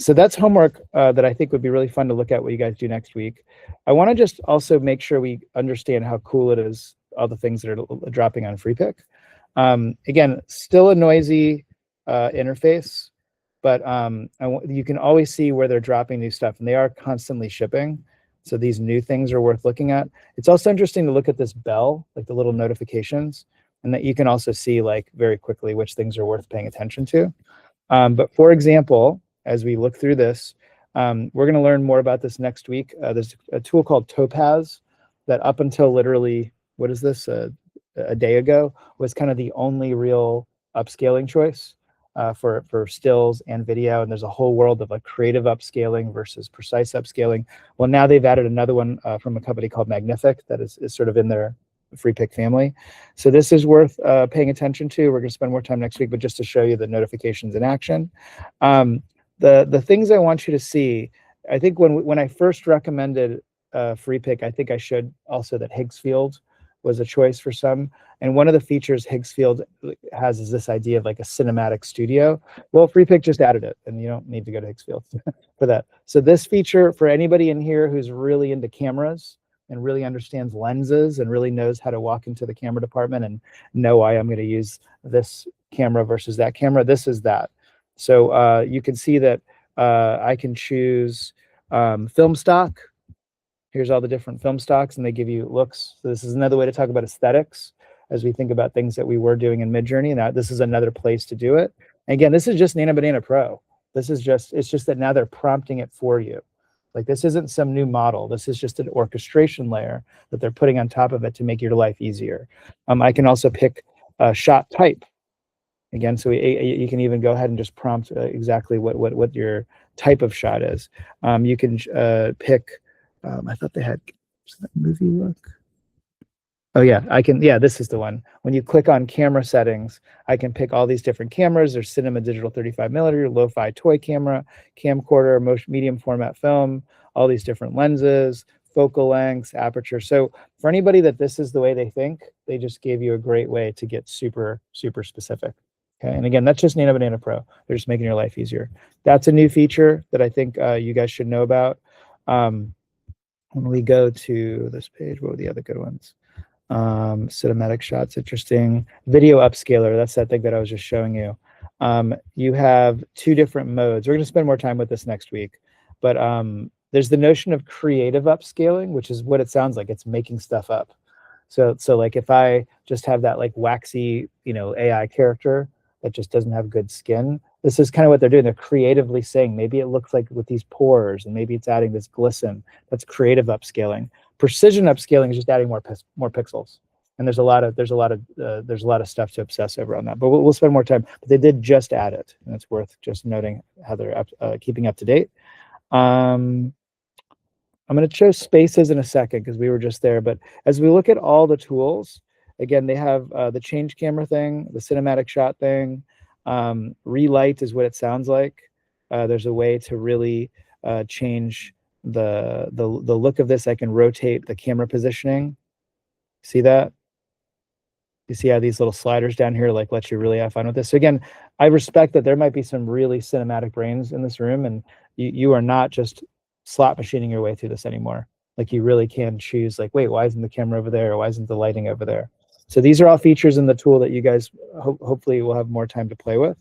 So that's homework that I think would be really fun to look at what you guys do next week. I want to just also make sure we understand how cool it is, all the things that are dropping on FreePick. Again, still a noisy interface, but you can always see where they're dropping new stuff, and they are constantly shipping. So these new things are worth looking at. It's also interesting to look at this bell, like the little notifications, and that you can also see like very quickly which things are worth paying attention to. But for example, as we look through this, we're going to learn more about this next week. There's a tool called Topaz that up until literally, what is this, a day ago, was kind of the only real upscaling choice for stills and video. And there's a whole world of like creative upscaling versus precise upscaling. Well, now they've added another one from a company called Magnific that is sort of in their FreePick family. So this is worth paying attention to. We're going to spend more time next week, but just to show you the notifications in action. The things I want you to see, I think when I first recommended FreePick, I think I showed also that Higgsfield was a choice for some. And one of the features Higgsfield has is this idea of like a cinematic studio. Well, FreePick just added it, and you don't need to go to Higgsfield for that. So this feature, for anybody in here who's really into cameras and really understands lenses and really knows how to walk into the camera department and know why I'm going to use this camera versus that camera, this is that. So you can see that I can choose film stock. Here's all the different film stocks, and they give you looks. So this is another way to talk about aesthetics as we think about things that we were doing in Midjourney. And this is another place to do it. And again, this is just Nano Banana Pro. This is just, it's just that now they're prompting it for you. Like this isn't some new model. This is just an orchestration layer that they're putting on top of it to make your life easier. I can also pick shot type. Again, so you can even go ahead and just prompt exactly what your type of shot is. You can pick, I thought they had movie look. Oh yeah, I can, yeah, this is the one. When you click on camera settings, I can pick all these different cameras. There's cinema digital 35mm, lo-fi toy camera, camcorder, motion medium format film, all these different lenses, focal lengths, aperture. So for anybody that this is the way they think, they just gave you a great way to get super, super specific. Okay, and again, that's just Nano Banana Pro. They're just making your life easier. That's a new feature that I think you guys should know about. When we go to this page, what were the other good ones? Cinematic shots, interesting. Video upscaler, that's that thing that I was just showing you. You have two different modes. We're going to spend more time with this next week, but there's the notion of creative upscaling, which is what it sounds like. It's making stuff up. So like if I just have that like waxy, you know, AI character that just doesn't have good skin, this is kind of what they're doing. They're creatively saying maybe it looks like with these pores, and maybe it's adding this glisten. That's creative upscaling. Precision upscaling is just adding more pixels. And there's a lot of stuff to obsess over on that. But we'll spend more time. But they did just add it, and it's worth just noting how they're keeping up to date. I'm going to show spaces in a second because we were just there. But as we look at all the tools, again, they have the change camera thing, the cinematic shot thing. Relight is what it sounds like. There's a way to really change the look of this. I can rotate the camera positioning. See that? You see how these little sliders down here like let you really have fun with this. So again, I respect that there might be some really cinematic brains in this room, and you are not just slot machining your way through this anymore. Like you really can choose like, wait, why isn't the camera over there? Or why isn't the lighting over there? So these are all features in the tool that you guys hopefully will have more time to play with.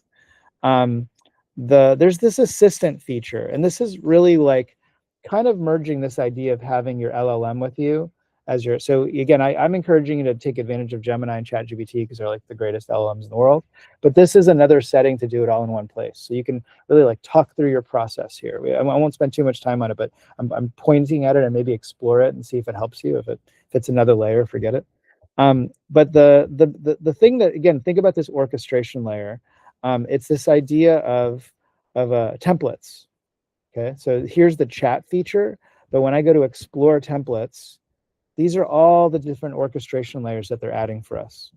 There's this assistant feature, and this is really like kind of merging this idea of having your LLM with you as your, so again, I'm encouraging you to take advantage of Gemini and ChatGPT because they're like the greatest LLMs in the world. But this is another setting to do it all in one place. So you can really like talk through your process here. I won't spend too much time on it, but I'm pointing at it and maybe explore it and see if it helps you. If it's another layer, forget it. But the thing that, again, think about this orchestration layer. It's this idea of templates. Okay, so here's the chat feature, but when I go to explore templates, these are all the different orchestration layers that they're adding for us.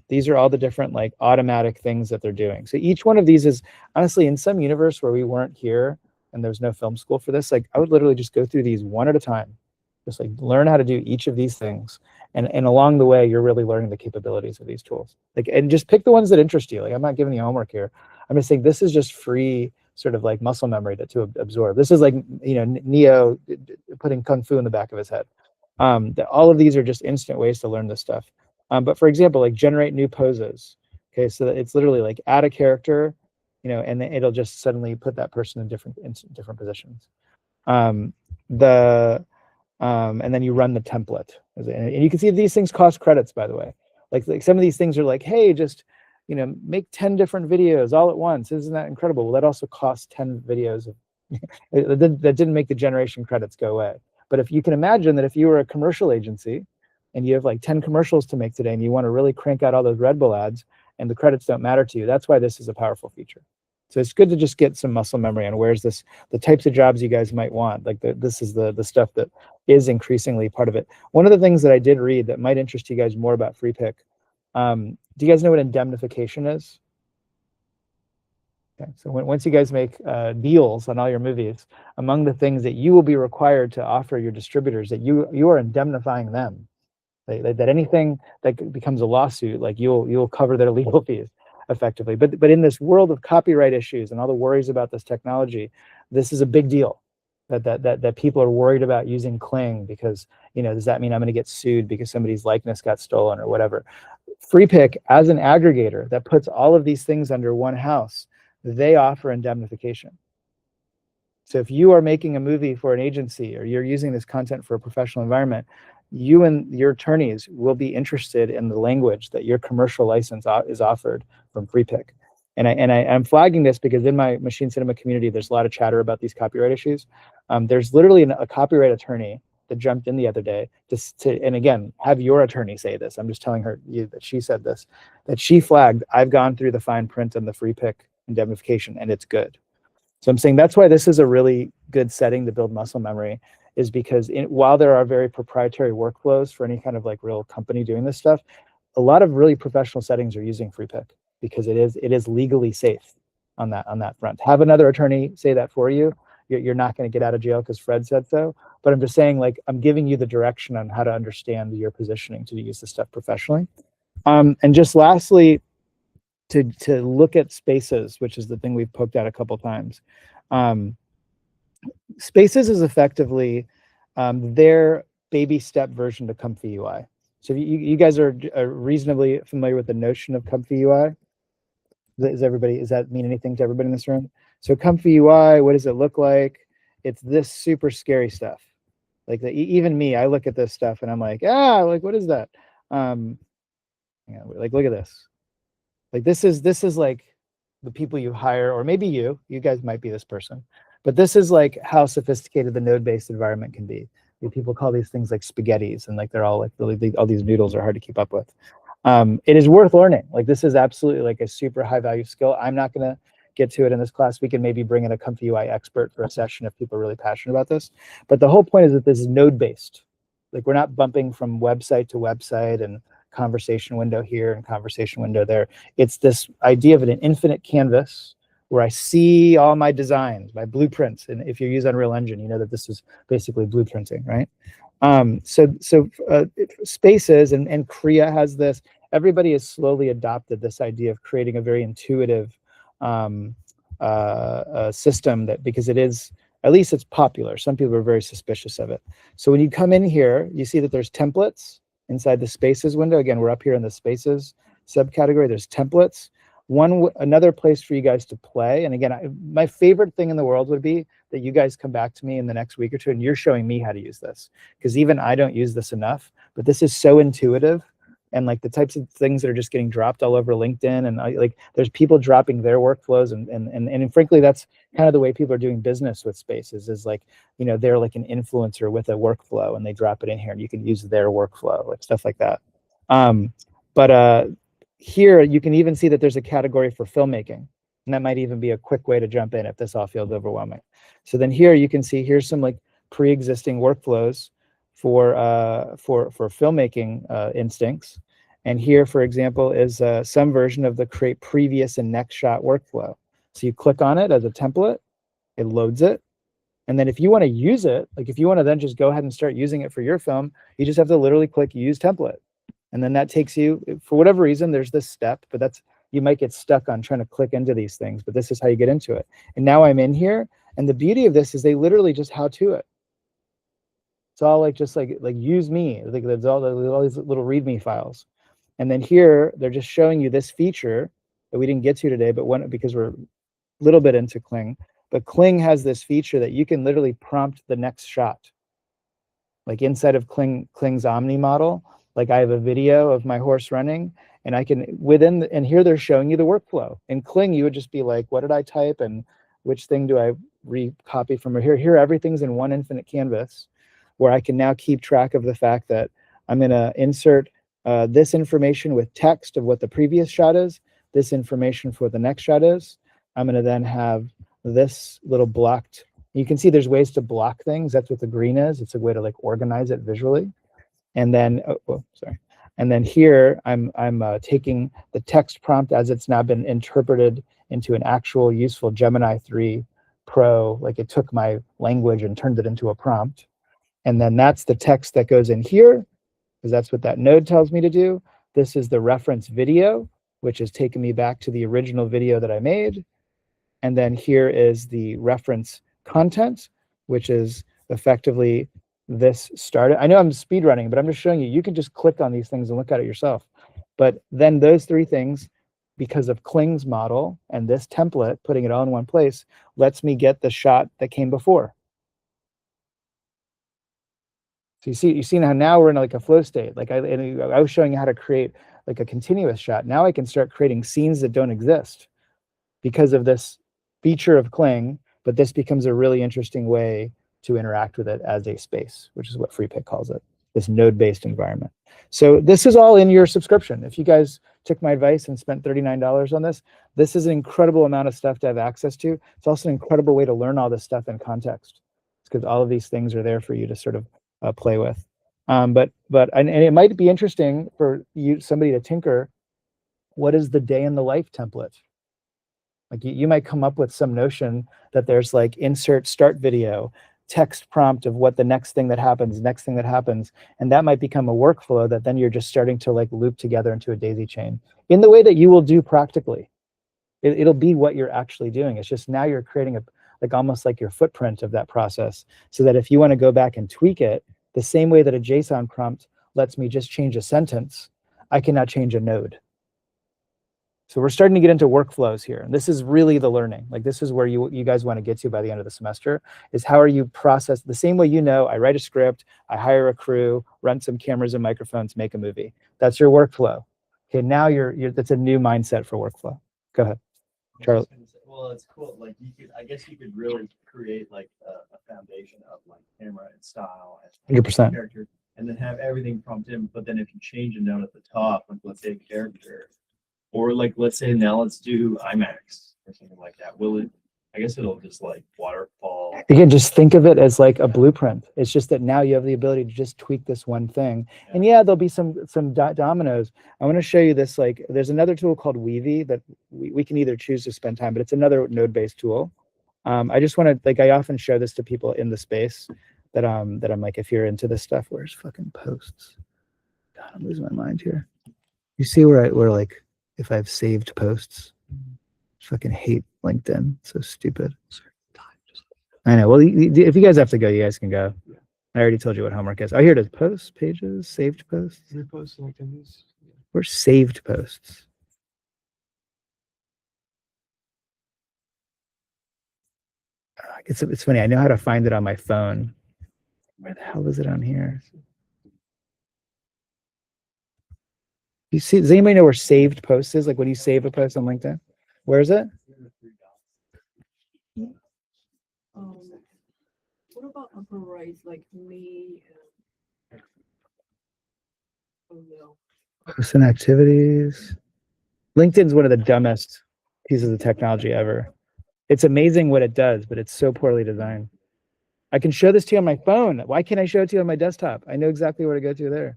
These are all the different like automatic things that they're doing. So each one of these is honestly, in some universe where we weren't here and there's no film school for this, like I would literally just go through these one at a time, just like learn how to do each of these things. And along the way, you're really learning the capabilities of these tools. Like, and just pick the ones that interest you. Like, I'm not giving you homework here. I'm just saying this is just free sort of like muscle memory to absorb. This is like, you know, Neo putting kung fu in the back of his head. All of these are just instant ways to learn this stuff. But for example, like generate new poses. Okay, so it's literally like add a character, you know, and then it'll just suddenly put that person in different positions. And then you run the template, and you can see these things cost credits, by the way. Like some of these things are like, hey, just, you know, make 10 different videos all at once. Isn't that incredible? Well, that also costs 10 videos of that didn't make the generation credits go away. But if you can imagine that if you were a commercial agency and you have like 10 commercials to make today and you want to really crank out all those Red Bull ads and the credits don't matter to you, that's why this is a powerful feature. So it's good to just get some muscle memory on where's this, the types of jobs you guys might want. Like this is the stuff that is increasingly part of it. One of the things that I did read that might interest you guys more about free pick. Do you guys know what indemnification is? Okay, so once you guys make deals on all your movies, among the things that you will be required to offer your distributors, that you are indemnifying them. That anything that becomes a lawsuit, like you'll cover their legal fees effectively. But in this world of copyright issues and all the worries about this technology, this is a big deal. That people are worried about using Kling because, you know, does that mean I'm going to get sued because somebody's likeness got stolen or whatever? Free Pick, as an aggregator that puts all of these things under one house, they offer indemnification. So if you are making a movie for an agency or you're using this content for a professional environment, you and your attorneys will be interested in the language that your commercial license is offered from Free Pick. And I'm flagging this because in my machine cinema community, there's a lot of chatter about these copyright issues. There's literally a copyright attorney that jumped in the other day and again, have your attorney say this. I'm just telling you that she said this, that she flagged, I've gone through the fine print on the Free Pick indemnification and it's good. So I'm saying that's why this is a really good setting to build muscle memory, is because while there are very proprietary workflows for any kind of like real company doing this stuff, a lot of really professional settings are using Free Pick because it is legally safe on that front. Have another attorney say that for you. You're not going to get out of jail because Fred said so. But I'm just saying, like, I'm giving you the direction on how to understand your positioning to use this stuff professionally. And just lastly, to look at spaces, which is the thing we've poked at a couple times. Spaces is effectively their baby step version to Comfy UI. So you guys are reasonably familiar with the notion of Comfy UI. Does that mean anything to everybody in this room? So Comfy UI, what does it look like? It's this super scary stuff. Like even me, I look at this stuff and I'm like, like what is that? Like look at this. Like this is like the people you hire, or maybe you guys might be this person, but this is like how sophisticated the node-based environment can be. People call these things like spaghettis, and like they're all like really, all these noodles are hard to keep up with. It is worth learning. Like this is absolutely like a super high value skill. I'm not gonna get to it in this class. We can maybe bring in a Comfy UI expert for a session if people are really passionate about this. But the whole point is that this is node-based. Like we're not bumping from website to website and conversation window here and conversation window there. It's this idea of an infinite canvas where I see all my designs, my blueprints. And if you use Unreal Engine, you know that this is basically blueprinting, right? Spaces and Kriya has this. Everybody has slowly adopted this idea of creating a very intuitive system, that because it is, at least it's popular. Some people are very suspicious of it. So when you come in here, you see that there's templates inside the spaces window. Again, we're up here in the spaces subcategory. There's templates. Another place for you guys to play. And again, my favorite thing in the world would be that you guys come back to me in the next week or two and you're showing me how to use this, because even I don't use this enough, but this is so intuitive. And like the types of things that are just getting dropped all over LinkedIn, and like there's people dropping their workflows, and frankly, that's kind of the way people are doing business with spaces, is like, you know, they're like an influencer with a workflow and they drop it in here and you can use their workflow, like stuff like that. But here you can even see that there's a category for filmmaking, and that might even be a quick way to jump in if this all feels overwhelming. So then here you can see here's some like pre-existing workflows for filmmaking instincts. And here, for example, is some version of the create previous and next shot workflow. So you click on it as a template, it loads it. And then if you want to use it, like if you want to then just go ahead and start using it for your film, you just have to literally click use template. And then that takes you, for whatever reason, there's this step, but that's, you might get stuck on trying to click into these things, but this is how you get into it. And now I'm in here. And the beauty of this is they literally just how to it. It's all like, just like use me, like there's all these little readme files. And then here, they're just showing you this feature that we didn't get to today, but because we're a little bit into Kling, but Kling has this feature that you can literally prompt the next shot. Like inside of Kling's Omni model, like I have a video of my horse running, and I can and here they're showing you the workflow. In Kling, you would just be like, what did I type and which thing do I recopy from here? Here, everything's in one infinite canvas, where I can now keep track of the fact that I'm going to insert this information with text of what the previous shot is, this information for what the next shot is. I'm going to then have this little blocked. You can see there's ways to block things. That's what the green is. It's a way to like organize it visually. And then, sorry. And then here, I'm taking the text prompt as it's now been interpreted into an actual useful Gemini 3 Pro. Like it took my language and turned it into a prompt. And then that's the text that goes in here, because that's what that node tells me to do. This is the reference video, which is taking me back to the original video that I made. And then here is the reference content, which is effectively this started. I know I'm speed running, but I'm just showing you, you can just click on these things and look at it yourself. But then those three things, because of Kling's model and this template, putting it all in one place, lets me get the shot that came before. So you see how now we're in like a flow state. Like I was showing you how to create like a continuous shot. Now I can start creating scenes that don't exist because of this feature of Kling, but this becomes a really interesting way to interact with it as a space, which is what FreePic calls it, this node-based environment. So this is all in your subscription. If you guys took my advice and spent $39 on this, this is an incredible amount of stuff to have access to. It's also an incredible way to learn all this stuff in context, because all of these things are there for you to sort of play with. And it might be interesting for somebody to tinker. What is the day in the life template? Like you might come up with some notion that there's like insert start video, text prompt of what the next thing that happens, and that might become a workflow that then you're just starting to like loop together into a daisy chain in the way that you will do practically. It'll be what you're actually doing. It's just now you're creating almost like your footprint of that process, so that if you want to go back and tweak it, the same way that a JSON prompt lets me just change a sentence, I can now change a node. So we're starting to get into workflows here. And this is really the learning. Like this is where you guys want to get to by the end of the semester, is how are you process the same way, I write a script, I hire a crew, run some cameras and microphones, make a movie. That's your workflow. Okay, now that's a new mindset for workflow. Go ahead, Charlie. Well, it's cool. Like I guess you could really create like a foundation of like camera and style and 100%. character, and then have everything prompt in. But then if you change a note at the top, like let's say a character, or like, let's say now let's do IMAX or something like that. I guess it'll just like waterfall. Again, just think of it as like a blueprint. It's just that now you have the ability to just tweak this one thing. Yeah. And yeah, there'll be some dominoes. I want to show you this, like there's another tool called Weavy that we can either choose to spend time, but it's another node-based tool. I just want to, like, I often show this to people in the space that I'm like, if you're into this stuff, where's fucking posts? God, I'm losing my mind here. You see where like, if I've saved posts, I fucking hate LinkedIn. So stupid. I know. Well, if you guys have to go, you guys can go. I already told you what homework is. Oh, here it is. Posts, pages, saved posts. Where's saved posts? It's funny. I know how to find it on my phone. Where the hell is it on here? You see, does anybody know where saved posts is? Like when you save a post on LinkedIn? Where is it? What about upper right, like me? Oh no. Posts and activities. LinkedIn's one of the dumbest pieces of technology ever. It's amazing what it does, but it's so poorly designed. I can show this to you on my phone. Why can't I show it to you on my desktop? I know exactly where to go to there.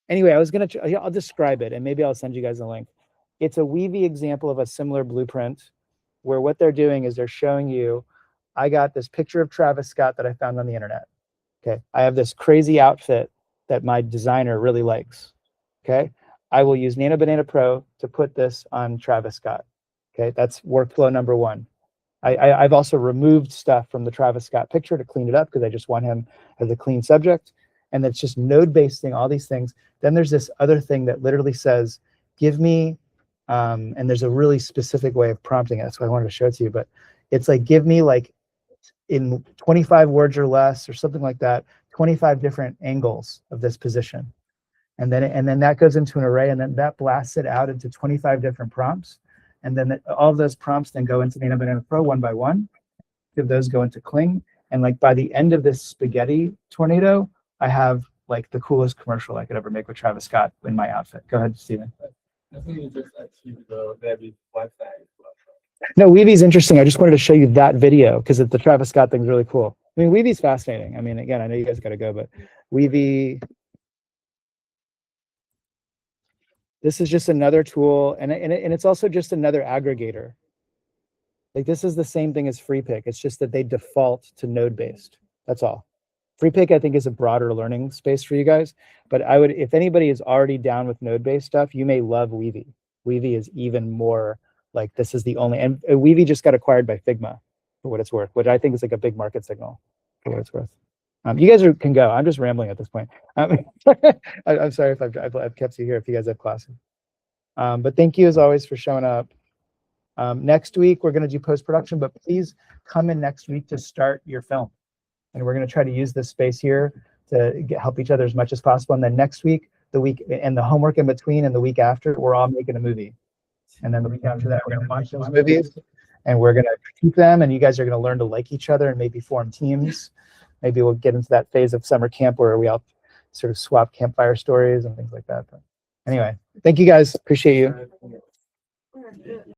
Anyway, I'll describe it and maybe I'll send you guys a link. It's a Weavy example of a similar blueprint where what they're doing is they're showing you, I got this picture of Travis Scott that I found on the internet. Okay. I have this crazy outfit that my designer really likes. Okay. I will use Nano Banana Pro to put this on Travis Scott. Okay. That's workflow number one. I've also removed stuff from the Travis Scott picture to clean it up because I just want him as a clean subject. And it's just node-based thing, all these things. Then there's this other thing that literally says, give me, and there's a really specific way of prompting it. That's why I wanted to show it to you. But it's like, give me like in 25 words or less or something like that, 25 different angles of this position. And then that goes into an array, and then that blasts it out into 25 different prompts. And then all of those prompts then go into Nano Banana Pro one by one. If those go into Kling, and like by the end of this spaghetti tornado, I have like the coolest commercial I could ever make with Travis Scott in my outfit. Go ahead, Steven. I think you just achieved the very website. No, Weavy's interesting. I just wanted to show you that video because the Travis Scott thing's really cool. I mean, Weavy's fascinating. I mean, again, I know you guys got to go, but Weavy. This is just another tool, and it's also just another aggregator. Like this is the same thing as FreePick. It's just that they default to node-based. That's all. FreePick, I think, is a broader learning space for you guys. But I would, if anybody is already down with node-based stuff, you may love Weavy. Weavy is even more like this is the only, and Weavy just got acquired by Figma for what it's worth, which I think is like a big market signal for what it's worth. You guys can go. I'm just rambling at this point. I'm sorry if I've kept you here if you guys have classes. But thank you as always for showing up. Next week, we're going to do post-production, but please come in next week to start your film. And we're going to try to use this space here to help each other as much as possible. And then next week, the week and the homework in between and the week after, we're all making a movie. And then the week after that, we're going to watch those movies and we're going to critique them. And you guys are going to learn to like each other and maybe form teams. Maybe we'll get into that phase of summer camp where we all sort of swap campfire stories and things like that. But anyway, thank you guys. Appreciate you.